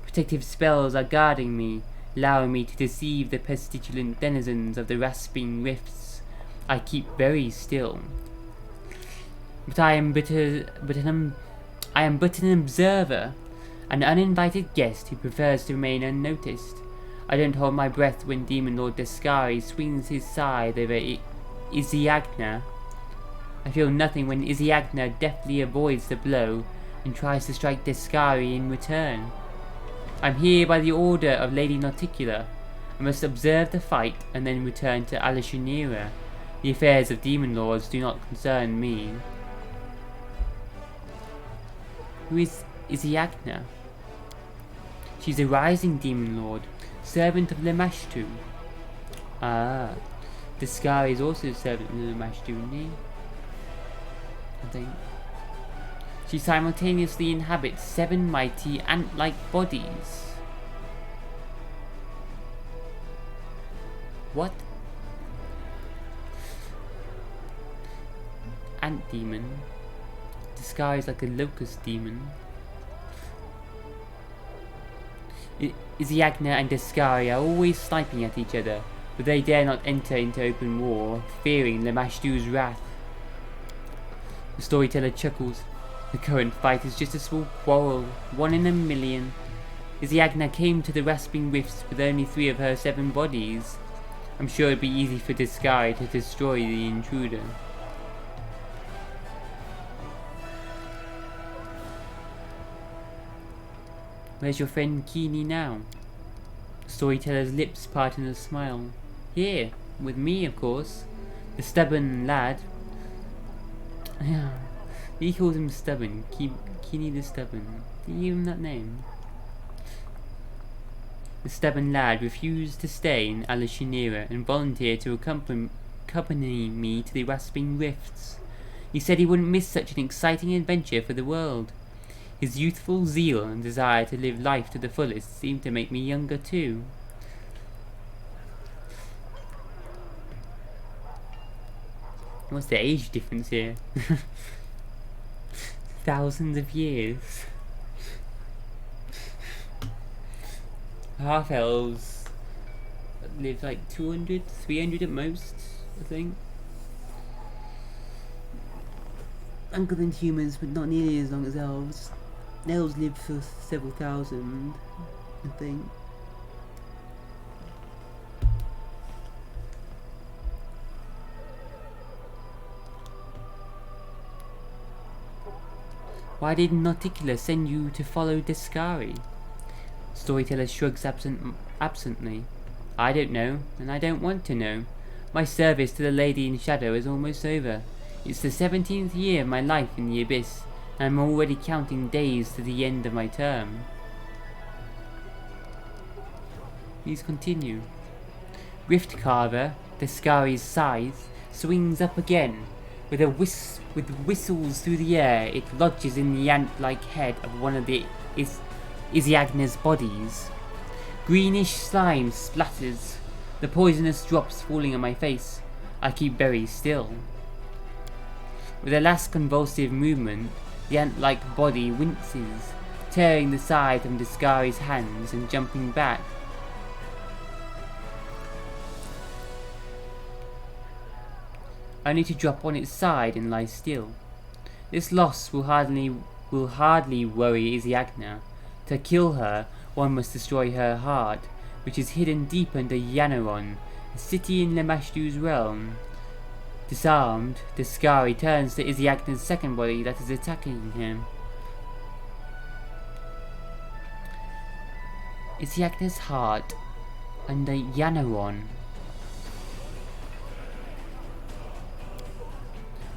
Protective spells are guarding me, allowing me to deceive the pestilent denizens of the rasping rifts. I keep very still. But I am but an observer, an uninvited guest who prefers to remain unnoticed. I don't hold my breath when Demon Lord Descari swings his scythe over Isiagna. I feel nothing when Isiagna deftly avoids the blow and tries to strike Descari in return. I'm here by the order of Lady Nauticula. I must observe the fight and then return to Alchemic. The affairs of Demon Lords do not concern me. Who is Isiagna? She's a rising Demon Lord, servant of Lemashtu. Ah, Descari is also a servant of Lemashtu, isn't he? I think. She simultaneously inhabits 7 mighty ant-like bodies. What? Ant demon. Disguised like a locust demon. Isiagna and Descari are always sniping at each other, but they dare not enter into open war, fearing Lemashtu's wrath. The storyteller chuckles. The current fight is just a small quarrel, 1 in a million. Isiagna came to the rasping rifts with only 3 of her 7 bodies. I'm sure it'd be easy for Descari to destroy the intruder. Where's your friend Keeney now? The storyteller's lips part in a smile. Here, with me, of course. The stubborn lad. He calls him stubborn. Kini the Stubborn. Did he give him that name? The stubborn lad refused to stay in Alashinira and volunteered to accompany me to the Rasping Rifts. He said he wouldn't miss such an exciting adventure for the world. His youthful zeal and desire to live life to the fullest seemed to make me younger too. What's the age difference here? Thousands of years. Half-elves live like 200, 300 at most, I think. Younger than humans, but not nearly as long as elves. Elves live for several thousand, I think. Why did Nauticula send you to follow Descari? Storyteller shrugs absently. I don't know, and I don't want to know. My service to the Lady in Shadow is almost over. It's the 17th year of my life in the Abyss, and I'm already counting days to the end of my term. Please continue. Rift Carver, Descari's scythe, swings up again. With whistles through the air, it lodges in the ant-like head of one of the Isiagna's bodies. Greenish slime splatters, the poisonous drops falling on my face. I keep very still. With a last convulsive movement, the ant-like body winces, tearing the side from Descari's hands and jumping back. Only to drop on its side and lie still. This loss will hardly worry Isiagna. To kill her, one must destroy her heart, which is hidden deep under Yanaron, a city in Lemashtu's realm. Disarmed, Descari turns to Isiagna's second body that is attacking him. Isiagna's heart under Yanaron.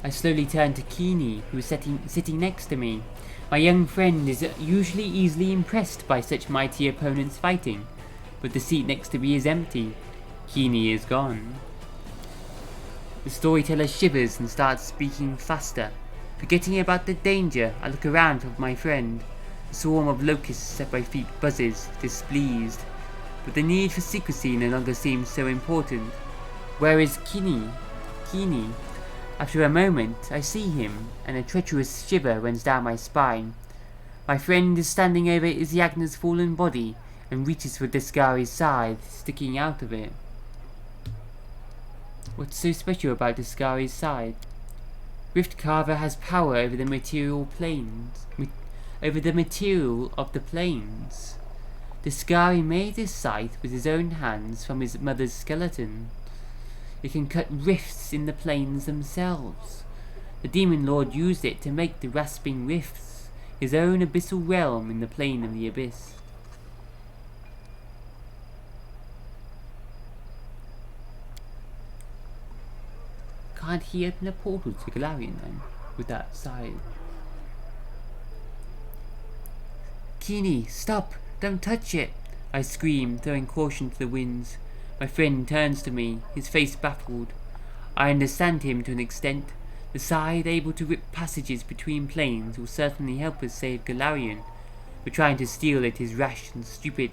I slowly turn to Kini, who is sitting next to me. My young friend is usually easily impressed by such mighty opponents fighting, but the seat next to me is empty. Kini is gone. The storyteller shivers and starts speaking faster. Forgetting about the danger, I look around for my friend. A swarm of locusts at my feet buzzes, displeased. But the need for secrecy no longer seems so important. Where is Kini? Kini? After a moment, I see him, and a treacherous shiver runs down my spine. My friend is standing over Isiagna's fallen body, and reaches for Descari's scythe, sticking out of it. What's so special about Descari's scythe? Rift Carver has power over the material planes, over the material of the planes. Descari made this scythe with his own hands from his mother's skeleton. It can cut rifts in the planes themselves. The Demon Lord used it to make the Rasping Rifts, his own abyssal realm in the plane of the Abyss. Can't he open a portal to Galarian then, with that side? Kini, stop! Don't touch it! I scream, throwing caution to the winds. My friend turns to me, his face baffled. I understand him to an extent. The scythe able to rip passages between planes will certainly help us save Galarian, but trying to steal it is rash and stupid.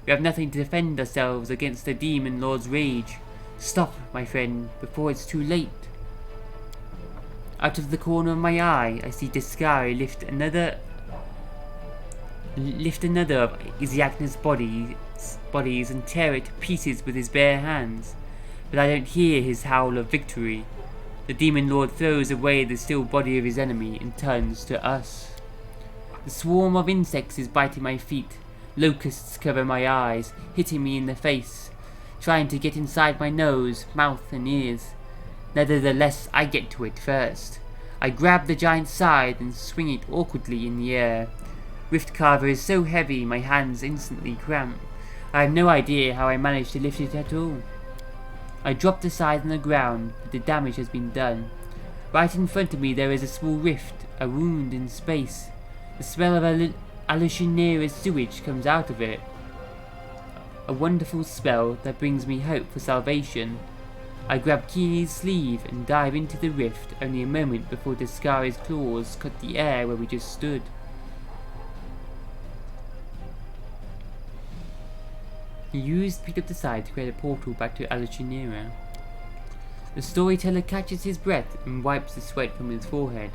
We have nothing to defend ourselves against the Demon Lord's rage. Stop, my friend, before it's too late. Out of the corner of my eye, I see Descari lift another of Isiagna's bodies and tear it to pieces with his bare hands, but I don't hear his howl of victory. The Demon Lord throws away the still body of his enemy and turns to us. The swarm of insects is biting my feet. Locusts cover my eyes, hitting me in the face, trying to get inside my nose, mouth and ears. Nevertheless, I get to it first. I grab the giant scythe and swing it awkwardly in the air. Rift Carver is so heavy my hands instantly cramp. I have no idea how I managed to lift it at all. I drop the scythe on the ground, but the damage has been done. Right in front of me there is a small rift, a wound in space. The smell of hallucinatory sewage comes out of it. A wonderful spell that brings me hope for salvation. I grab Keeney's sleeve and dive into the rift only a moment before Descari's claws cut the air where we just stood. He used Pick Up the Side to create a portal back to Alucinera. The storyteller catches his breath and wipes the sweat from his forehead.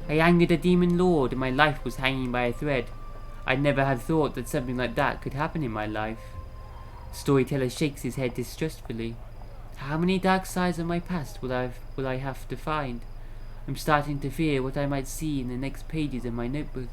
I angered a demon lord and my life was hanging by a thread. I'd never have thought that something like that could happen in my life. The storyteller shakes his head distrustfully. How many dark sides of my past will I have to find? I'm starting to fear what I might see in the next pages of my notebook.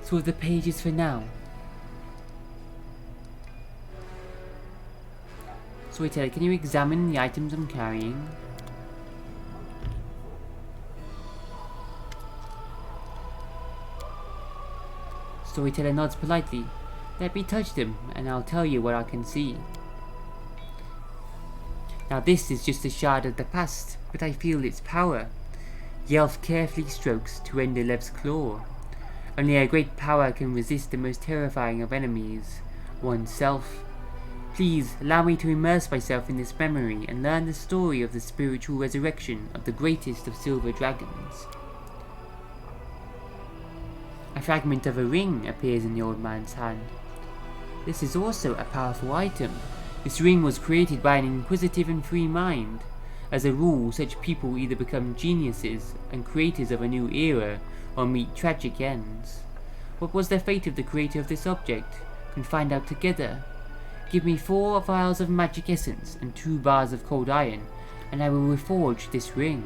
So the pages for now. Storyteller, can you examine the items I'm carrying? Storyteller nods politely. Let me touch them, and I'll tell you what I can see. Now this is just a shard of the past, but I feel its power. The elf carefully strokes Tuendelev's claw. Only a great power can resist the most terrifying of enemies, oneself. Please allow me to immerse myself in this memory and learn the story of the spiritual resurrection of the greatest of silver dragons. A fragment of a ring appears in the old man's hand. This is also a powerful item. This ring was created by an inquisitive and free mind. As a rule, such people either become geniuses and creators of a new era, or meet tragic ends. What was the fate of the creator of this object? We can find out together. Give me 4 vials of magic essence and 2 bars of cold iron, and I will reforge this ring.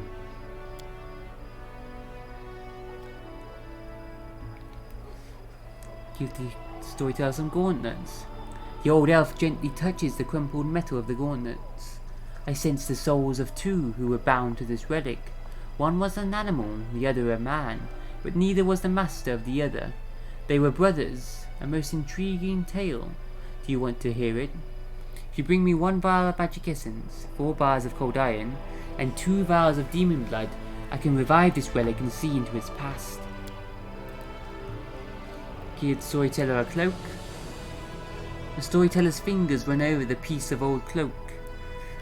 Give the storyteller some gauntlets. The old elf gently touches the crumpled metal of the gauntlets. I sense the souls of 2 who were bound to this relic. One was an animal, the other a man, but neither was the master of the other. They were brothers, a most intriguing tale. Do you want to hear it? If you bring me 1 vial of magic essence, 4 bars of cold iron, and 2 vials of demon blood, I can revive this relic and see into its past. Give the storyteller a cloak. The storyteller's fingers run over the piece of old cloak.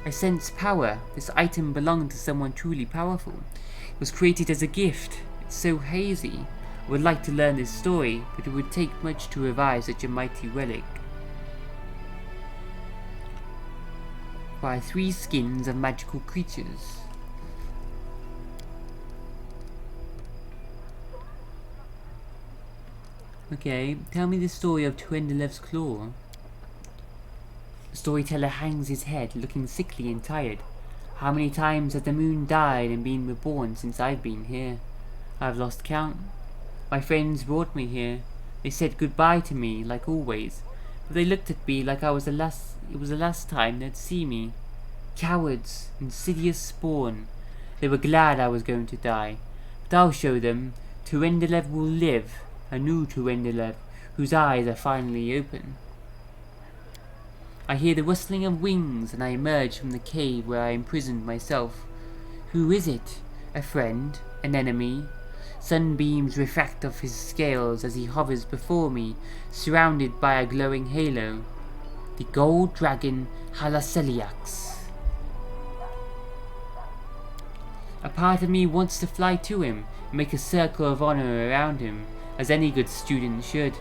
I sense power. This item belonged to someone truly powerful. It was created as a gift. It's so hazy. I would like to learn this story, but it would take much to revive such a mighty relic. By 3 skins of magical creatures. Okay, tell me the story of Tuendelev's claw. The storyteller hangs his head, looking sickly and tired. How many times has the moon died and been reborn since I've been here? I've lost count. My friends brought me here. They said goodbye to me, like always, but they looked at me like it was the last time they'd see me. Cowards, insidious spawn. They were glad I was going to die. But I'll show them. Tuendelev will live. A new Tuendelev, whose eyes are finally open. I hear the rustling of wings and I emerge from the cave where I imprisoned myself. Who is it? A friend? An enemy? Sunbeams refract off his scales as he hovers before me, surrounded by a glowing halo. The gold dragon Halaseliax. A part of me wants to fly to him and make a circle of honor around him, as any good student should,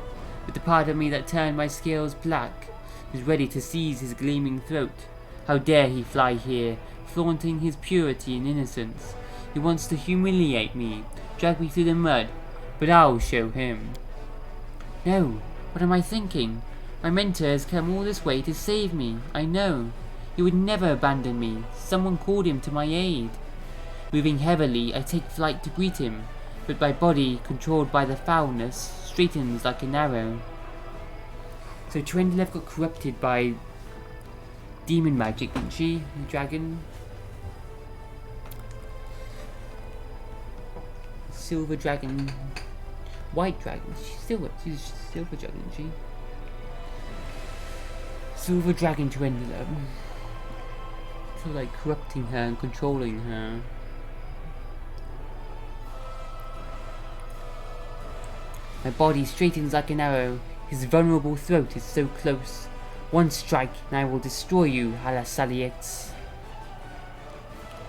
but the part of me that turned my scales black is ready to seize his gleaming throat. How dare he fly here, flaunting his purity and innocence. He wants to humiliate me, drag me through the mud, but I'll show him. No, what am I thinking? My mentor has come all this way to save me, I know. He would never abandon me. Someone called him to my aid. Moving heavily, I take flight to greet him, but my body, controlled by the foulness, straightens like an arrow. So Tuendelev got corrupted by demon magic, didn't she? The dragon? silver dragon, white dragon. She's silver dragon, isn't she? Silver dragon to Endler. So like corrupting her and controlling her. My body straightens like an arrow. His vulnerable throat is so close. One strike and I will destroy you, Halasaliets.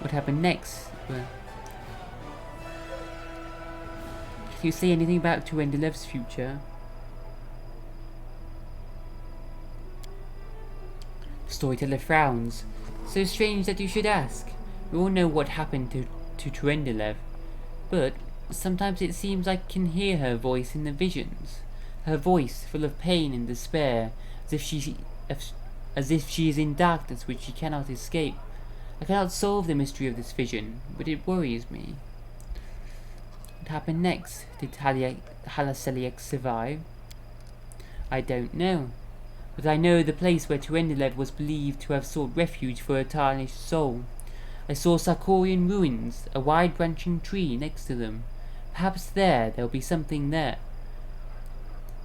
What happened next? Well, can you say anything about Turendilev's future? Storyteller frowns. So strange that you should ask. We all know what happened to Turendilev, but sometimes it seems I can hear her voice in the visions. Her voice full of pain and despair, as if she is in darkness which she cannot escape. I cannot solve the mystery of this vision, but it worries me. What happened next? Did Halaseliek survive? I don't know. But I know the place where Turendilev was believed to have sought refuge for her tarnished soul. I saw Sarkorian ruins, a wide branching tree next to them. Perhaps there'll be something there.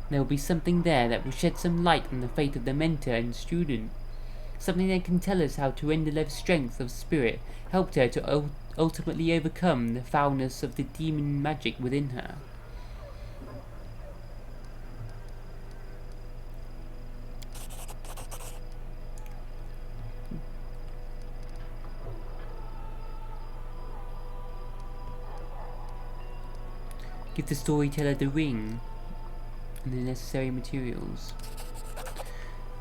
There will be something there that will shed some light on the fate of the mentor and student. Something that can tell us how Turendilev's strength of spirit helped her to ultimately overcome the foulness of the demon magic within her. Give the storyteller the ring and the necessary materials.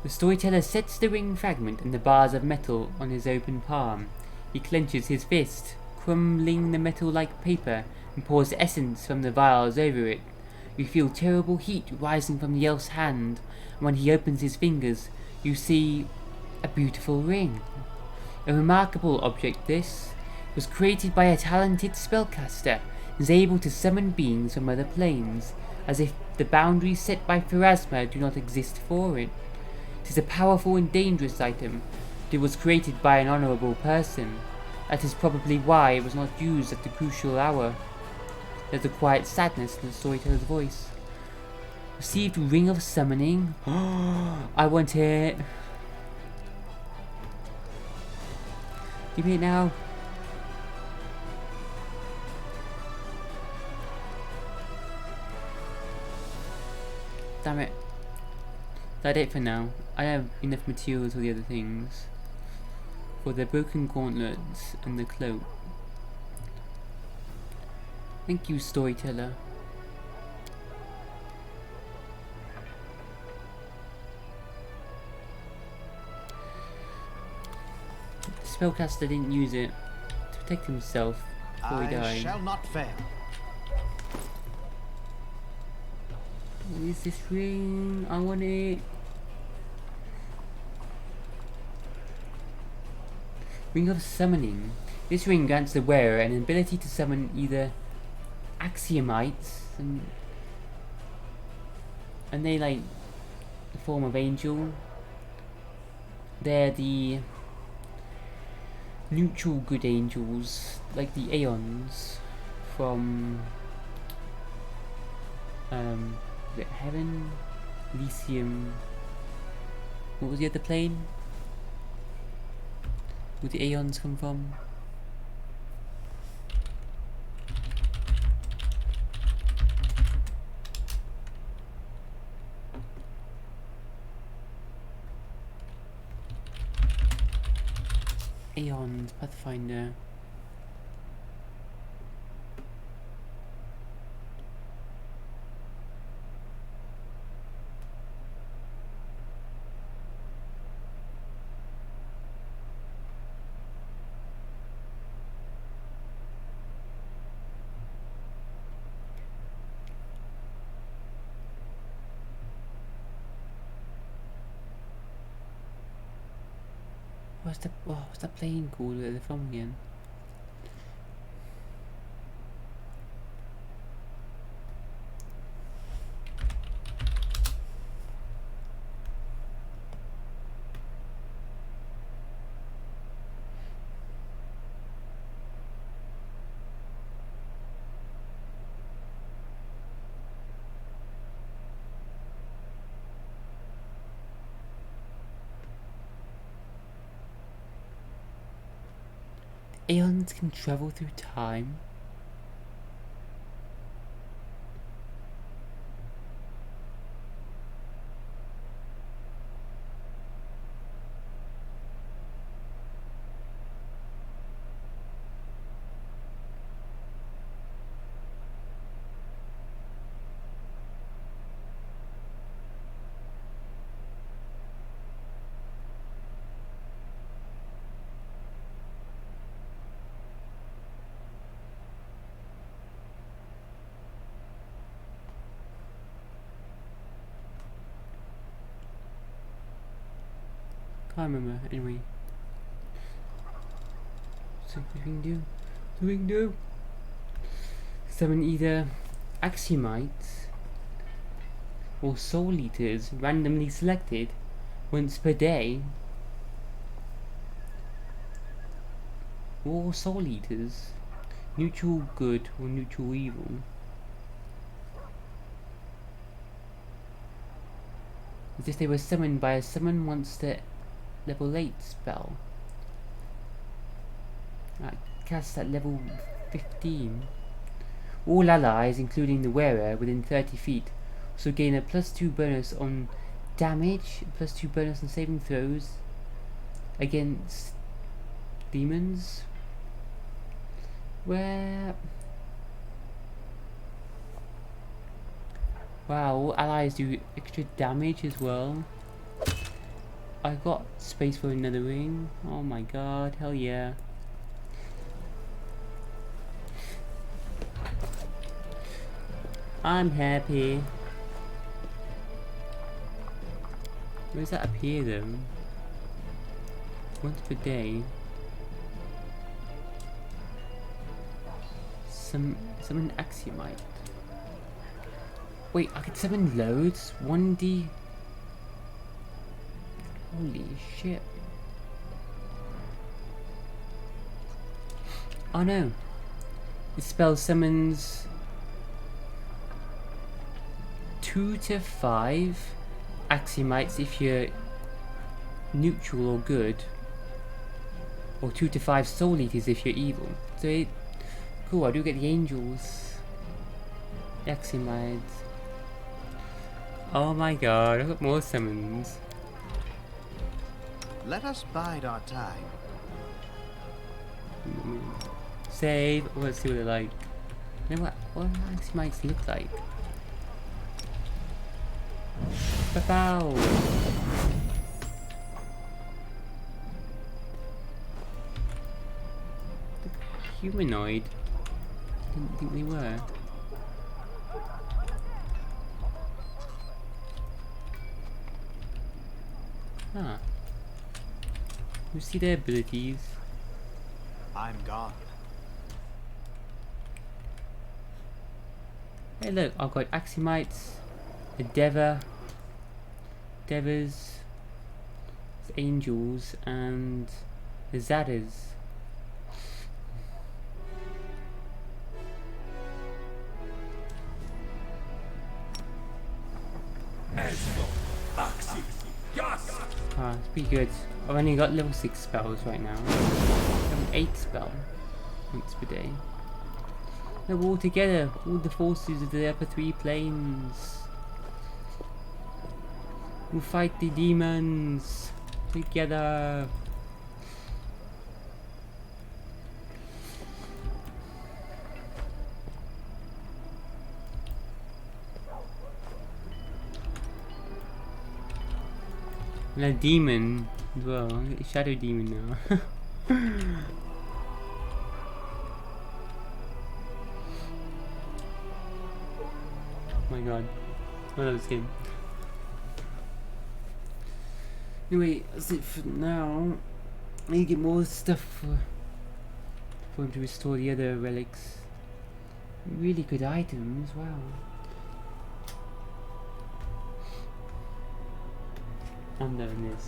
The storyteller sets the ring fragment and the bars of metal on his open palm. He clenches his fist, crumbling the metal like paper, and pours essence from the vials over it. You feel terrible heat rising from the elf's hand, and when he opens his fingers, you see a beautiful ring. A remarkable object this. It was created by a talented spellcaster, and is able to summon beings from other planes, as if the boundaries set by Pharasma do not exist for it. It is a powerful and dangerous item, but it was created by an honourable person. That is probably why it was not used at the crucial hour. There's a quiet sadness in the storyteller's voice. Received Ring of Summoning? I want it. Give me it now. Damn it. That's it for now. I have enough materials for the other things. For the broken gauntlets and the cloak. Thank you, storyteller. The spellcaster didn't use it to protect himself before he I died. shall not fail. What is this ring? I want it. Ring of Summoning. This ring grants the wearer an ability to summon either axiomites and they like the form of angel. They're the neutral good angels, like the Aeons from is it Heaven, Elysium. What was the other plane? Where the Aeons come from? Aeons, Pathfinder. What's that plane called where they're from again? Aliens can travel through time? Can't remember. Anyway. So what we can do? What we can do? Summon either Axiemites or Soul Eaters randomly selected once per day. Or Soul Eaters. Neutral good or neutral evil. As if they were summoned by a summon monster level 8 spell. Cast at level 15. All allies, including the wearer, within 30 feet, also gain a +2 bonus on damage, +2 bonus on saving throws against demons. Where... Wow, all allies do extra damage as well. I got space for another ring. Oh my god, hell yeah. I'm happy. Where does that appear though? Once per day. Summon Axiomite. Wait, I could summon loads? 1D? Holy shit. Oh no. This spell summons 2 to 5 Axiomites if you're neutral or good. Or 2 to 5 Soul Eaters if you're evil. So cool, I do get the angels. The Axiomites. Oh my god, I've got more summons. Let us bide our time. Save. Oh, let's see what they're like. You know what do Axiomites look like? Pow! Humanoid? Didn't think they were. Huh. You see their abilities. I'm gone. Hey look, I've got Axiomites, a Devas, Angels, and Azatas. Ah, it's pretty good. I've only got level 6 spells right now. I have an 8 spell once per day. Now we're all together, all the forces of the upper 3 planes. We'll fight the demons together. And a demon as well, a shadow demon now. Oh my god. Oh, that was him. Anyway, that's it for now. I need to get more stuff for him to restore the other relics. Really good items, wow. I'm doing this.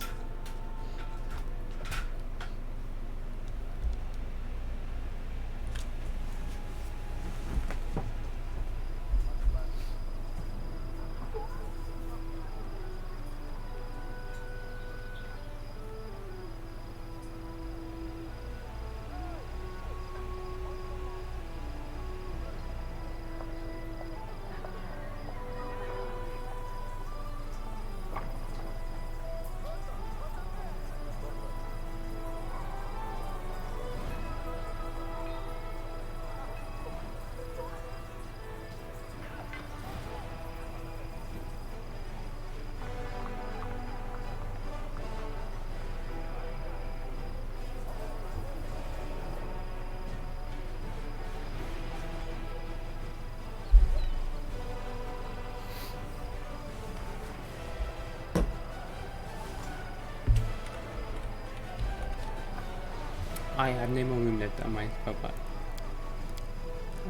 I have no more room left on my spell bar.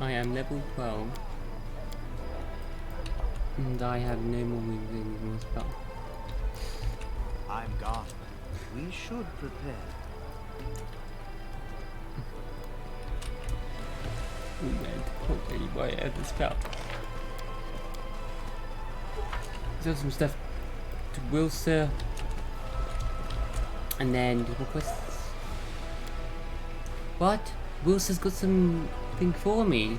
I am level 12. And I have no more room for any more spell. I'm gone. We should prepare. Okay, boy, I have the spell. There's some stuff to Wilson. And then the requests. What? Wilson's got something for me.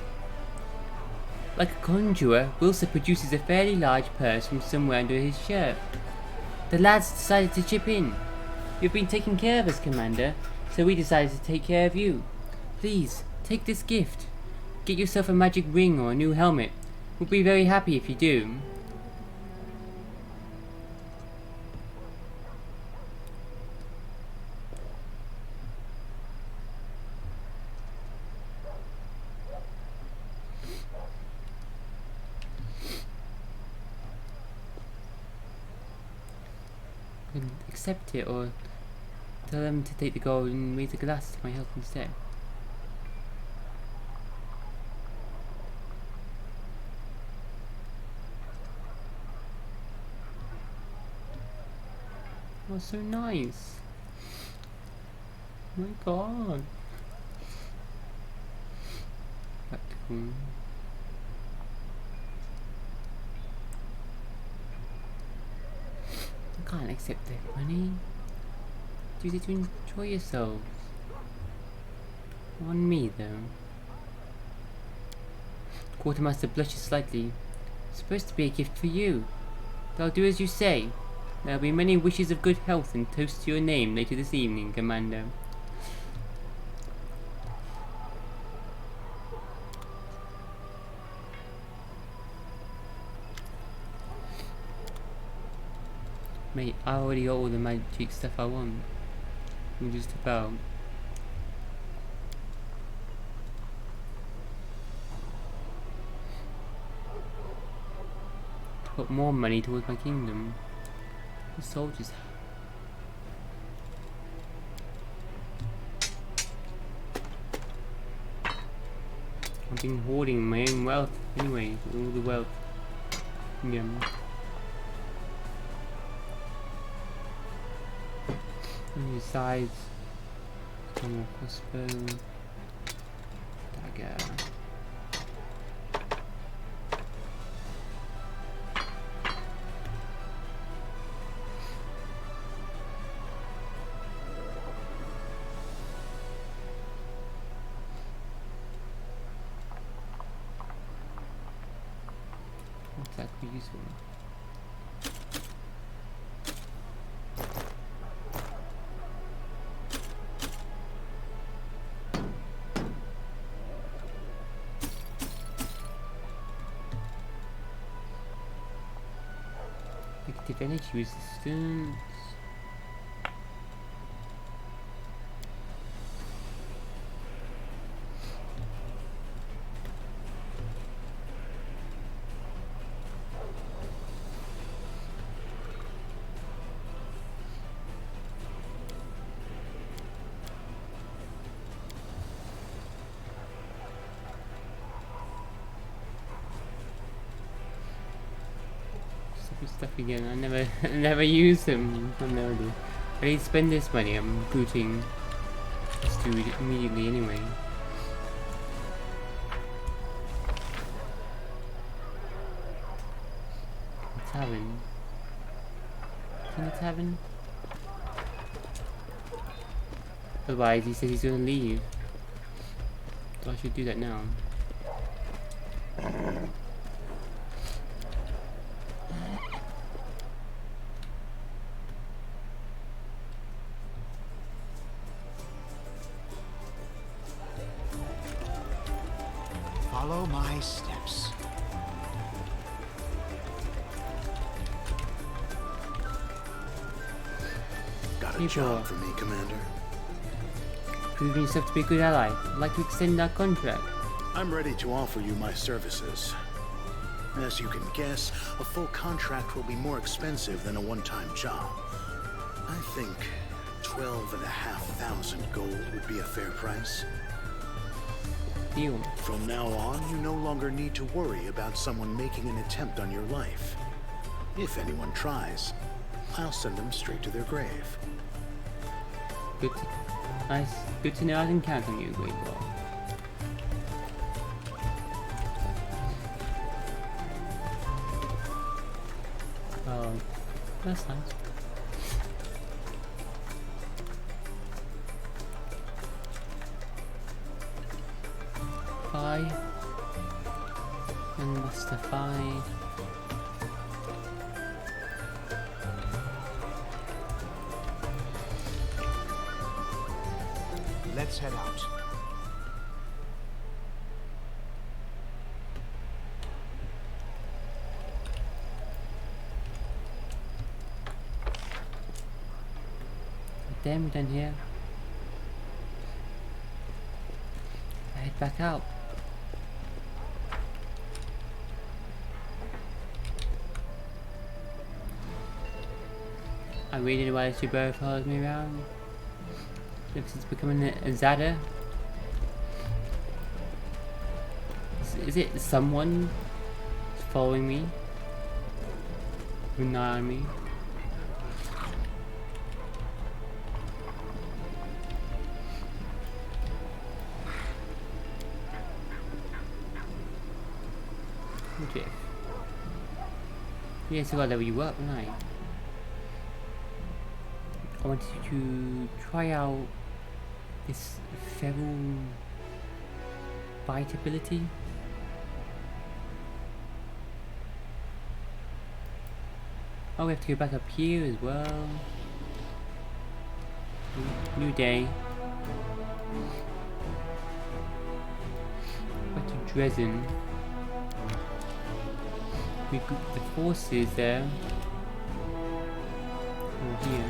Like a conjurer, Wilson produces a fairly large purse from somewhere under his shirt. The lads decided to chip in. You've been taking care of us, Commander, so we decided to take care of you. Please, take this gift. Get yourself a magic ring or a new helmet. We'll be very happy if you do. Accept it or tell them to take the gold and raise a glass to my health instead. Oh, so nice. Oh my god. Practical. I can't accept that money. Use it to enjoy yourselves. On me, though. Quartermaster blushes slightly. It's supposed to be a gift for you. But I'll do as you say. There'll be many wishes of good health and toasts to your name later this evening, Commander. Mate, I already got all the magic stuff I want. I'm just about. To put more money towards my kingdom. The soldiers. I've been hoarding my own wealth anyway, all the wealth. Yeah. And besides, one more crossbow, dagger. What's that be useful? Negative energy resistance. Stuff again. I never use them. I never do. I need to spend this money. I'm booting. Let's do it immediately anyway. Tavern. In the tavern? Otherwise, he says he's gonna leave. So I should do that now. Follow my steps. Got a Hey, job boy. for me, Commander? Proving yourself to be a good ally. I'd like to extend our contract. I'm ready to offer you my services. As you can guess, a full contract will be more expensive than a one-time job. I think 12,500 gold would be a fair price. Deal. From now on, you no longer need to worry about someone making an attempt on your life. If anyone tries, I'll send them straight to their grave. Good. Nice. Good to know I can count on you, Great Ball. Oh, that's nice. And Mustify. Let's head out. Damn, done here. I head back out. I really didn't know why this Subaru follows me around. Looks it's becoming a Azata. Is it someone following me? With an eye on me? Okay. Yeah, so I'll level you up, haven't I? I wanted to try out this feral bite ability. Oh, we have to go back up here as well. New day. Back to Dresden. We group the forces there. Over here.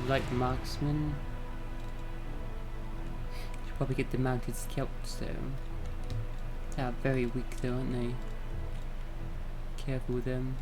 Like marksman. Should probably get the mounted scouts though. They are very weak though, aren't they? Careful with them.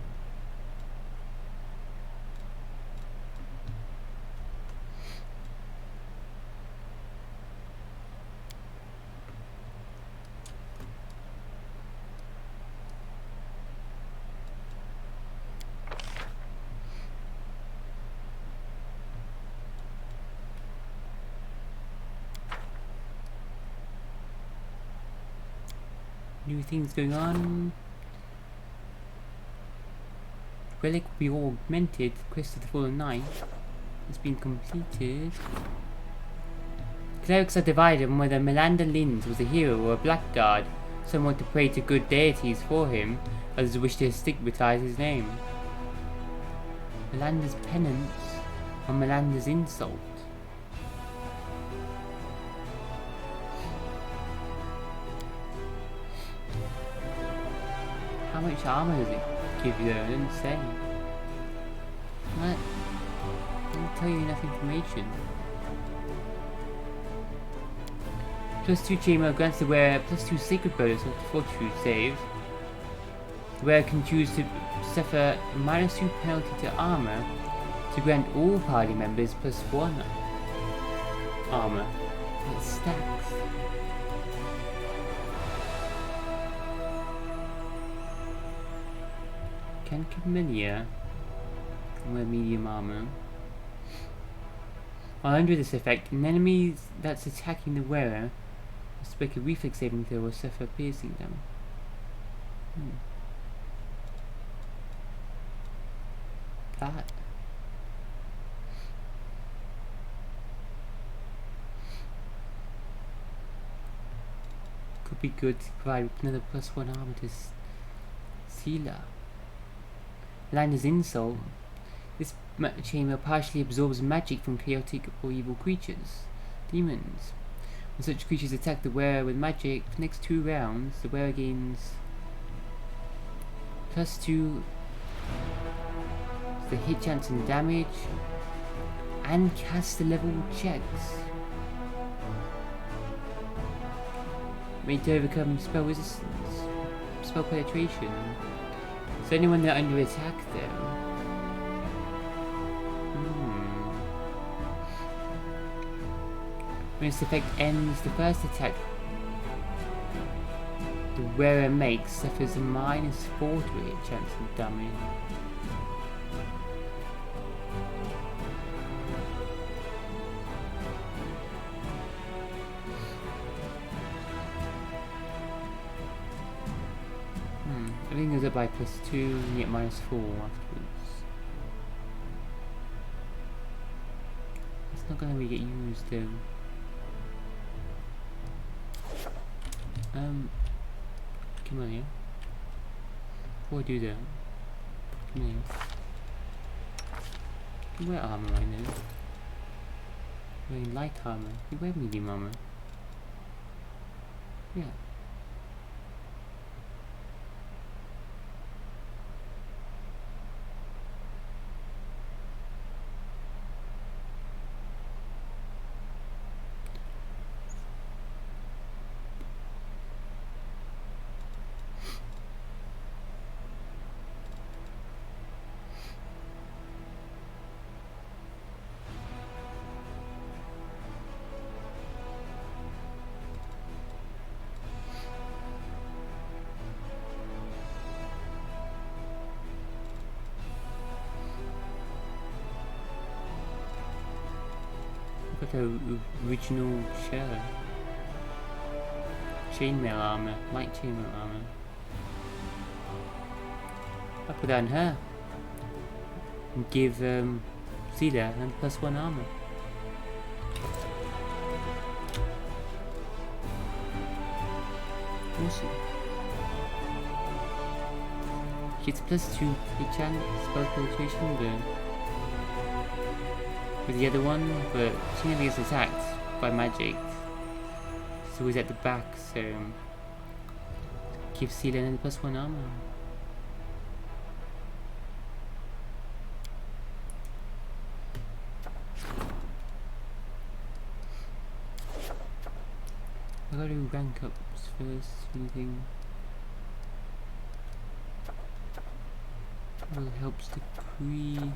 New things going on. Relic will be augmented. Quest of the Fallen Knight has been completed. Clerics are divided on whether Melander Linz was a hero or a blackguard. Some want to pray to good deities for him, others wish to stigmatize his name. Melander's penance or Melander's insult. How much armor does it give you though? It didn't say. What? It didn't tell you enough information. +2 chamber grants the wearer +2 sacred bonus of fortitude saves. The wearer can choose to suffer a -2 penalty to armor to grant all party members +1 armor. It stacks. Can Camellia wear medium armor? While under this effect, an enemy that's attacking the wearer must make a reflex saving throw or suffer piercing damage. That. Could be good to provide another +1 armor to Sealer. Lander's insult. This chamber partially absorbs magic from chaotic or evil creatures, demons. When such creatures attack the wearer with magic, for the next 2 rounds, the wearer gains +2 to the hit chance and damage, and cast the level checks. Made to overcome spell resistance, spell penetration. So only when they're under attack though. When its effect ends, the first attack the wearer makes suffers a -4 to hit chance of damage. Everything goes up by +2 and you get -4 afterwards. It's not gonna really get used though. Come on here. Before I do that, come here. You wear armor right now. You're wearing light armor. You wear medium armor. Yeah. Got the original shirt. Chainmail armor, light chainmail armor. I'll put that on her. And give Celia and +1 armor. Awesome. It's +2 hit chance, spell penetration, with the other one, but she never gets attacked by magic. It's always at the back, so give Celia another +1 armor. I gotta do rank ups first, anything. Well, it helps the pre.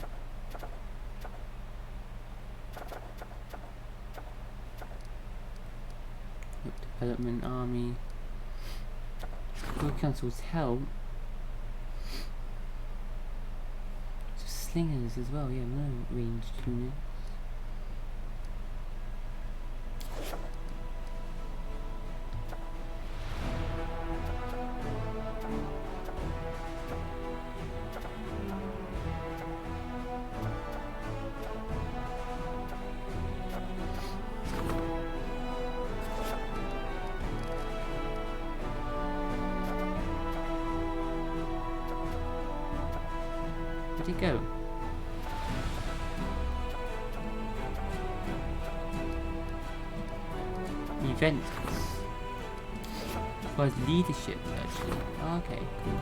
Development army. Guild council's help. So slingers as well, yeah, no ranged units. Where'd it go? Events. Was leadership actually. Oh, okay, cool.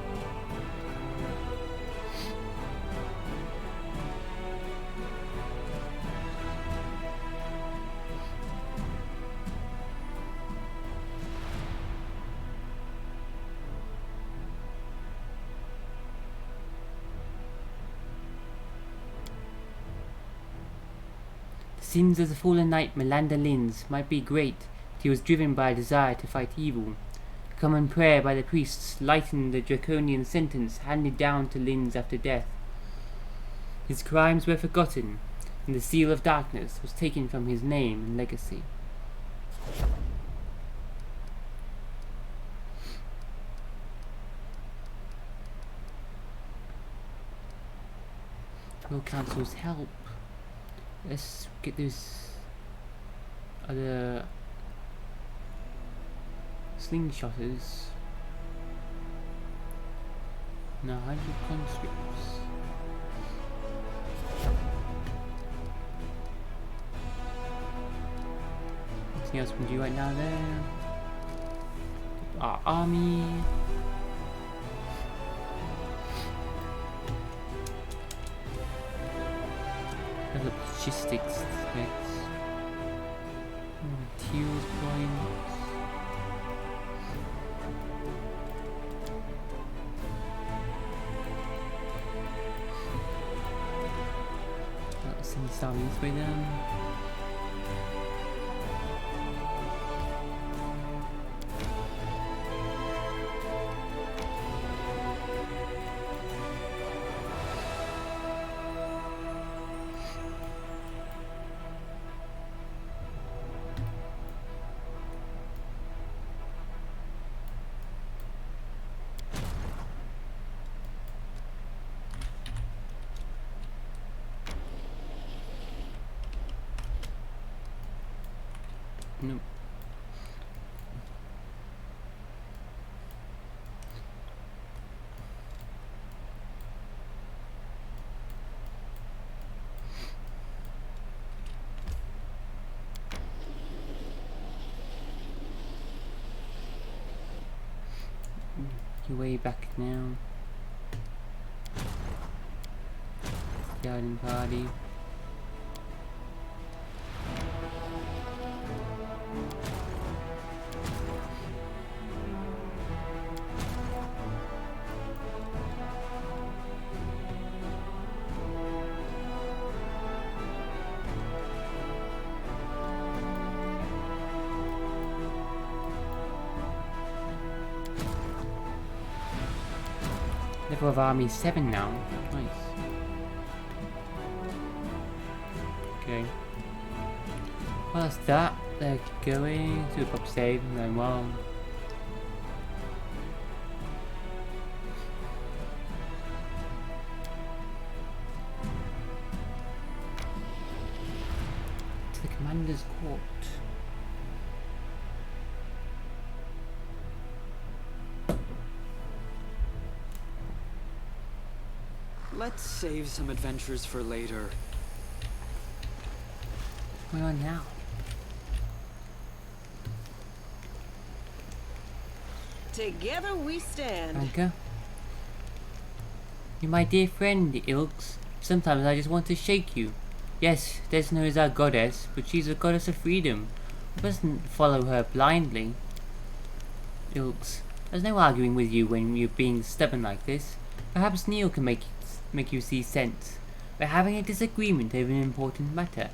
The sins of the fallen knight Melander Linz might be great, but he was driven by a desire to fight evil. A common prayer by the priests lightened the draconian sentence handed down to Linz after death. His crimes were forgotten, and the seal of darkness was taken from his name and legacy. Royal Council's help. Let's get those other slingshotters. Now 100 conscripts. Anything else we can do right now there? Our army. The logistics specs. Materials points. Let's send this army this way then. Nope. You're way back now. Garden party. Level of army 7 now. Nice. Okay. Well, that's that. They're going to a pop save and going well. To the commander's court. Let's save some adventures for later. What's going on now? Together we stand. Anka? You're my dear friend, Ilks. Sometimes I just want to shake you. Yes, Desna is our goddess, but she's a goddess of freedom. We mustn't follow her blindly. Ilks, there's no arguing with you when you're being stubborn like this. Perhaps Neil can make you see sense. We're having a disagreement over an important matter.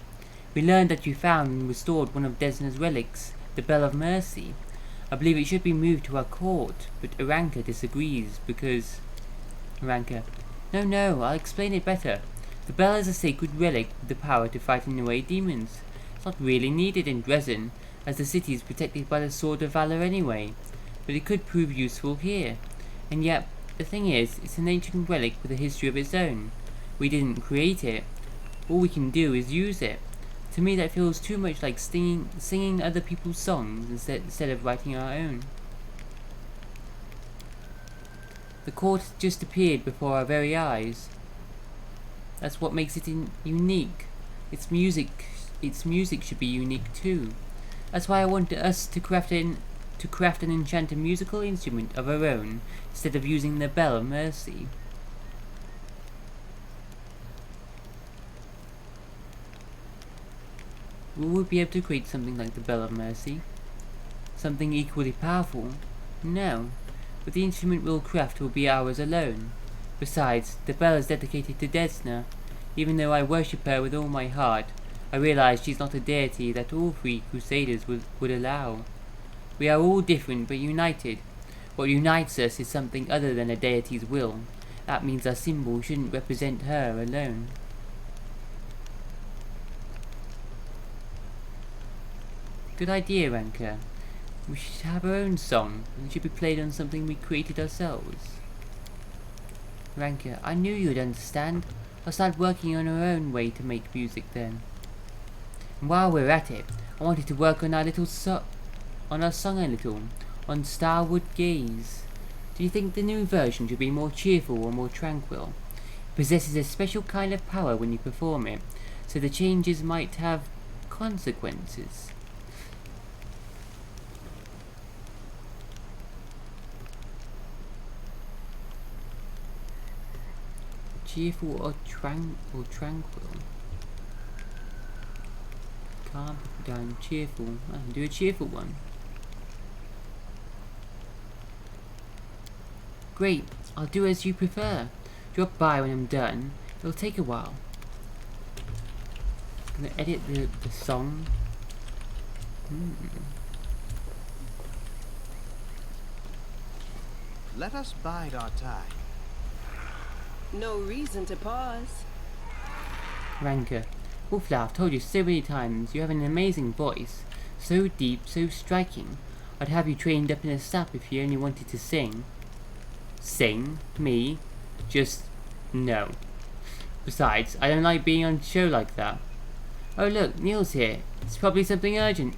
We learned that you found and restored one of Desna's relics, the Bell of Mercy. I believe it should be moved to our court, but Aranka disagrees because... Aranka: No, I'll explain it better. The bell is a sacred relic with the power to frighten away demons. It's not really needed in Dresden, as the city is protected by the Sword of Valor anyway, but it could prove useful here. And yet, the thing is, it's an ancient relic with a history of its own. We didn't create it. All we can do is use it. To me that feels too much like singing other people's songs instead of writing our own. The court just appeared before our very eyes. That's what makes it unique. Its music should be unique too. That's why I want us to craft an enchanted musical instrument of our own, instead of using the Bell of Mercy. Will we be able to create something like the Bell of Mercy? Something equally powerful? No, but the instrument we'll craft will be ours alone. Besides, the bell is dedicated to Desna. Even though I worship her with all my heart, I realize she's not a deity that all three Crusaders would allow. We are all different but united. What unites us is something other than a deity's will. That means our symbol shouldn't represent her alone. Good idea, Ranker. We should have our own song, and it should be played on something we created ourselves. Ranker, I knew you'd understand. I'll start working on our own way to make music then. And while we're at it, I wanted to work on our song a little, on Starwood Gaze. Do you think the new version should be more cheerful or more tranquil? It possesses a special kind of power when you perform it, so the changes might have consequences. Cheerful or tranquil? Calm, put down, cheerful. Do a cheerful one. Great, I'll do as you prefer. Drop by when I'm done. It'll take a while. Gonna edit the song. Let us bide our time. No reason to pause. Rancor. Wolfla, I've told you so many times, you have an amazing voice. So deep, so striking. I'd have you trained up in a sap if you only wanted to sing. Sing? Me? Just... no. Besides, I don't like being on a show like that. Oh look, Neil's here. It's probably something urgent.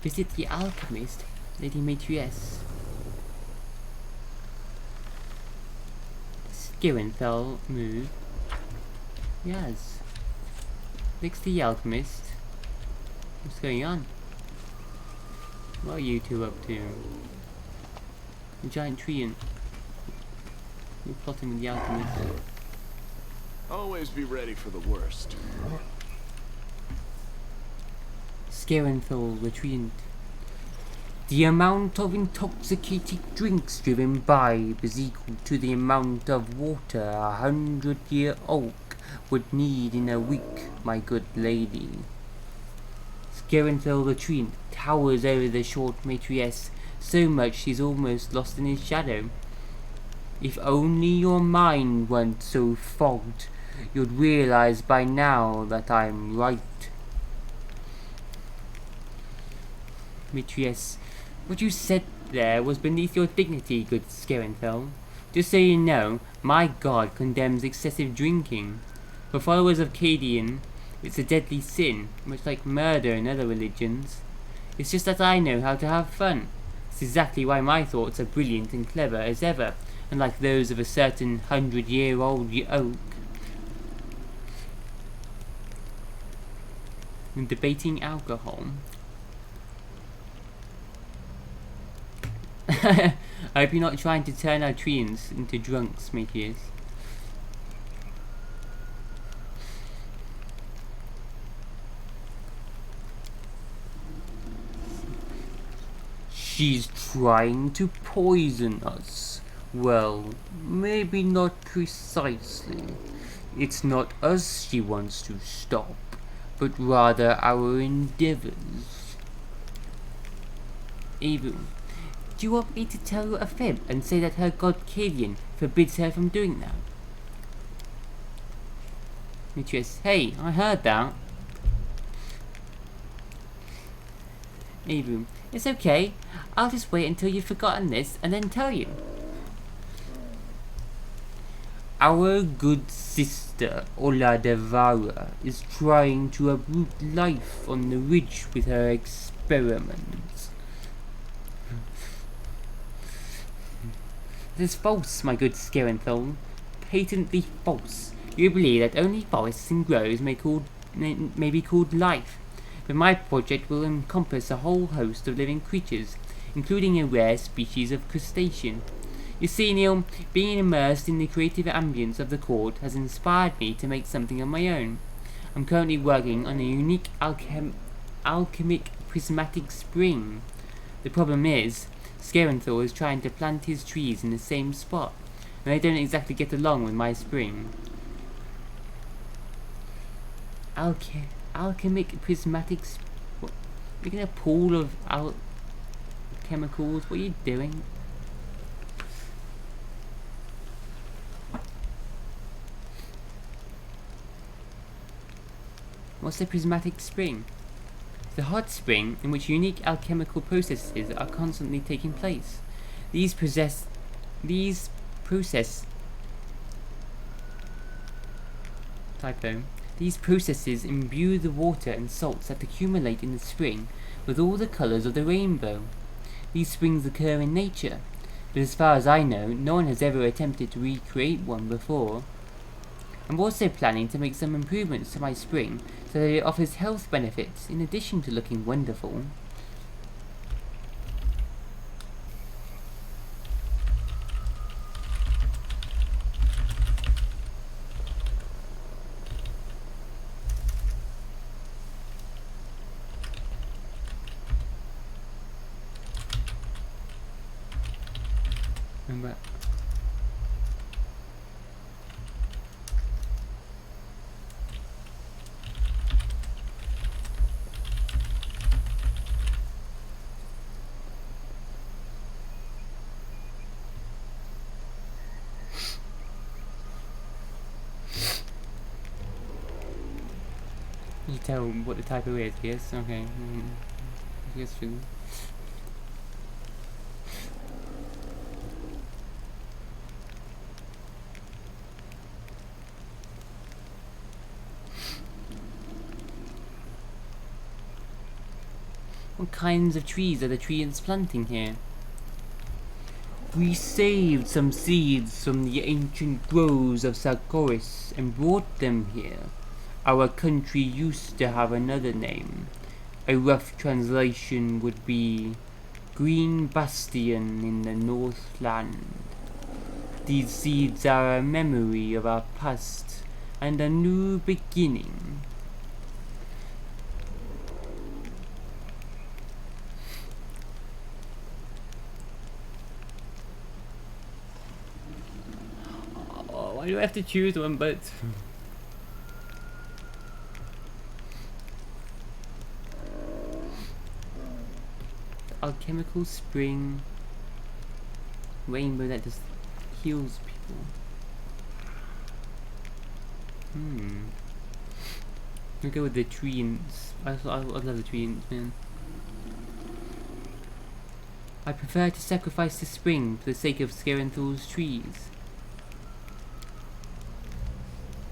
Visit the Alchemist, Lady Matriesse. Skirenfell move. Yes. Next to the Alchemist. What's going on? What are you two up to? The giant tree and... you're plotting with the Alchemist. Always be ready for the worst. Skirenfell retreat. The amount of intoxicating drinks driven by is equal to the amount of water 100-year-old would need in a week, my good lady. Skirenfell retreat towers over the short Matriesse so much she's almost lost in his shadow. If only your mind weren't so fogged, you'd realize by now that I'm right. Matriesse, what you said there was beneath your dignity, good Skirenfell. Just so you know, my god condemns excessive drinking. For followers of Cadian, it's a deadly sin, much like murder in other religions. It's just that I know how to have fun. It's exactly why my thoughts are brilliant and clever as ever, unlike those of a certain 100-year-old oak. And debating alcohol. I hope you're not trying to turn our treants into drunks, Matthias. She's trying to poison us. Well, maybe not precisely. It's not us she wants to stop, but rather our endeavors. Evil. Do you want me to tell her a fib and say that her god Cadian forbids her from doing that? Matrice, hey, I heard that. Abu, it's okay. I'll just wait until you've forgotten this and then tell you. Our good sister, Ola Devara, is trying to uproot life on the ridge with her experiments. This is false, my good Skirenfell. Patently false. You believe that only forests and groves may be called life. But my project will encompass a whole host of living creatures, including a rare species of crustacean. You see, Neil, being immersed in the creative ambience of the court has inspired me to make something of my own. I'm currently working on a unique alchemic prismatic spring. The problem is, Skirenfell is trying to plant his trees in the same spot, and they don't exactly get along with my spring. Alchemic prismatic what? Making a pool of chemicals? What are you doing? What's a prismatic spring? The hot spring in which unique alchemical processes are constantly taking place. These processes imbue the water and salts that accumulate in the spring with all the colors of the rainbow. These springs occur in nature. but as far as I know, no one has ever attempted to recreate one before. I'm also planning to make some improvements to my spring so that it offers health benefits in addition to looking wonderful. Remember. You tell what the type of is, yes? Okay. I guess true. What kinds of trees are the trees planting here? We saved some seeds from the ancient groves of Sarkoris and brought them here. Our country used to have another name. A rough translation would be Green Bastion in the Northland. These seeds are a memory of our past and a new beginning. Oh, why do I have to choose one but... Alchemical spring rainbow that just heals people. We'll go with the treants. I love the treants, man. I prefer to sacrifice the spring for the sake of Scarenthal's trees.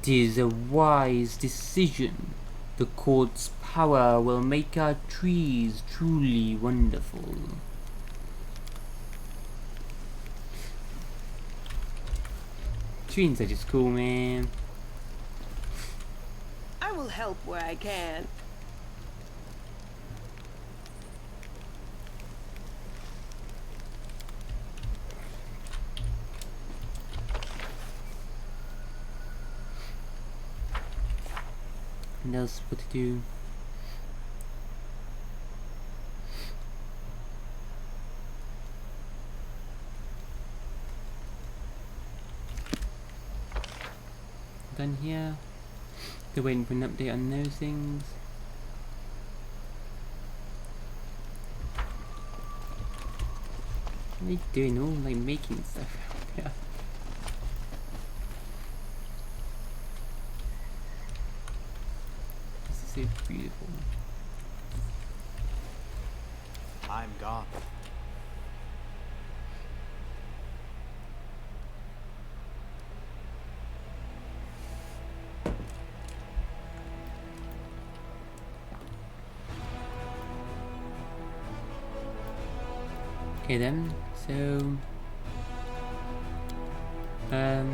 'Tis a wise decision. The court's power will make our trees truly wonderful. Trees are just cool, man. I will help where I can. What else? What to do? Done here. Still waiting for an update on those things. What are they doing? All like making stuff out there. This is so beautiful. I'm gone. Okay then, so yeah.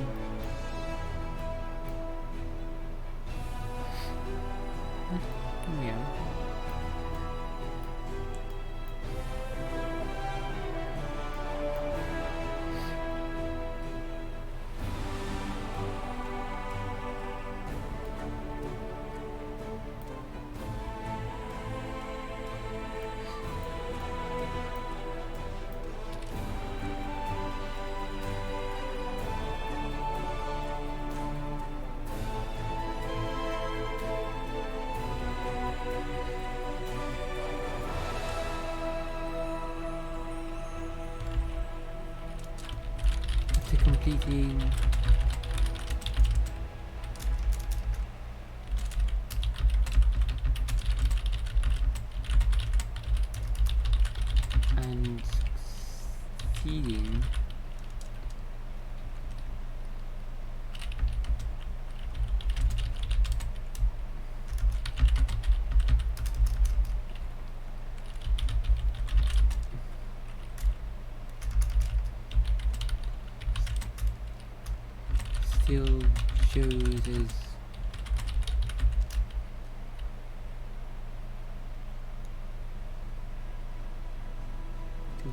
After completing and succeeding still shows as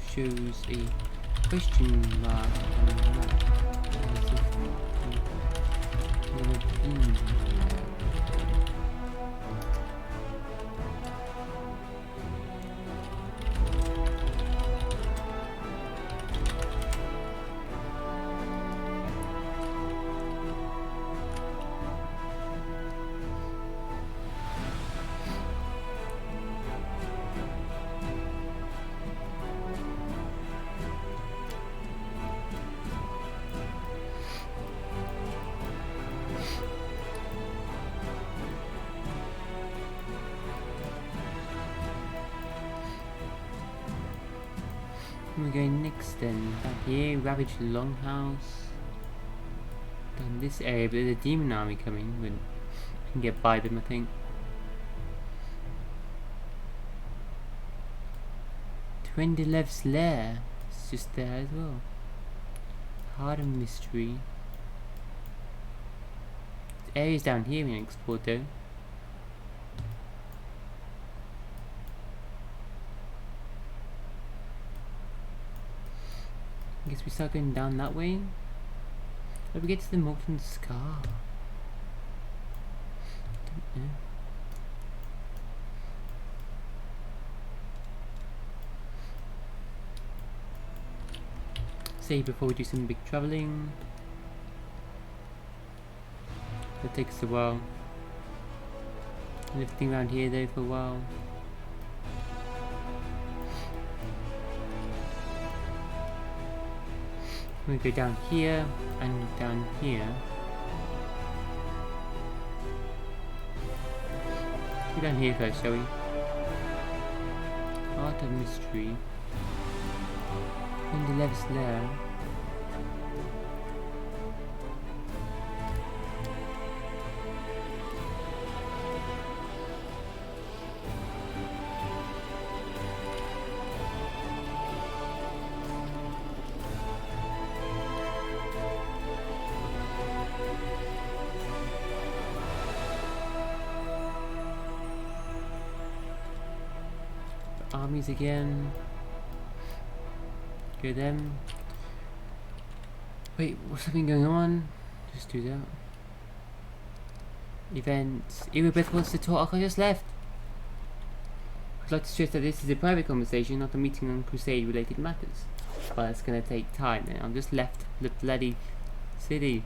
shows a question mark on the map. As if never been there. We're going next then. Down here, Ravaged Longhouse. Down this area, but there's a demon army coming. We can get by them, I think. Twendilev's Lair. It's just there as well. Heart of Mystery. There's areas down here we can explore though. I guess we start going down that way. Let me get to the Molten Scar. Don't know. Save before we do some big travelling. That takes a while. Lifting around here though for a while. We go down here and down here. Go down here first, shall we? Heart of Mystery. Twendilev's Lair. Armies again. Go them. Wait, what's something going on? Just do that. Events. Irabeth wants to talk. I just left. I'd like to stress that this is a private conversation, not a meeting on crusade related matters. But it's gonna take time, and I'm just left the bloody city.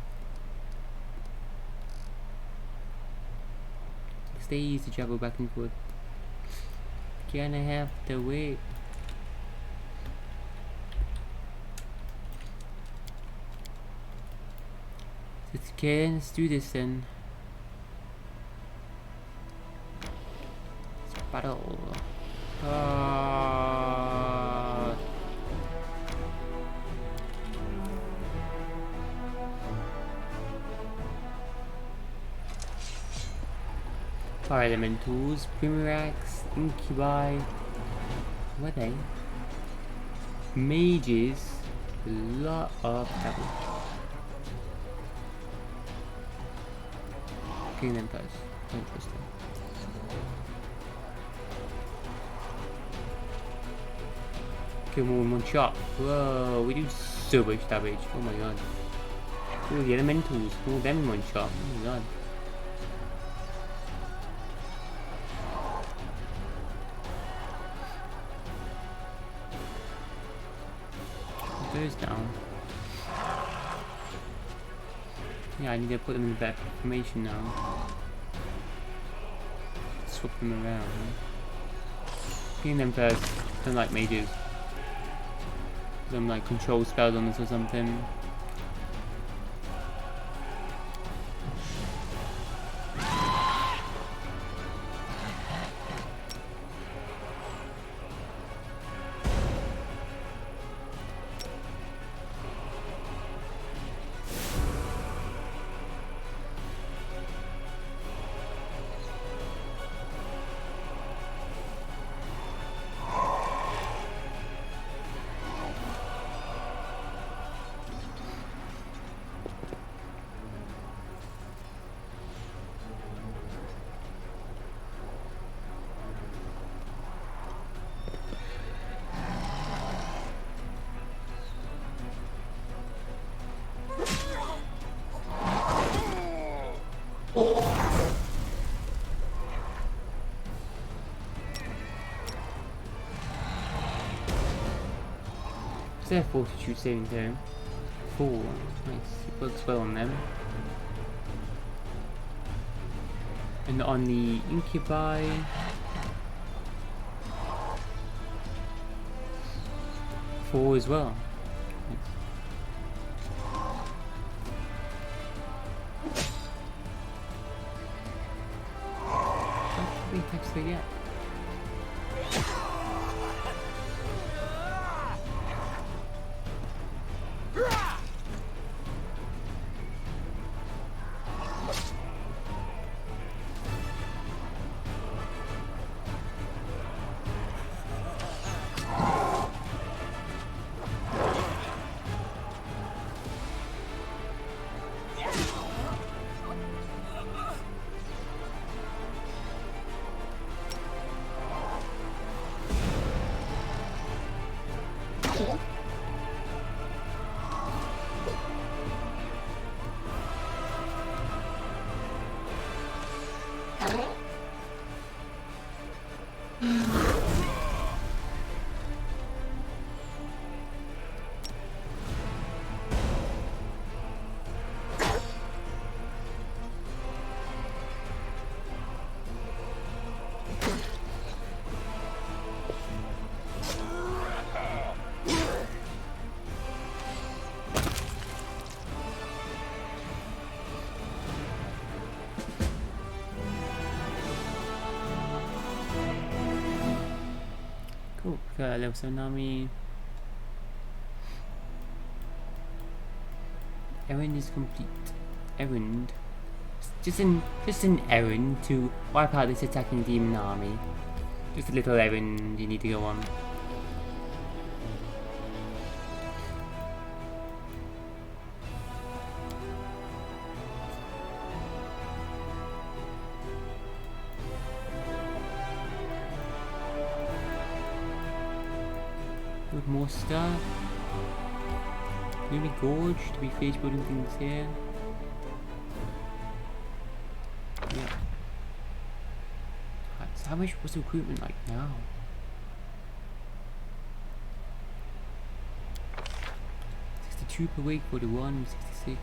Stay easy to travel back and forth. Gonna have to wait. Okay, let's do this then. Let's battle. Fire elementals, Primarax, Incubi. What are they? Mages. A lot of damage. Killing them first. Don't trust them. Kill more in one shot. Whoa, we do so much damage. Oh my god. Ooh, the elementals. All them in one shot. Oh my god. Those down. Yeah, I need to put them in better formation now. Swap them around. Killing them first. Don't like mages. Them like control spells on us or something. Is there a fortitude saving throw? 4. Nice. It works well on them. And on the incubi, 4 as well. Nice. How many attacks do they get? Cool, got a level 7 army. Errand is complete. Errand. Just an errand to wipe out this attacking demon army. Just a little errand you need to go on. With more stuff. Maybe Gorge to be finished building things here. Yeah. Right, so how much was the recruitment like now? 62 per week, 41, 66.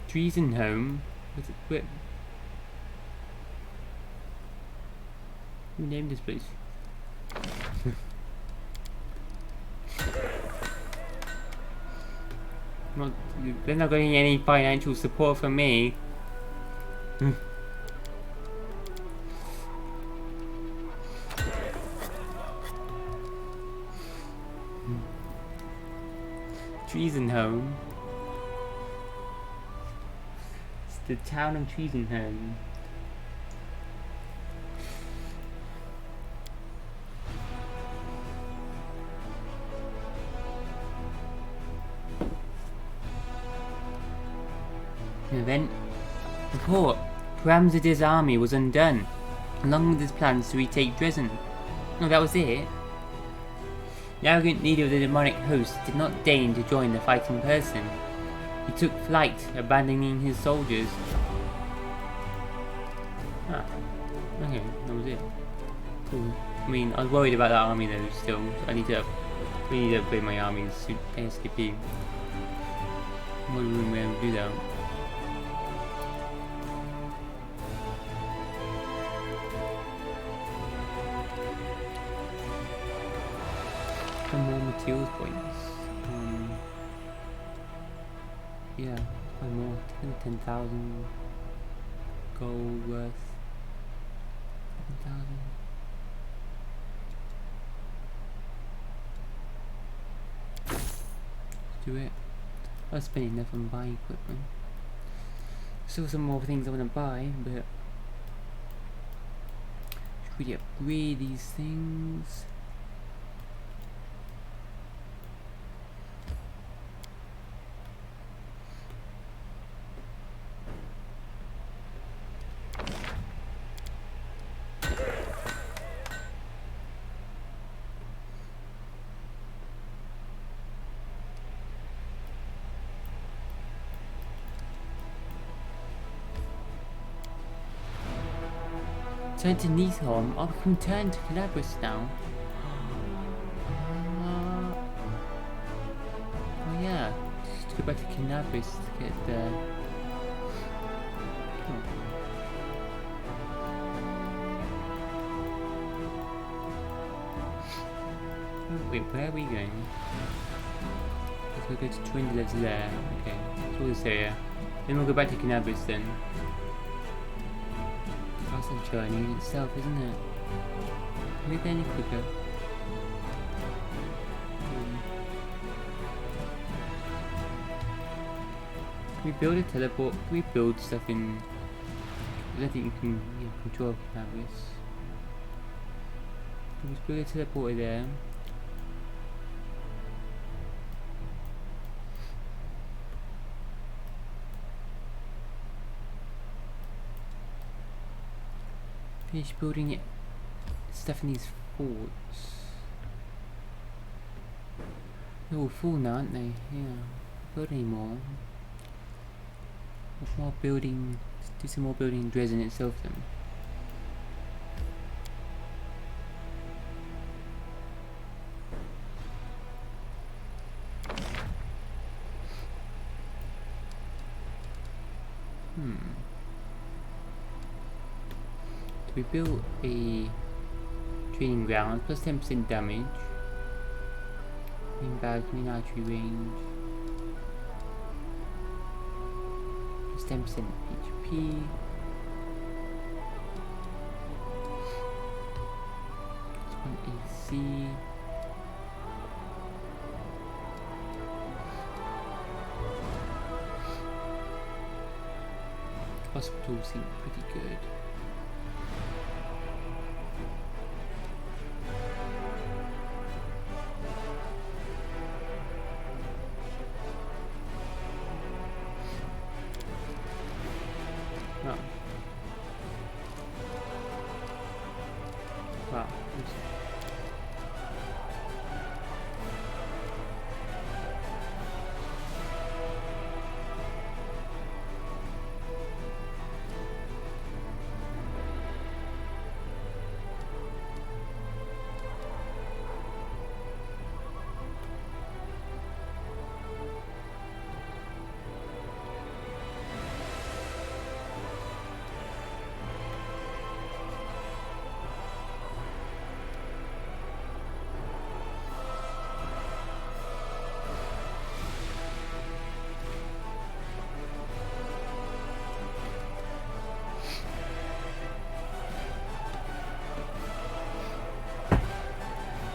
Treason home. What's it? Where? Who named this place? Not, they're not getting any financial support from me. Treason home. The town of Treason. Event report. Ramzad's army was undone, along with his plans to retake Dresden. No, that was it. The arrogant leader of the demonic host did not deign to join the fight in person. He took flight, abandoning his soldiers. Ah, okay, that was it. Cool. I mean, I was worried about that army though, still. I need to upgrade my armies ASAP. What would we able to do that? Some more materials points. Yeah, one more. 10,000 gold worth. 7,000. Let's do it. I was spending enough on buying equipment. Still some more things I want to buy, but should we upgrade these things? Turn to Neathorm. Oh, we can turn to Calabris now. Oh yeah. Just go back to Calabris to get the... Oh. Oh, wait, where are we going? Let's go to Twin lives there. Okay, that's all this area. Then we'll go back to Calabris then. That's a journey in itself, isn't it? Can we get any quicker? Can we build a teleport? Can we build stuff in... I don't think you can control Calabris. Can we build a teleporter there? Finish building it. Stuff in these forts. They're all full now, aren't they? Yeah. Build any more. More building. Let's do some more building in Dresden itself then. We built a training ground, plus 10% damage, main barrage, main archery range, plus 10% HP, plus 1 AC, hospital seems pretty good. Wow.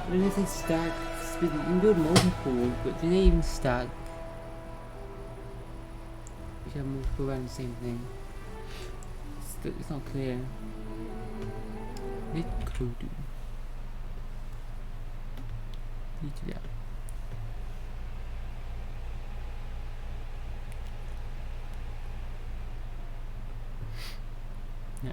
When does it start? You can build multiple, but do they even start? We should have multiple around the same thing. It's not clear. It could do. Need to do that. Yeah.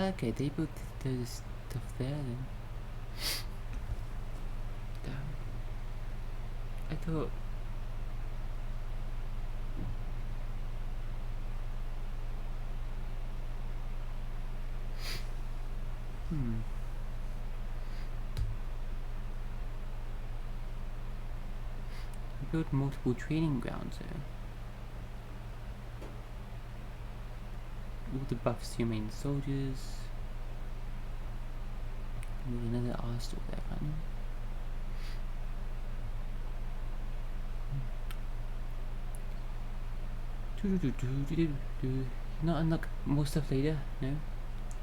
Okay, they built the stuff there then. Damn. I thought... I built multiple training grounds there. All the buffs to your main soldiers. And another Arsenal there, man. Not unlock more stuff later? No?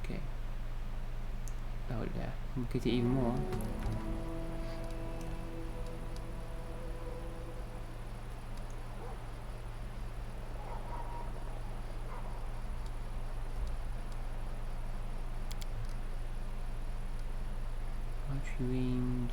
Okay. Oh, there. We'll get it even more. Range,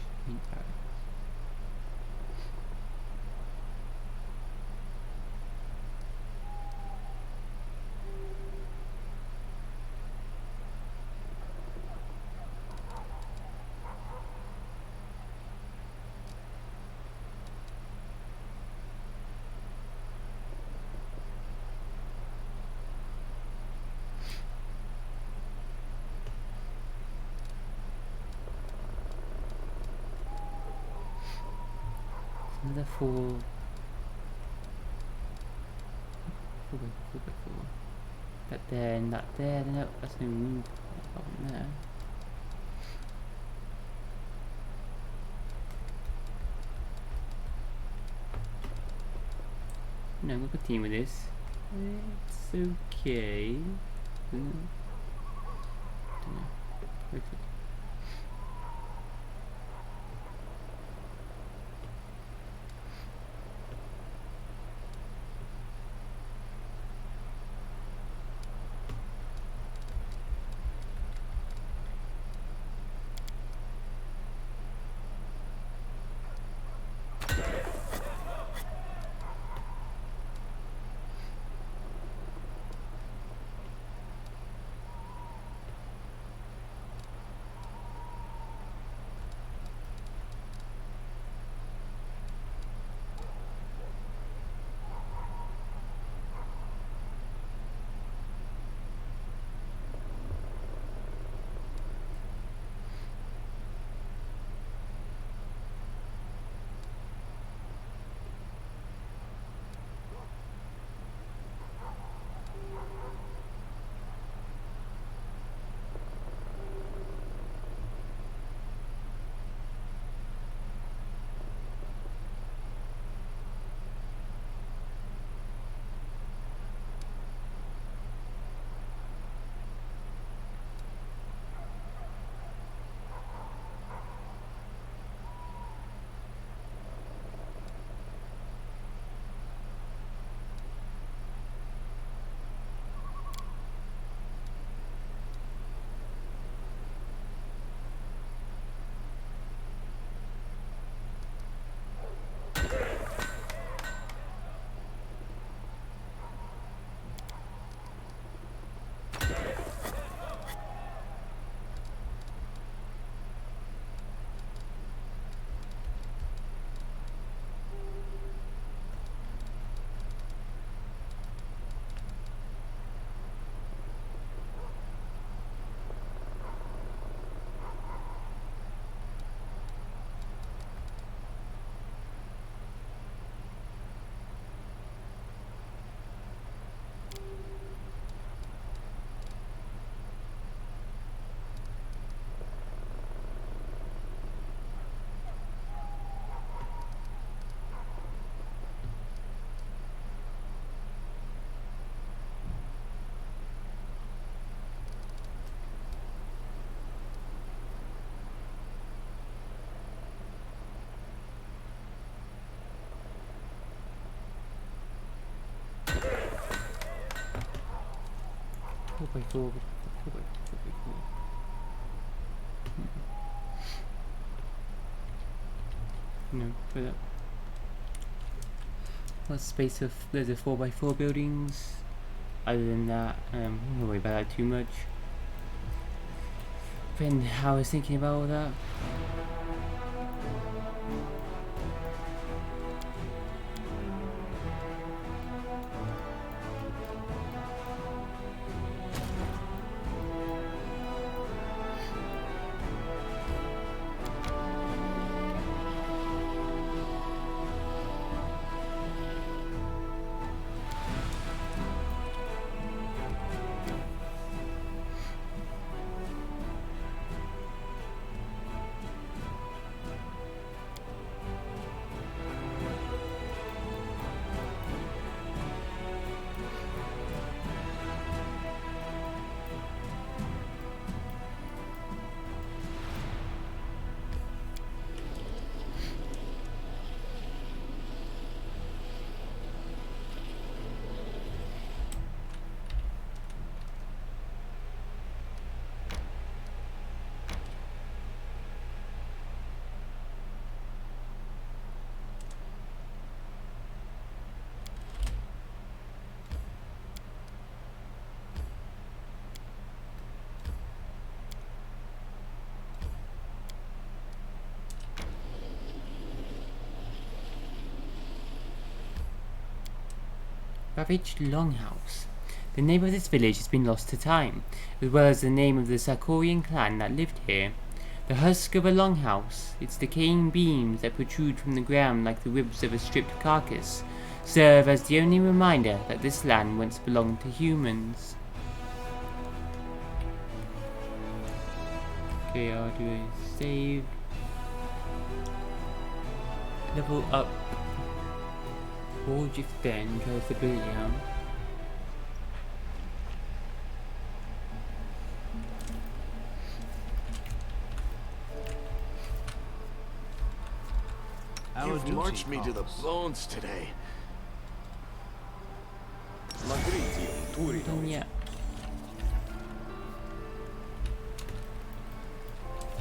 Another 4 by 4 by 4. That there and that there. No, that's no need. Problem there. No, we'll continue with this. It's okay. Don't know. Perfect. By 4 by 4. No, put up. What space of there's a 4 by 4 buildings. Other than that, I don't worry about that too much. Then how I was thinking about all that. Ravaged Longhouse. The name of this village has been lost to time, as well as the name of the Sarkorian clan that lived here. The husk of a longhouse, its decaying beams that protrude from the ground like the ribs of a stripped carcass, serve as the only reminder that this land once belonged to humans. Okay, I'll do a save. Level up. Forge extend, try this ability out. You've marched me to the bones today. Done yet.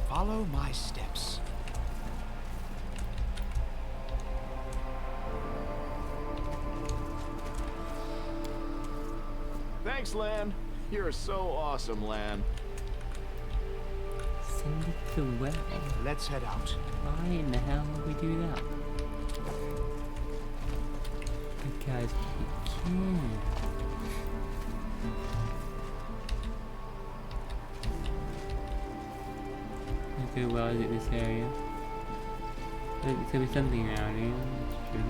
Follow my steps. Thanks, Lan. You're so awesome, Lan. Send it to where? Let's head out. Why in the hell would we do that? Because we can. Okay, well, is it this area? There's gonna be something around here. That's true.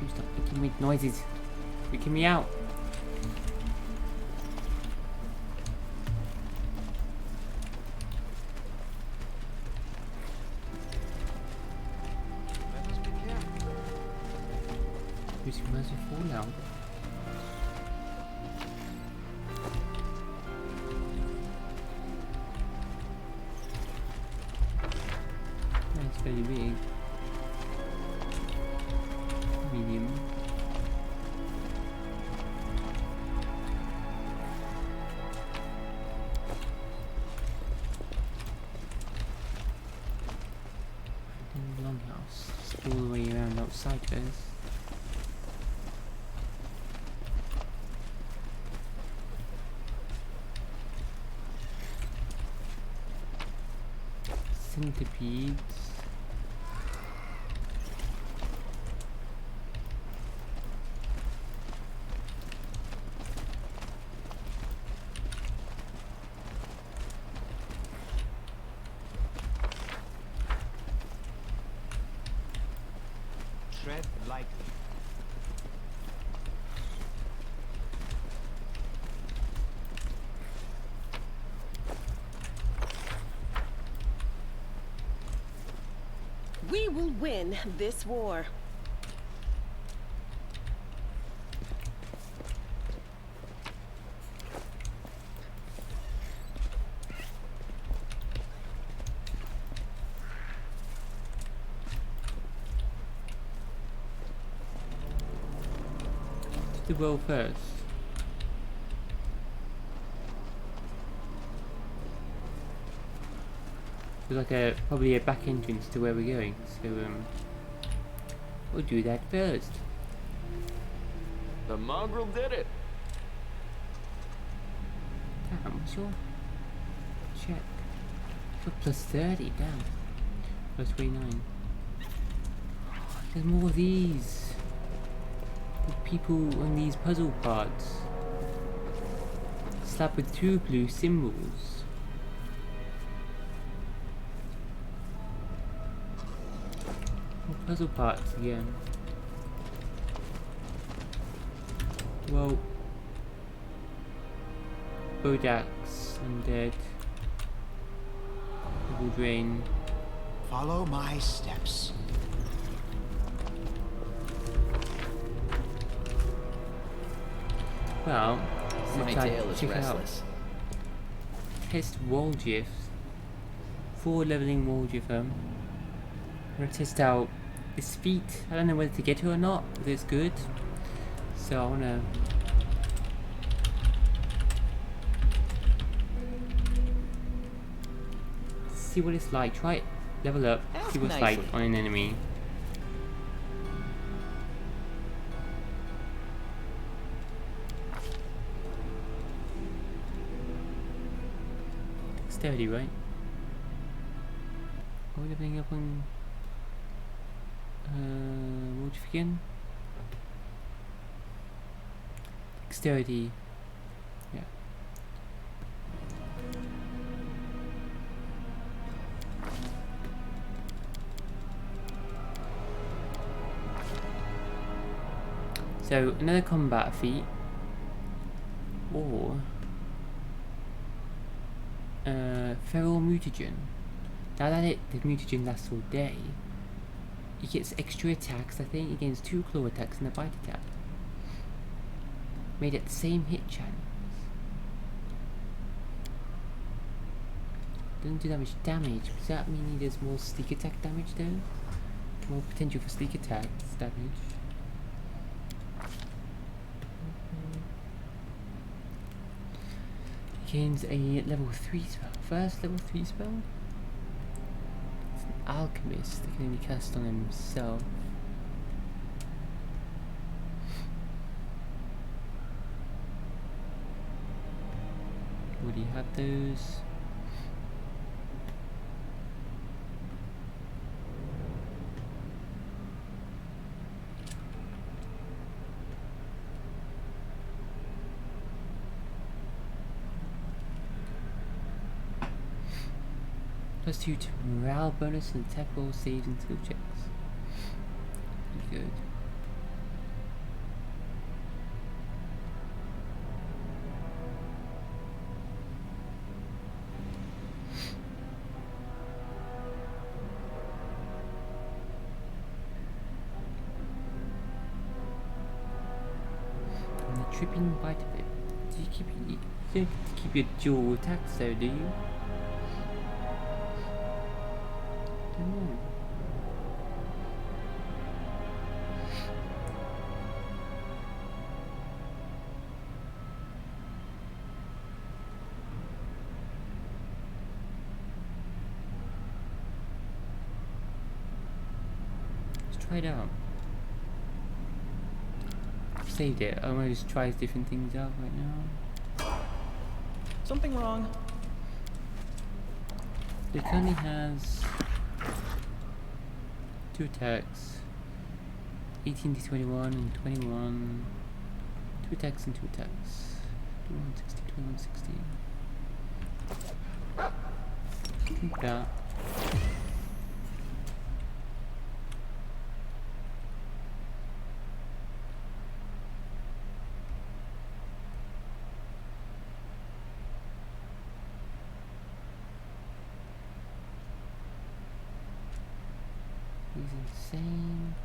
You stop making noises. Freaking me out. Who's might as well fall out? That's very big. Medium. Longhouse. Just all the way around outside this. Centipedes. Tread lightly. We will win this war. The well first. There's like probably a back entrance to where we're going, so we'll do that first. The mongrel did it. Damn, what's your check? For plus 30, damn. Plus 29. There's more of these. The people on these puzzle parts. Slap with 2 blue symbols. More puzzle parts again. Well, Bodax, undead, double drain. Follow my steps. Well, My tail is check it out. restless. Test wall gifs. 4 leveling wall gif. I'm gonna test out this feat. I don't know whether to get it or not, but it's good. So I wanna see what it's like. Try it. Level up. See what it's like nicely. on an enemy. Dexterity, right? Are we leveling up on what again? Dexterity. Yeah. So another combat feat, or feral mutagen. Now that the mutagen lasts all day, it gets extra attacks, I think. It gains 2 claw attacks and a bite attack. Made at the same hit chance. Doesn't do that much damage. Does that mean he does more sneak attack damage though? More potential for sneak attacks damage. Gains a level 3 spell. First level 3 spell? It's an Alchemist that can only cast on himself. Would he have those? +2 to morale bonus and attack roll, saves and skill checks. Pretty good. And the tripping bite of it. Do you don't keep your dual attacks though, do you? Let's try it out. I've saved it. I'm gonna just try different things out right now. Something wrong. It currently has 2 attacks, 18 to 21 and 21, 2 attacks and 2 attacks, 21, 60, 21, 60. I think that. He's insane.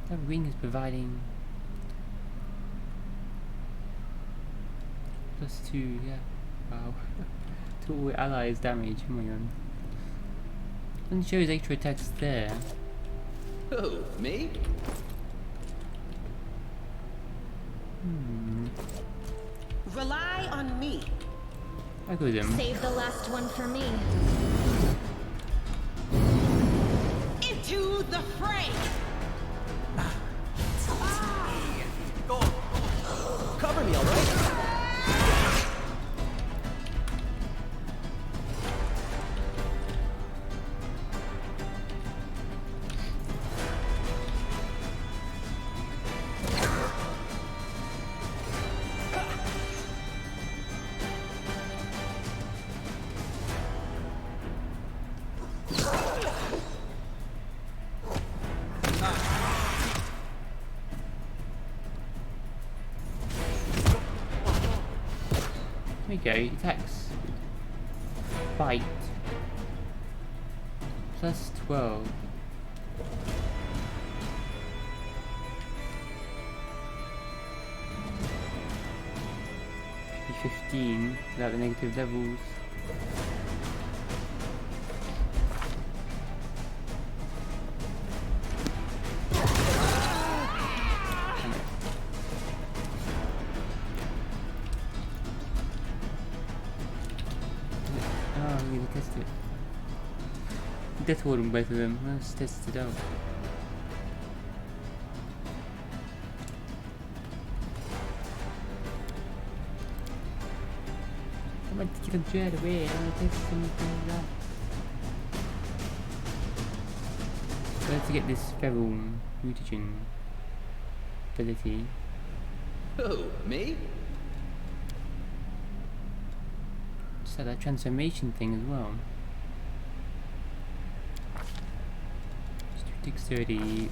That ring is providing +2, yeah. Wow. To all allies damage, oh my god. Doesn't show his extra attacks there. Who, me? Rely on me. I go with him. Save the last one for me. Into the fray. Go. Cover me, all right? There we go, attacks. Bite. +12. 15 without the negative levels. Oh, I'm gonna test it. Death ward on both of them. Let's test it out. I'm going to get them straight away. I'm going to test something out. So let's get this feral mutagen ability. Who, me? Just had that transformation thing as well. Let's do dexterity.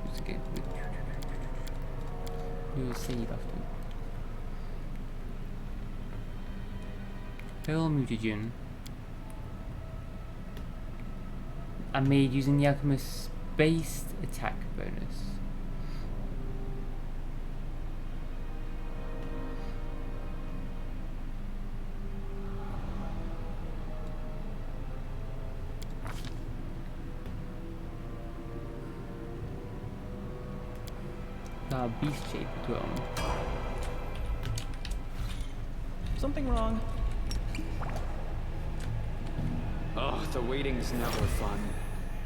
Let's get Do a save after. Feral mutagen. And made using the Alchemist's based attack bonus. Beast shape as well. Something wrong. Oh, the waiting's never fun.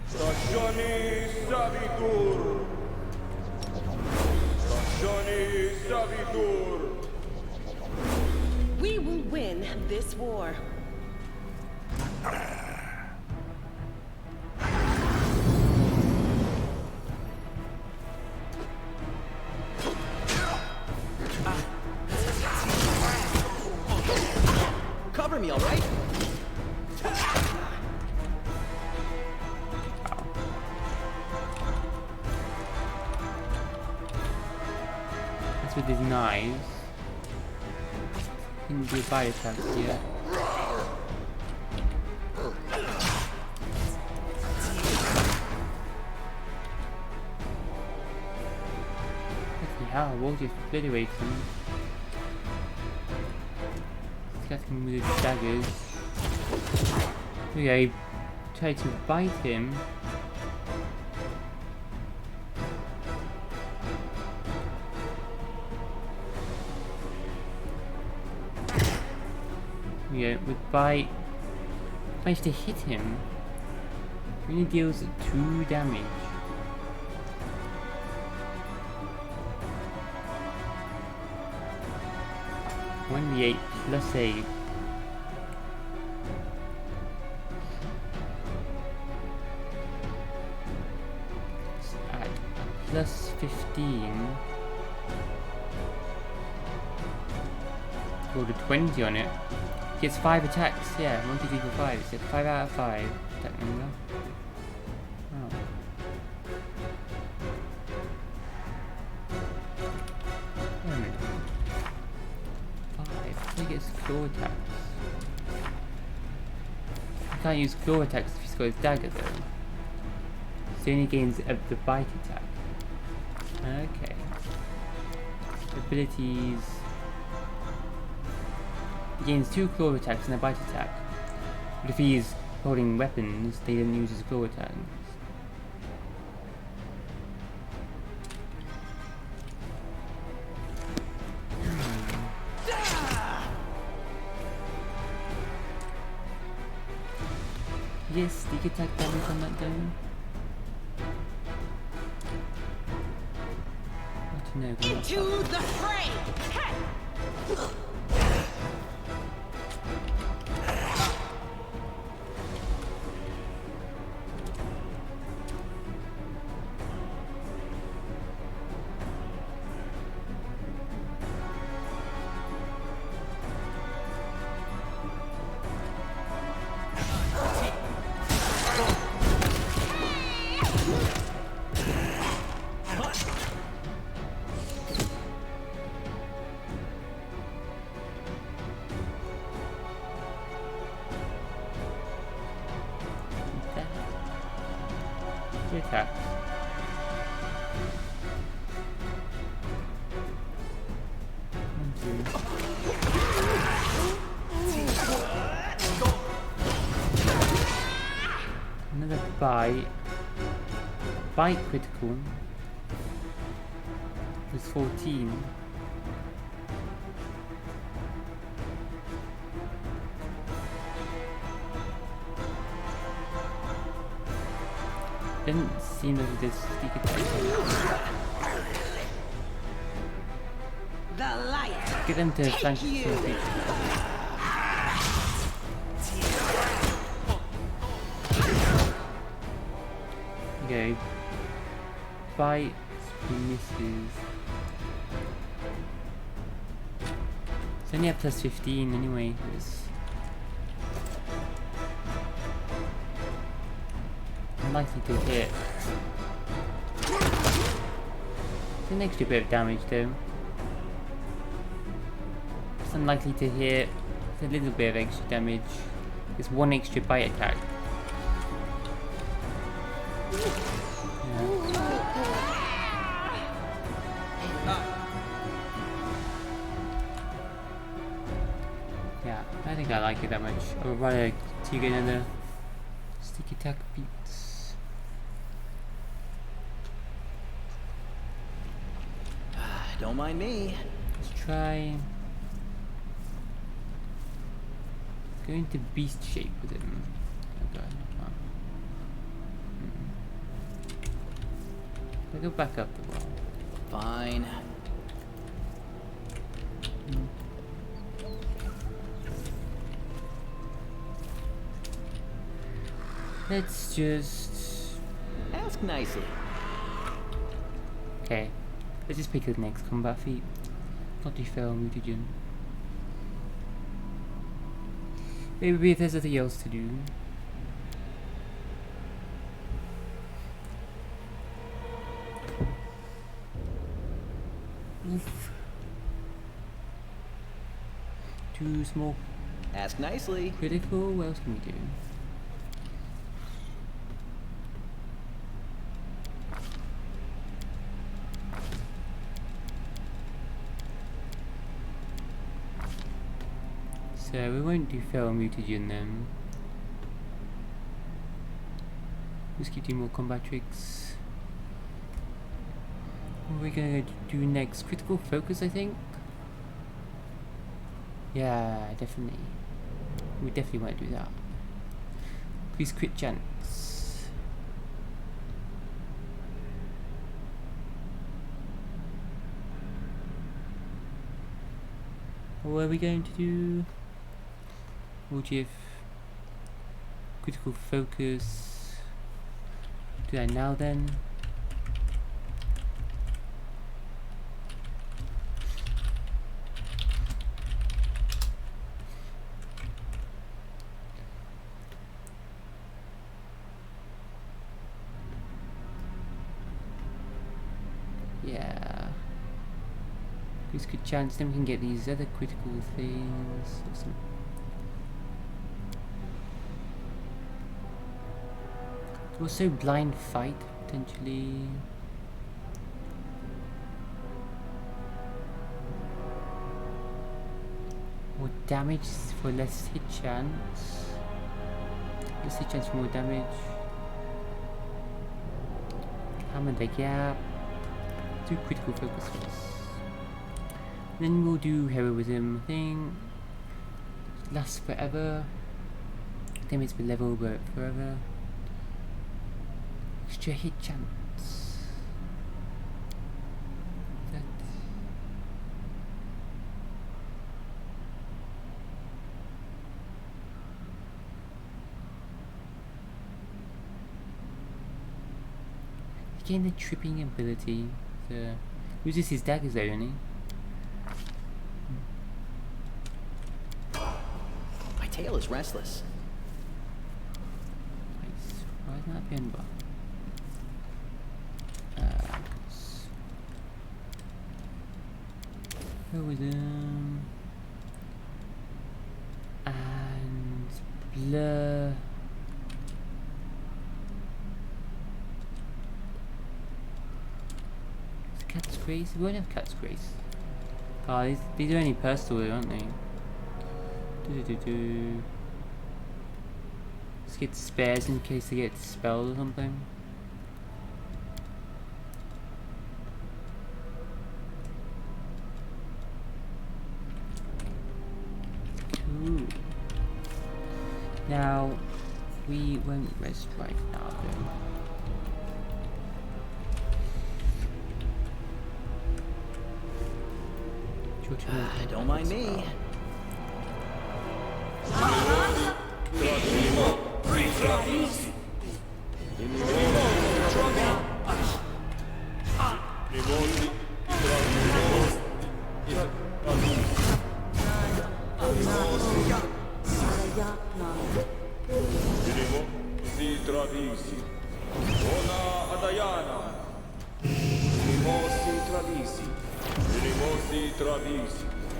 Stagioni Savitur! Stagioni Savitur! We will win this war. Cover me, all right? That's with his knives. He can do bite attacks here. Bloody hell, we'll just obliterate him. Attacking with his daggers. Okay, try to bite him. Yeah, with bite, managed to hit him. Really deals 2 damage. One d8 plus save. At plus 15. Rolled a 20 on it. Gets 5 attacks, yeah, 1, 2, 3, 4, 5. It's a 5 out of 5 attack number. Oh. Wait a minute. 5. He gets claw attacks. He can't use claw attacks if he's got his dagger though. So he only gains the bite attack. Okay. Abilities. He gains 2 claw attacks and a bite attack. But if he's holding weapons, they don't use his claw attacks. Yes, sneak attack damage on that though. What to know? Into the fray! Attack. Another bite. Bite critical. Was 14. Didn't seem like this sneak attack. The light. Get them to flank you. some creatures. Okay. Bites, misses. It's only at plus 15 anyway. It's unlikely to hit. It's an extra bit of damage though. unlikely to hit. It's a little bit of extra damage. It's 1 extra bite attack. Yeah, I think I like it that much. I would rather to get another stick attack beats. Don't mind me. Let's try going to beast shape with him. Oh god. I'll go back up the wall. Fine. Let's just... Ask nicely. Okay. Let's just pick the next combat feat. Not too fail mutagen. Maybe if there's nothing else to do. Oof. Too small. Ask nicely. Critical, what else can we do? So we won't do feral mutagen then. Just keep doing more combat tricks. What are we gonna do next? Critical focus, I think? Yeah, definitely. We definitely want to do that. Increase crit chance. What are we going to do? We'll give critical focus. Do that now then. Yeah. Increase good chance, then we can get these other critical things. Awesome. Also blind fight potentially. More damage for less hit chance. Less hit chance for more damage. Hammer the gap. Do critical focus first. Then we'll do heroism thing. Lasts forever. Damage per level but forever. Extra hit chance. That. Again, the tripping ability. Uses his daggers though, doesn't he? My tail is restless. Nice. Why isn't that pin bar? Heroism and blur. Cat's Grace? We won't have Cat's Grace. Oh, these are only personal, aren't they? Let's get spares in case they get spelled or something. Cool. Now, we won't rest right now though. Don't mind me.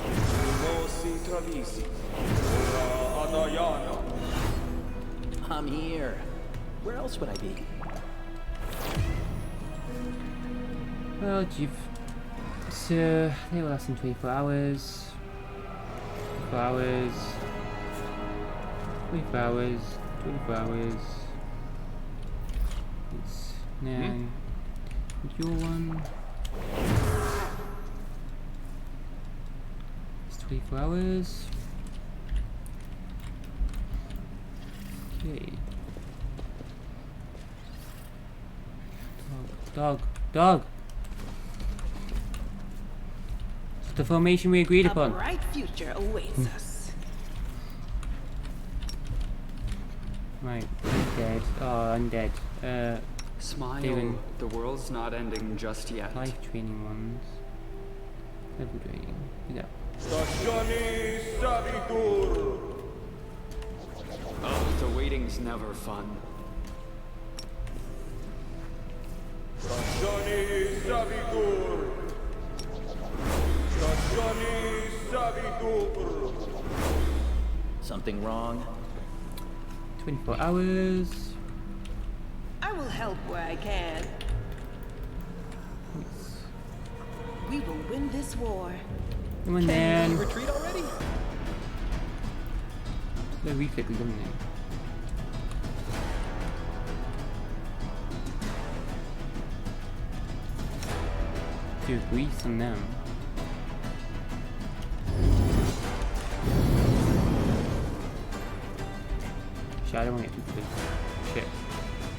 Mosi Travisi. Ora Adayana. I'm here. Where else would I be? Well, so they will last in 24 hours. 24 hours. 24 hours. 24 hours. It's now your one. It's 24 hours. Okay. Dog. It's the formation we agreed A upon. bright future awaits us. Right, undead. Oh, undead. Smile. Even The world's not ending just yet. life training ones. Level training. Yeah. Stagioni Savitur. Oh, the waiting's never fun. Stagioni Savitur. Stagioni Savitur. Something wrong? 24 hours. I will help where I can. We will win this war. Come on Can then. you retreat already? The reflex is dominant. Do grease on them. Shit, I don't want to get too close. Shit.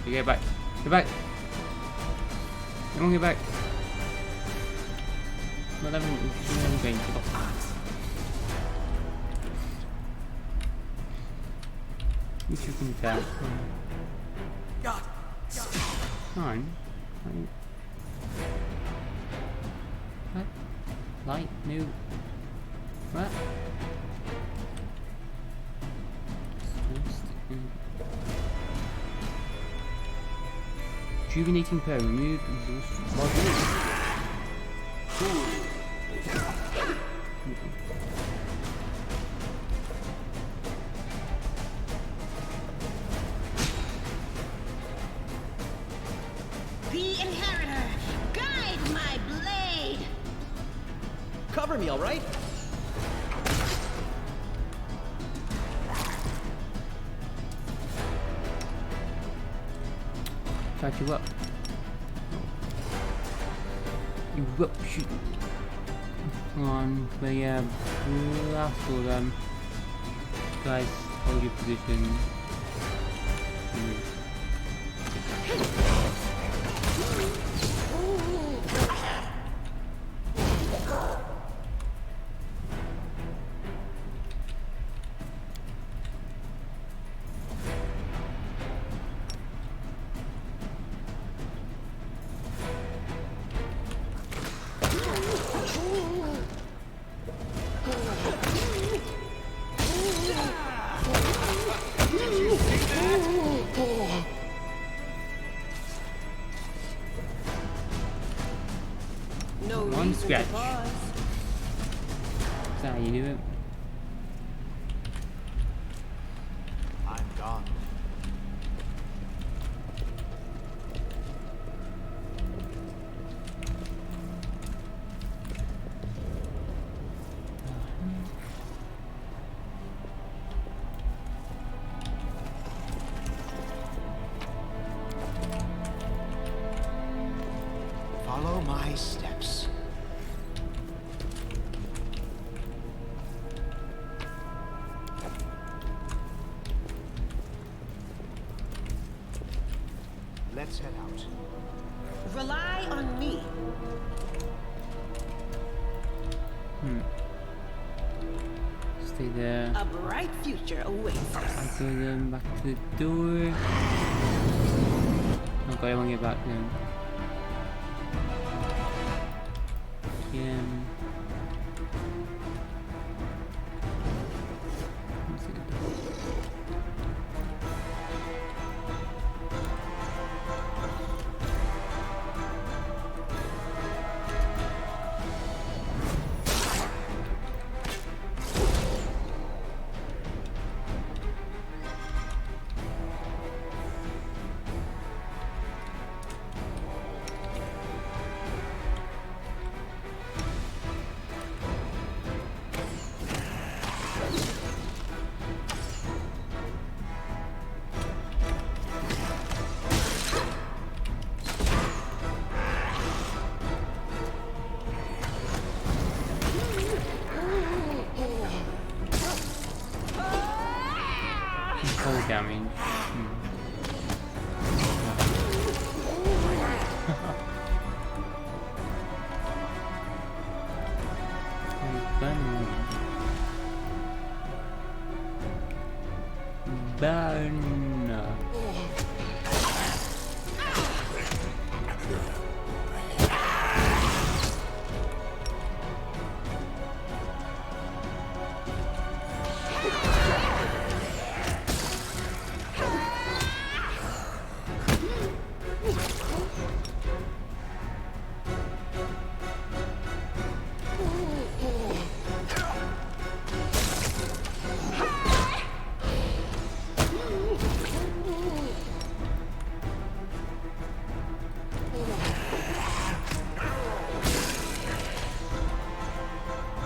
You get back. Get back. Everyone get back. Not having range. Get off. You two can attack. Come on. What? Light? New? What? Rejuvenating prayer. Remove exhaust. The Inheritor, guide my blade! Cover me, all right? Charge you up. Eruption. Come on, but yeah, blast all them. Guys, hold your position. No One reason scratch. to pause. Is that how you do it? I'm gone. Follow my steps. Let's head out. Rely on me. Stay there. A bright future awaits us. I go them back to the door. Oh god, I won't get back now. Again. cold damage. Burn.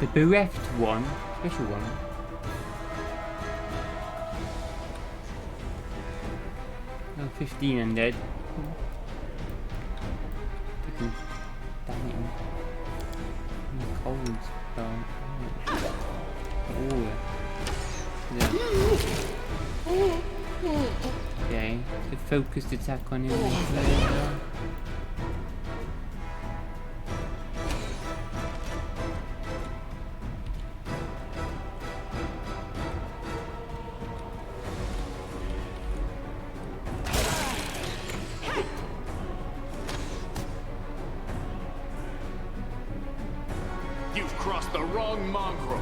The bereft one, special one. Oh, 15 undead. Taking damage. And the cold spell. Oh. Yeah. Okay, the focused attack on him. You've crossed the wrong mongrel.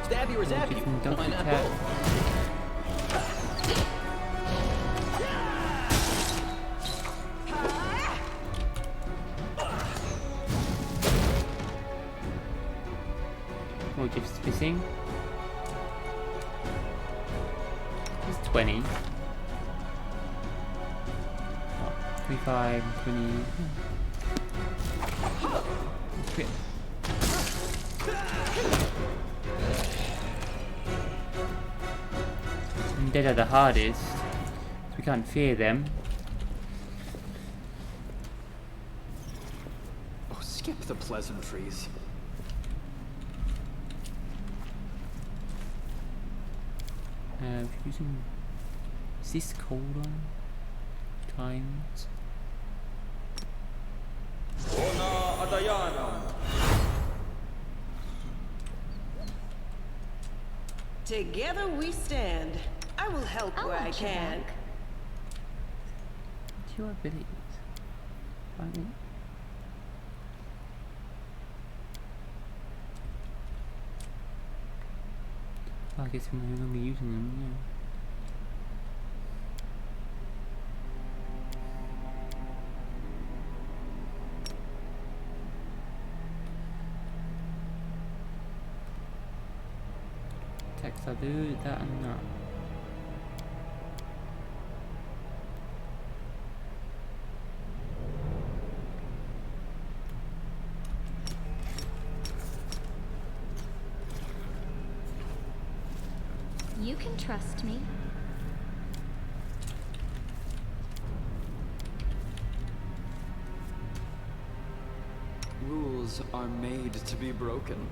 Stab you or zap you. Why not both? Oh, just missing. It's 20. Oh, 25, 20. Crit. Undead are the hardest, so we can't fear them. Oh, skip the pleasantries. Using. Is this cold one? Times. Ona Adayana. Together we stand. I will help where I can. What's your abilities? Right. I guess I'm no longer using them, yeah. Attacks I do, that and that. You can trust me. Rules are made to be broken.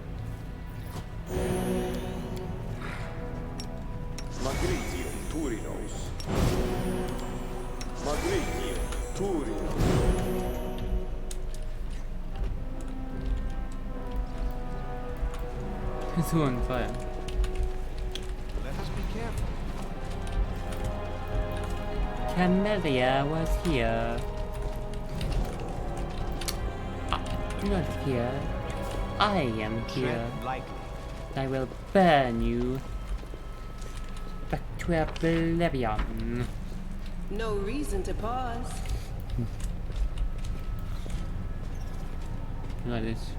Magritium Turinos. Magritium Turinos. It's all on fire. Let us be careful. Camellia was here. Not here. I am here. Tread lightly. I will burn you back to oblivion. No reason to pause. Like this.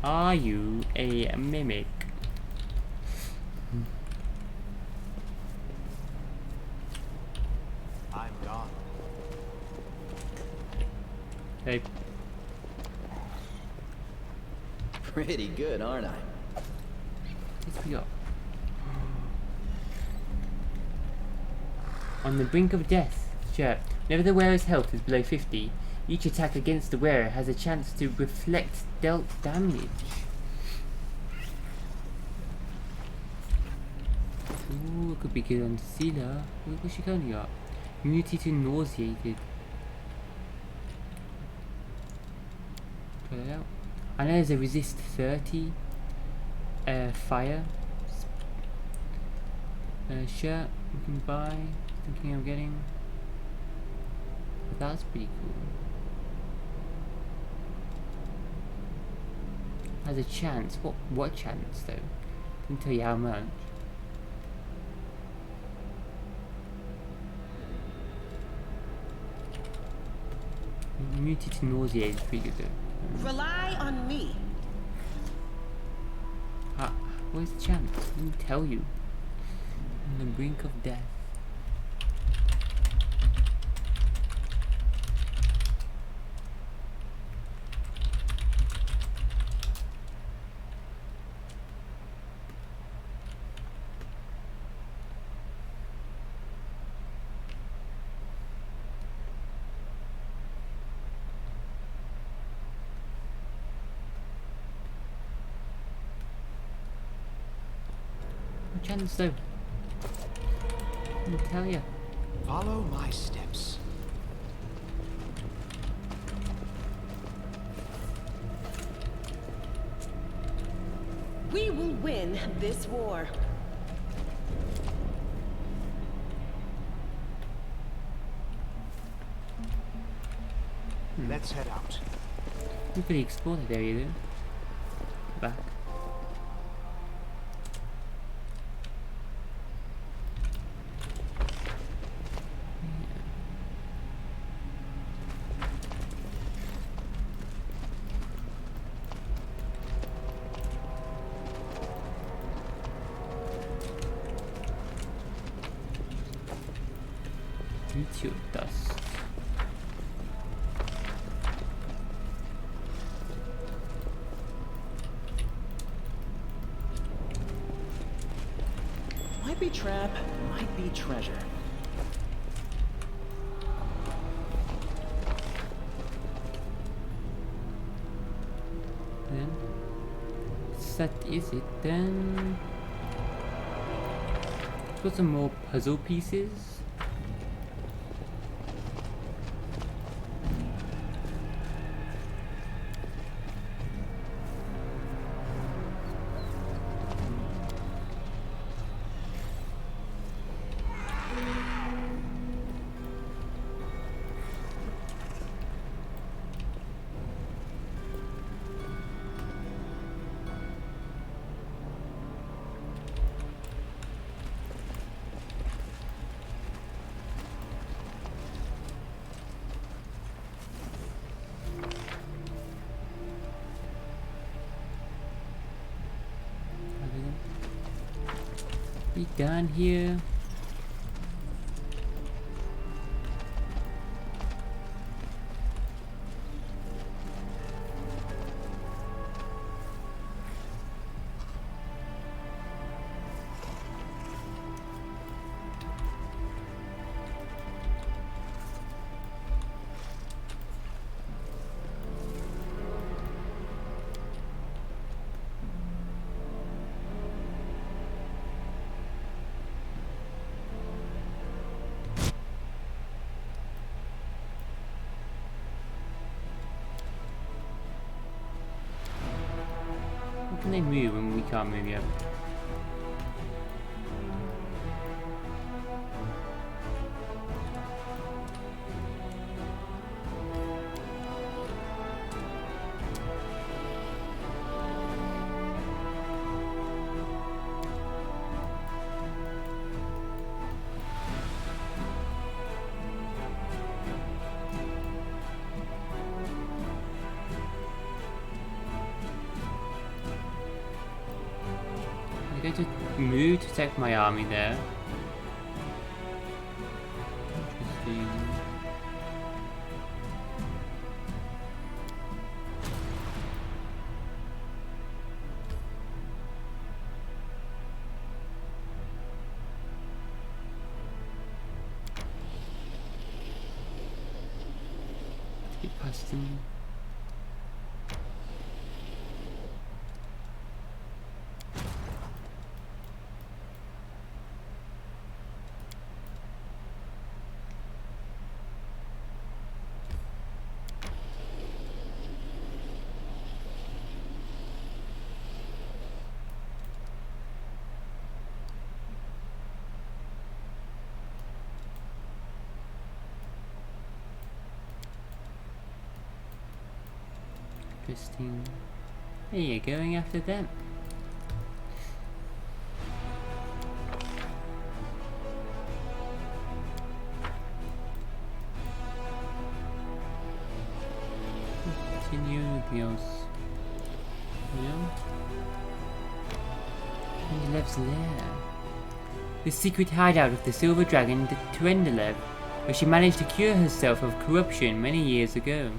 Are you a mimic? I'm gone. Hey. Pretty good, aren't I? Yes, we are. On the brink of death. Sure. Whenever the wearer's health is below 50, each attack against the wearer has a chance to reflect dealt damage. Ooh, it could be good on Sealer. What's she currently got? Immunity to nauseated. Try that out. I know there's a resist 30 fire shirt we can buy. Thinking of getting. But that's pretty cool. Has a chance. What chance though? Didn't tell you how much. Immunity to nausea is pretty good though. Rely on me. Where's the chance? Let me tell you. On the brink of death. Chance though. Let me tell you. Follow my steps. We will win this war. Let's head out. We could explore that area though. Back. Meteor dust. Might be trap, might be treasure. Then set is it then? Put some more puzzle pieces. Be done here. How can they move when we can't move yet? I'm going to move to protect my army there. Interesting. Get past them. Interesting. Hey, you're going after them. Continue with else. Yeah. And Lev's lair. The secret hideout of the Silver Dragon Turendelev, where she managed to cure herself of corruption many years ago.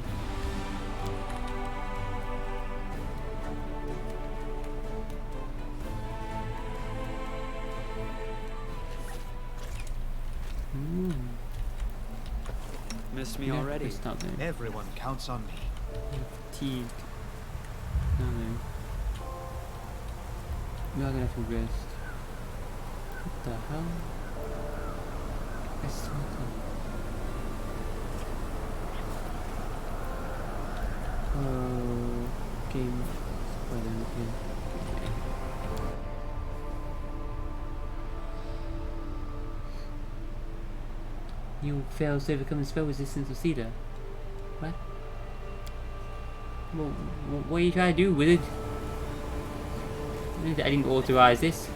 Missed me Yeah, already. it's not there. Everyone counts on me. Fatigued. No. We are gonna have to rest. What the hell? I swear. Oh, game. Spoiler again. You fails to overcome the spell resistance of Cedar. What? Well, what are you trying to do with it? I didn't authorize this.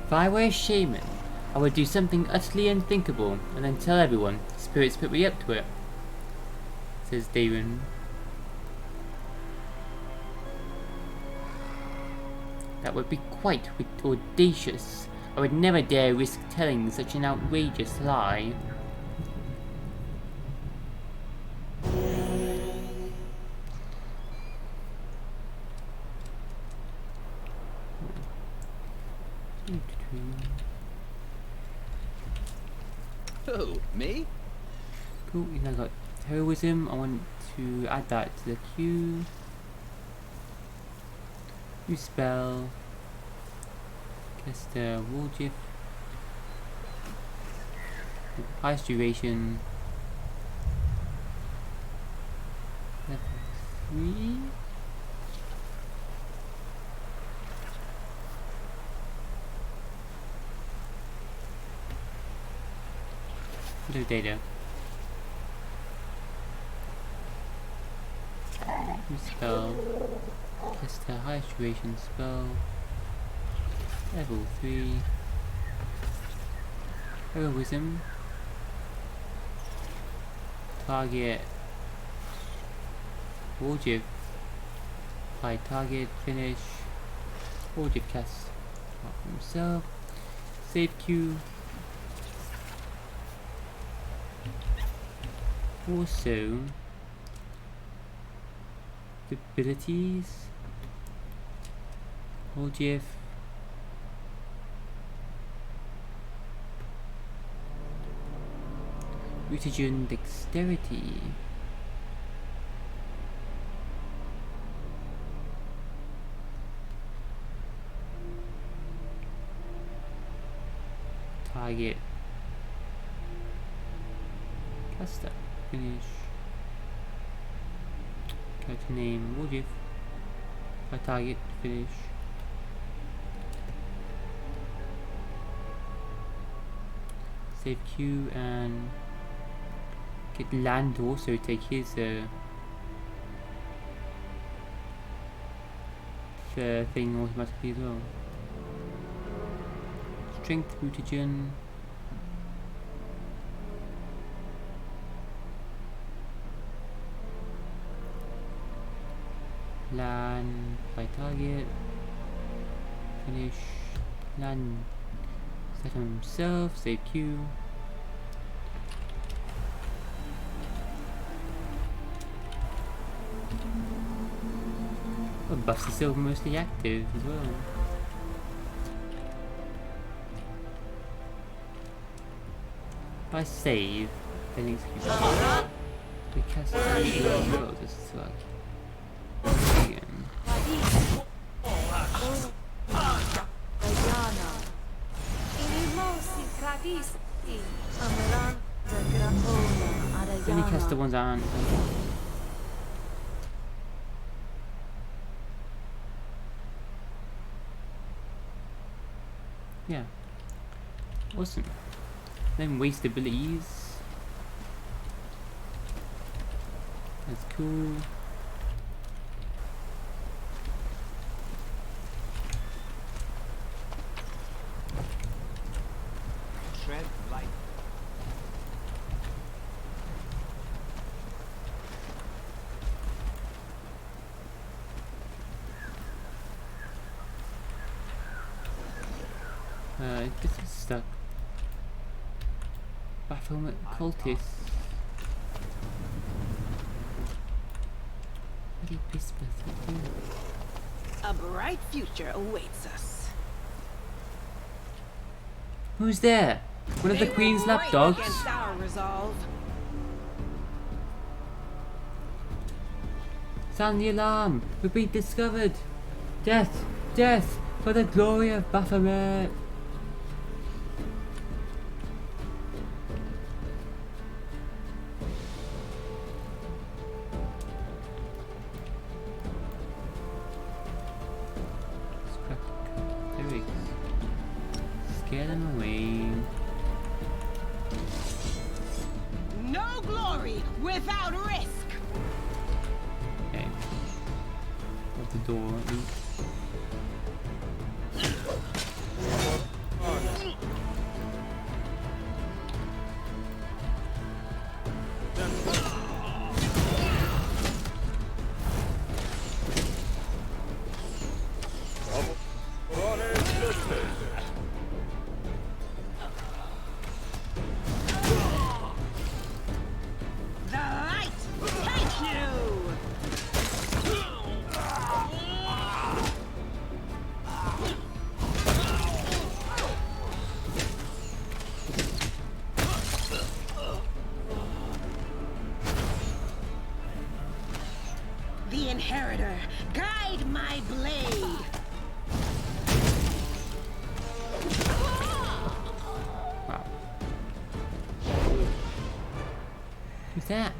If I were a shaman, I would do something utterly unthinkable and then tell everyone spirits put me up to it, says Darren. That would be quite audacious. I would never dare risk telling such an outrageous lie. Who? Me? Cool, we now got heroism. I want to add that to the queue. New spell. Cast the Wargif. Highest duration. Level 3. No data. New spell. Cast the highest duration spell. Level 3. Heroism. Target. Wargif. Apply target. Finish. Wargif cast himself. Save queue. Also, the abilities. Wargif. Mutagen dexterity. Target. Caster. Finish. Character name. Wargif. My target. Finish. Save queue and get land to also take his thing automatically as well. Strength mutagen. Land by target. Finish. Land. Set himself. Save queue. Oh, buffs are still mostly active as well. If I save, Then we cast the this slug. Again. Then he cast the ones on. Yeah. Awesome. Then waste abilities. That's cool. Tread light. This is stuck. Battlement cultists. Bloody Prismatic. A bright future awaits us. Who's there? One of the They Queen's will lapdogs? break against our resolve. Sound the alarm! We've been discovered! Death! Death! For the glory of Baphomet! Scare them away. No glory without risk. Okay. Got the door at least. The light take you. The inheritor, guide my blade. Wow. Who's that?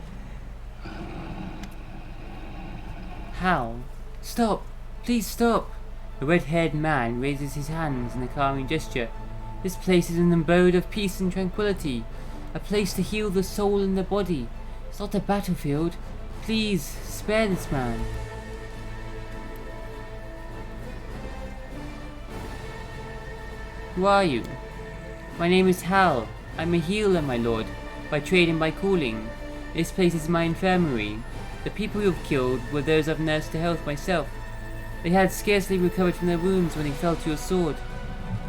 Hal! Stop! Please stop! The red-haired man raises his hands in a calming gesture. This place is an abode of peace and tranquility. A place to heal the soul and the body. It's not a battlefield. Please, spare this man. Who are you? My name is Hal. I'm a healer, my lord, by trade and by calling. This place is my infirmary. The people you have killed were those I've nursed to health myself. They had scarcely recovered from their wounds when they fell to your sword.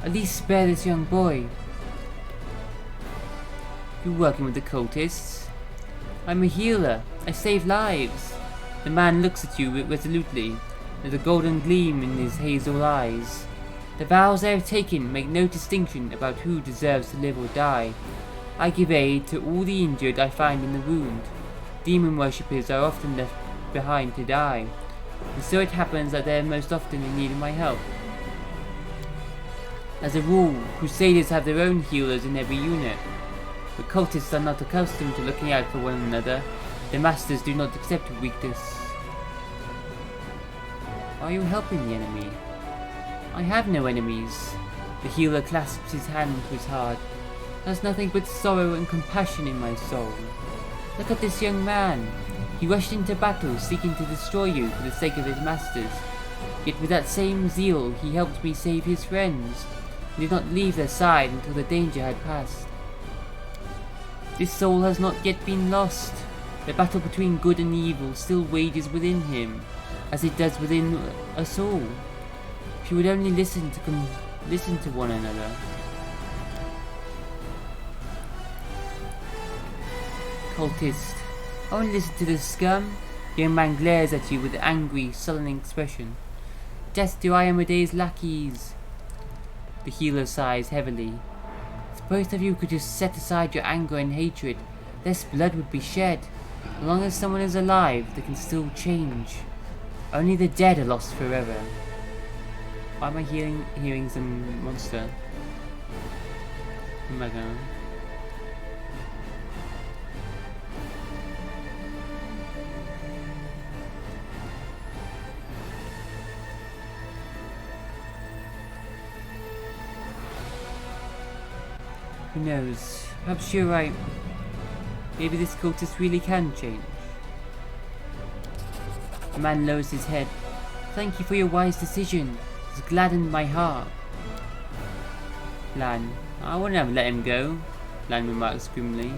At least spare this young boy. You're working with the cultists? I'm a healer. I save lives. The man looks at you resolutely. There's a golden gleam in his hazel eyes. The vows I have taken make no distinction about who deserves to live or die. I give aid to all the injured I find in the wound. Demon worshippers are often left behind to die, and so it happens that they are most often in need of my help. As a rule, Crusaders have their own healers in every unit, but cultists are not accustomed to looking out for one another. Their masters do not accept weakness. Are you helping the enemy? I have no enemies. The healer clasps his hand to his heart. There's nothing but sorrow and compassion in my soul. Look at this young man. He rushed into battle seeking to destroy you for the sake of his masters. Yet with that same zeal he helped me save his friends. He did not leave their side until the danger had passed. This soul has not yet been lost. The battle between good and evil still wages within him, as it does within us all. If you would only listen to one another. Cultist. Only listen to this scum. The young man glares at you with an angry, sullen expression. Death to Ayamede's lackeys. The healer sighs heavily. If both of you could just set aside your anger and hatred, less blood would be shed. As long as someone is alive, they can still change. Only the dead are lost forever. Why am I hearing some monster? Oh my god. Who knows? Perhaps you're right. Maybe this cultist really can change. The man lowers his head. Thank you for your wise decision. It's gladdened my heart. Lan, I wouldn't have let him go, Lan remarks grimly.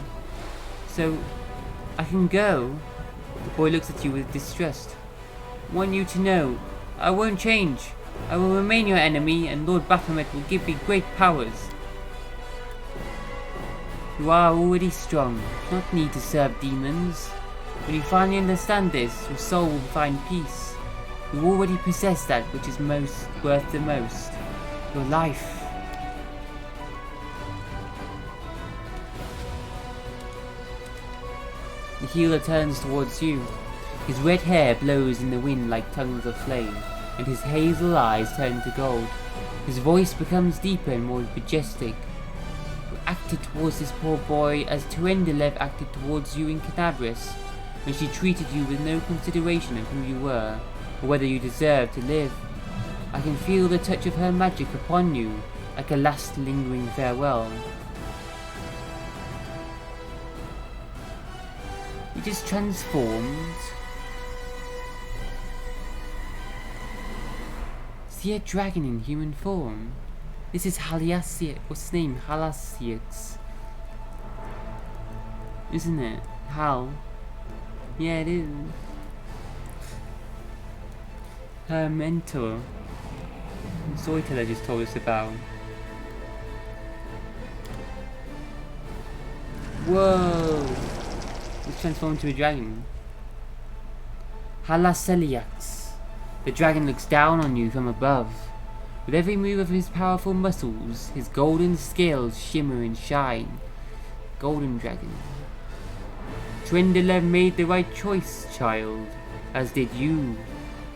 So, I can go? The boy looks at you with distrust. I want you to know, I won't change. I will remain your enemy, and Lord Baphomet will give me great powers. You are already strong. You do not need to serve demons. When you finally understand this, your soul will find peace. You already possess that which is most worth the most. Your life. The healer turns towards you. His red hair blows in the wind like tongues of flame, and his hazel eyes turn to gold. His voice becomes deeper and more majestic. You acted towards this poor boy as Tuendelev acted towards you in Canabris, when she treated you with no consideration of who you were, or whether you deserved to live. I can feel the touch of her magic upon you, like a last lingering farewell. You just transformed. See a dragon in human form? This is Haliasiax. What's his name? Haliasiax. Isn't it? Hal. Yeah, it is. Her mentor. Storyteller just told us about. Whoa! It's transformed into a dragon. Halaseliax. The dragon looks down on you from above. With every move of his powerful muscles, his golden scales shimmer and shine. Golden dragon. Tuendelev made the right choice, child, as did you.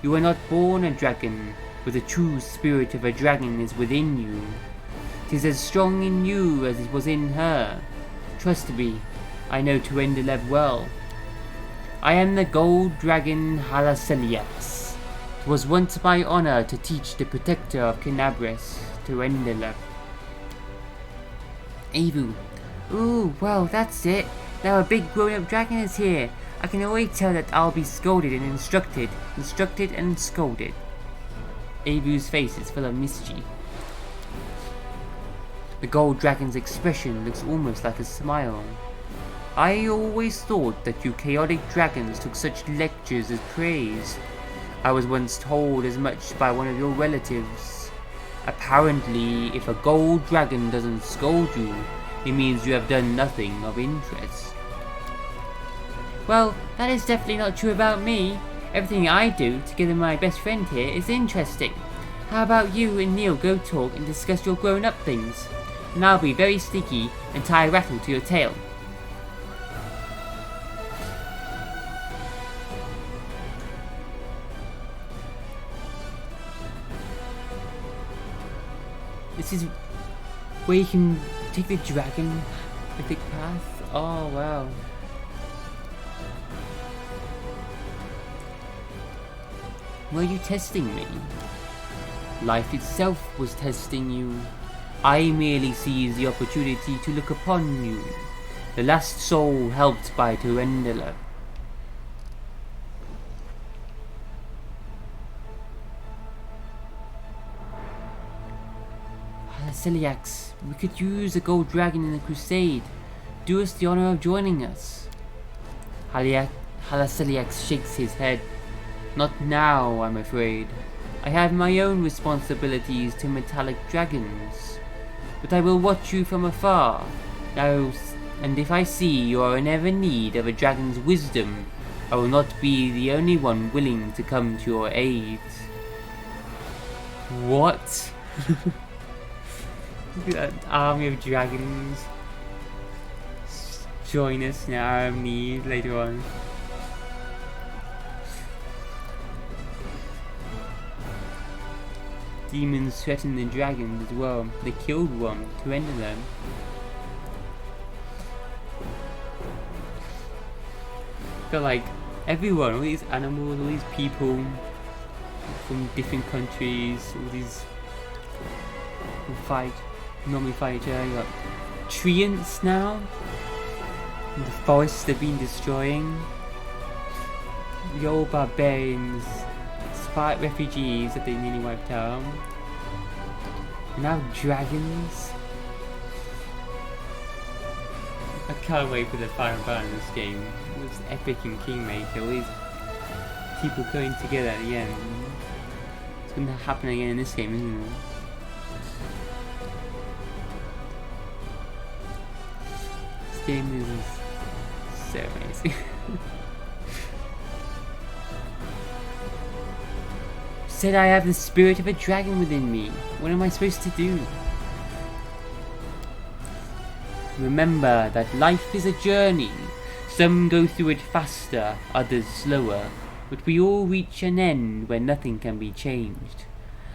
You were not born a dragon, but the true spirit of a dragon is within you. 'Tis as strong in you as it was in her. Trust me, I know Tuendelev well. I am the gold dragon Halaseliax. It was once my honor to teach the protector of Canabris, Tuendelev. Avu. Ooh, well, that's it. Now a big grown-up dragon is here. I can already tell that I'll be scolded and instructed and scolded. Avu's face is full of mischief. The gold dragon's expression looks almost like a smile. I always thought that you chaotic dragons took such lectures as praise. I was once told as much by one of your relatives. Apparently, if a gold dragon doesn't scold you, it means you have done nothing of interest. Well, that is definitely not true about me. Everything I do, together with my best friend here, is interesting. How about you and Neil go talk and discuss your grown-up things? And I'll be very sneaky and tie a rattle to your tail. This is where you can take the dragon mythic path. Oh wow. Were you testing me? Life itself was testing you. I merely seized the opportunity to look upon you, the last soul helped by Tuendelev. Halaseliax, we could use a gold dragon in the crusade. Do us the honor of joining us. Halaseliax shakes his head. Not now, I'm afraid. I have my own responsibilities to metallic dragons. But I will watch you from afar. Now, and if I see you are in ever need of a dragon's wisdom, I will not be the only one willing to come to your aid. What? Look at that army of dragons. join us in our hour of need later on. Demons threaten the dragons as well. They killed one to end them. I feel like everyone, all these animals, all these people from different countries, all these who normally fight each other. You got treants now. And the forests they've been destroying. The old barbarians, despite refugees that they nearly wiped out. And now dragons. I can't wait for the final battle in this game. It was epic and Kingmaker. All these people going together at the end. It's going to happen again in this game, isn't it? This game is so amazing. Said I have the spirit of a dragon within me. What am I supposed to do? Remember that life is a journey. Some go through it faster, others slower. But we all reach an end where nothing can be changed.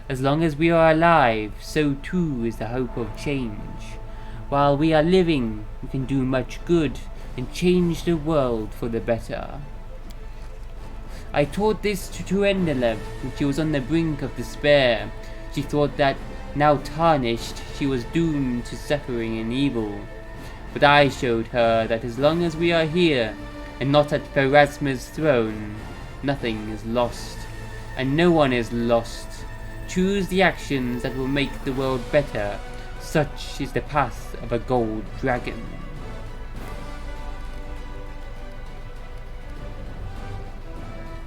As long as we are alive, so too is the hope of change. While we are living, we can do much good and change the world for the better. I taught this to Tuendelev when she was on the brink of despair. She thought that, now tarnished, she was doomed to suffering and evil. But I showed her that as long as we are here, and not at Pharasma's throne, nothing is lost, and no one is lost. Choose the actions that will make the world better. Such is the path of a gold dragon.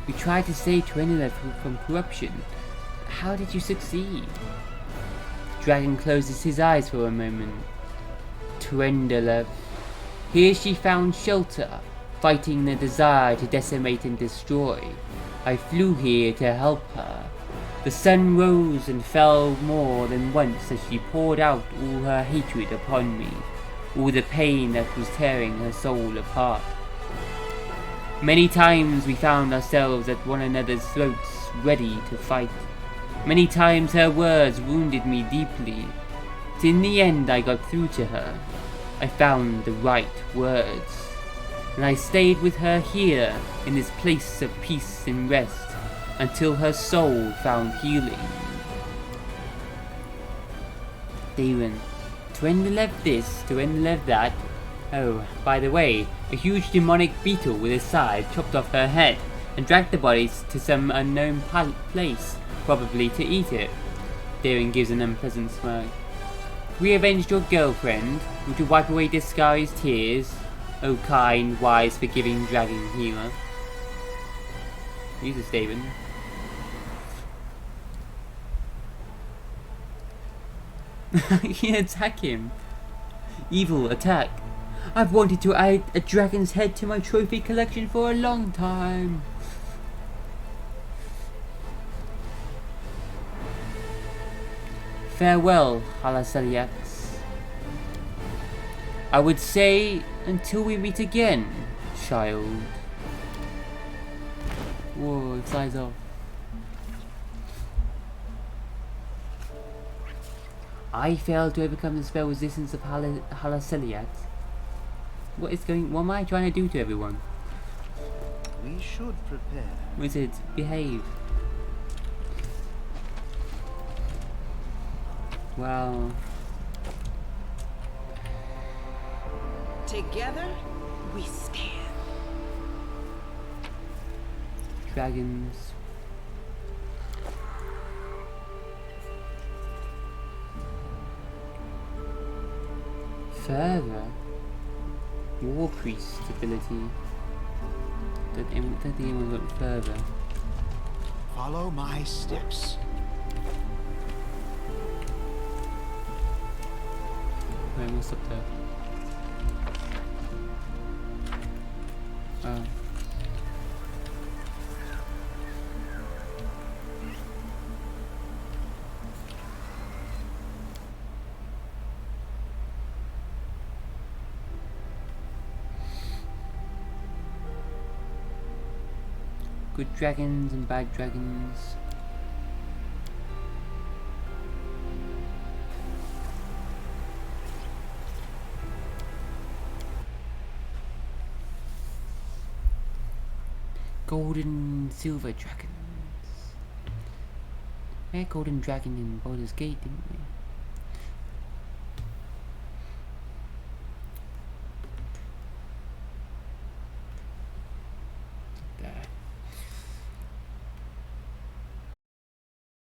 We tried to save Tuendelev from corruption. How did you succeed? The dragon closes his eyes for a moment. Tuendelev. Here she found shelter, fighting the desire to decimate and destroy. I flew here to help her. The sun rose and fell more than once as she poured out all her hatred upon me, all the pain that was tearing her soul apart. Many times we found ourselves at one another's throats, ready to fight. Many times her words wounded me deeply, but in the end I got through to her. I found the right words, and I stayed with her here in this place of peace and rest until her soul found healing. Darren, Tuendelev this, Tuendelev that. Oh, by the way, a huge demonic beetle with a scythe chopped off her head and dragged the bodies to some unknown place, probably to eat it. Darren gives an unpleasant smirk. We avenged your girlfriend. Would you wipe away Discari's tears? O kind, wise, forgiving dragon healer. Jesus, David. You can attack him. Evil, attack. I've wanted to add a dragon's head to my trophy collection for a long time. Farewell, Halasaliax. I would say until we meet again, child. Whoa, it flies off. I failed to overcome the spell resistance of Halasaliax. What am I trying to do to everyone? We should prepare. Wizard, behave. Well. Together, we stand. Dragons. Further. War Priest ability. Don't think anyone got further. Follow my steps. Wait, what's up there? Oh. Good dragons and bad dragons. Golden silver dragons. We had golden dragon in Baldur's Gate, didn't we?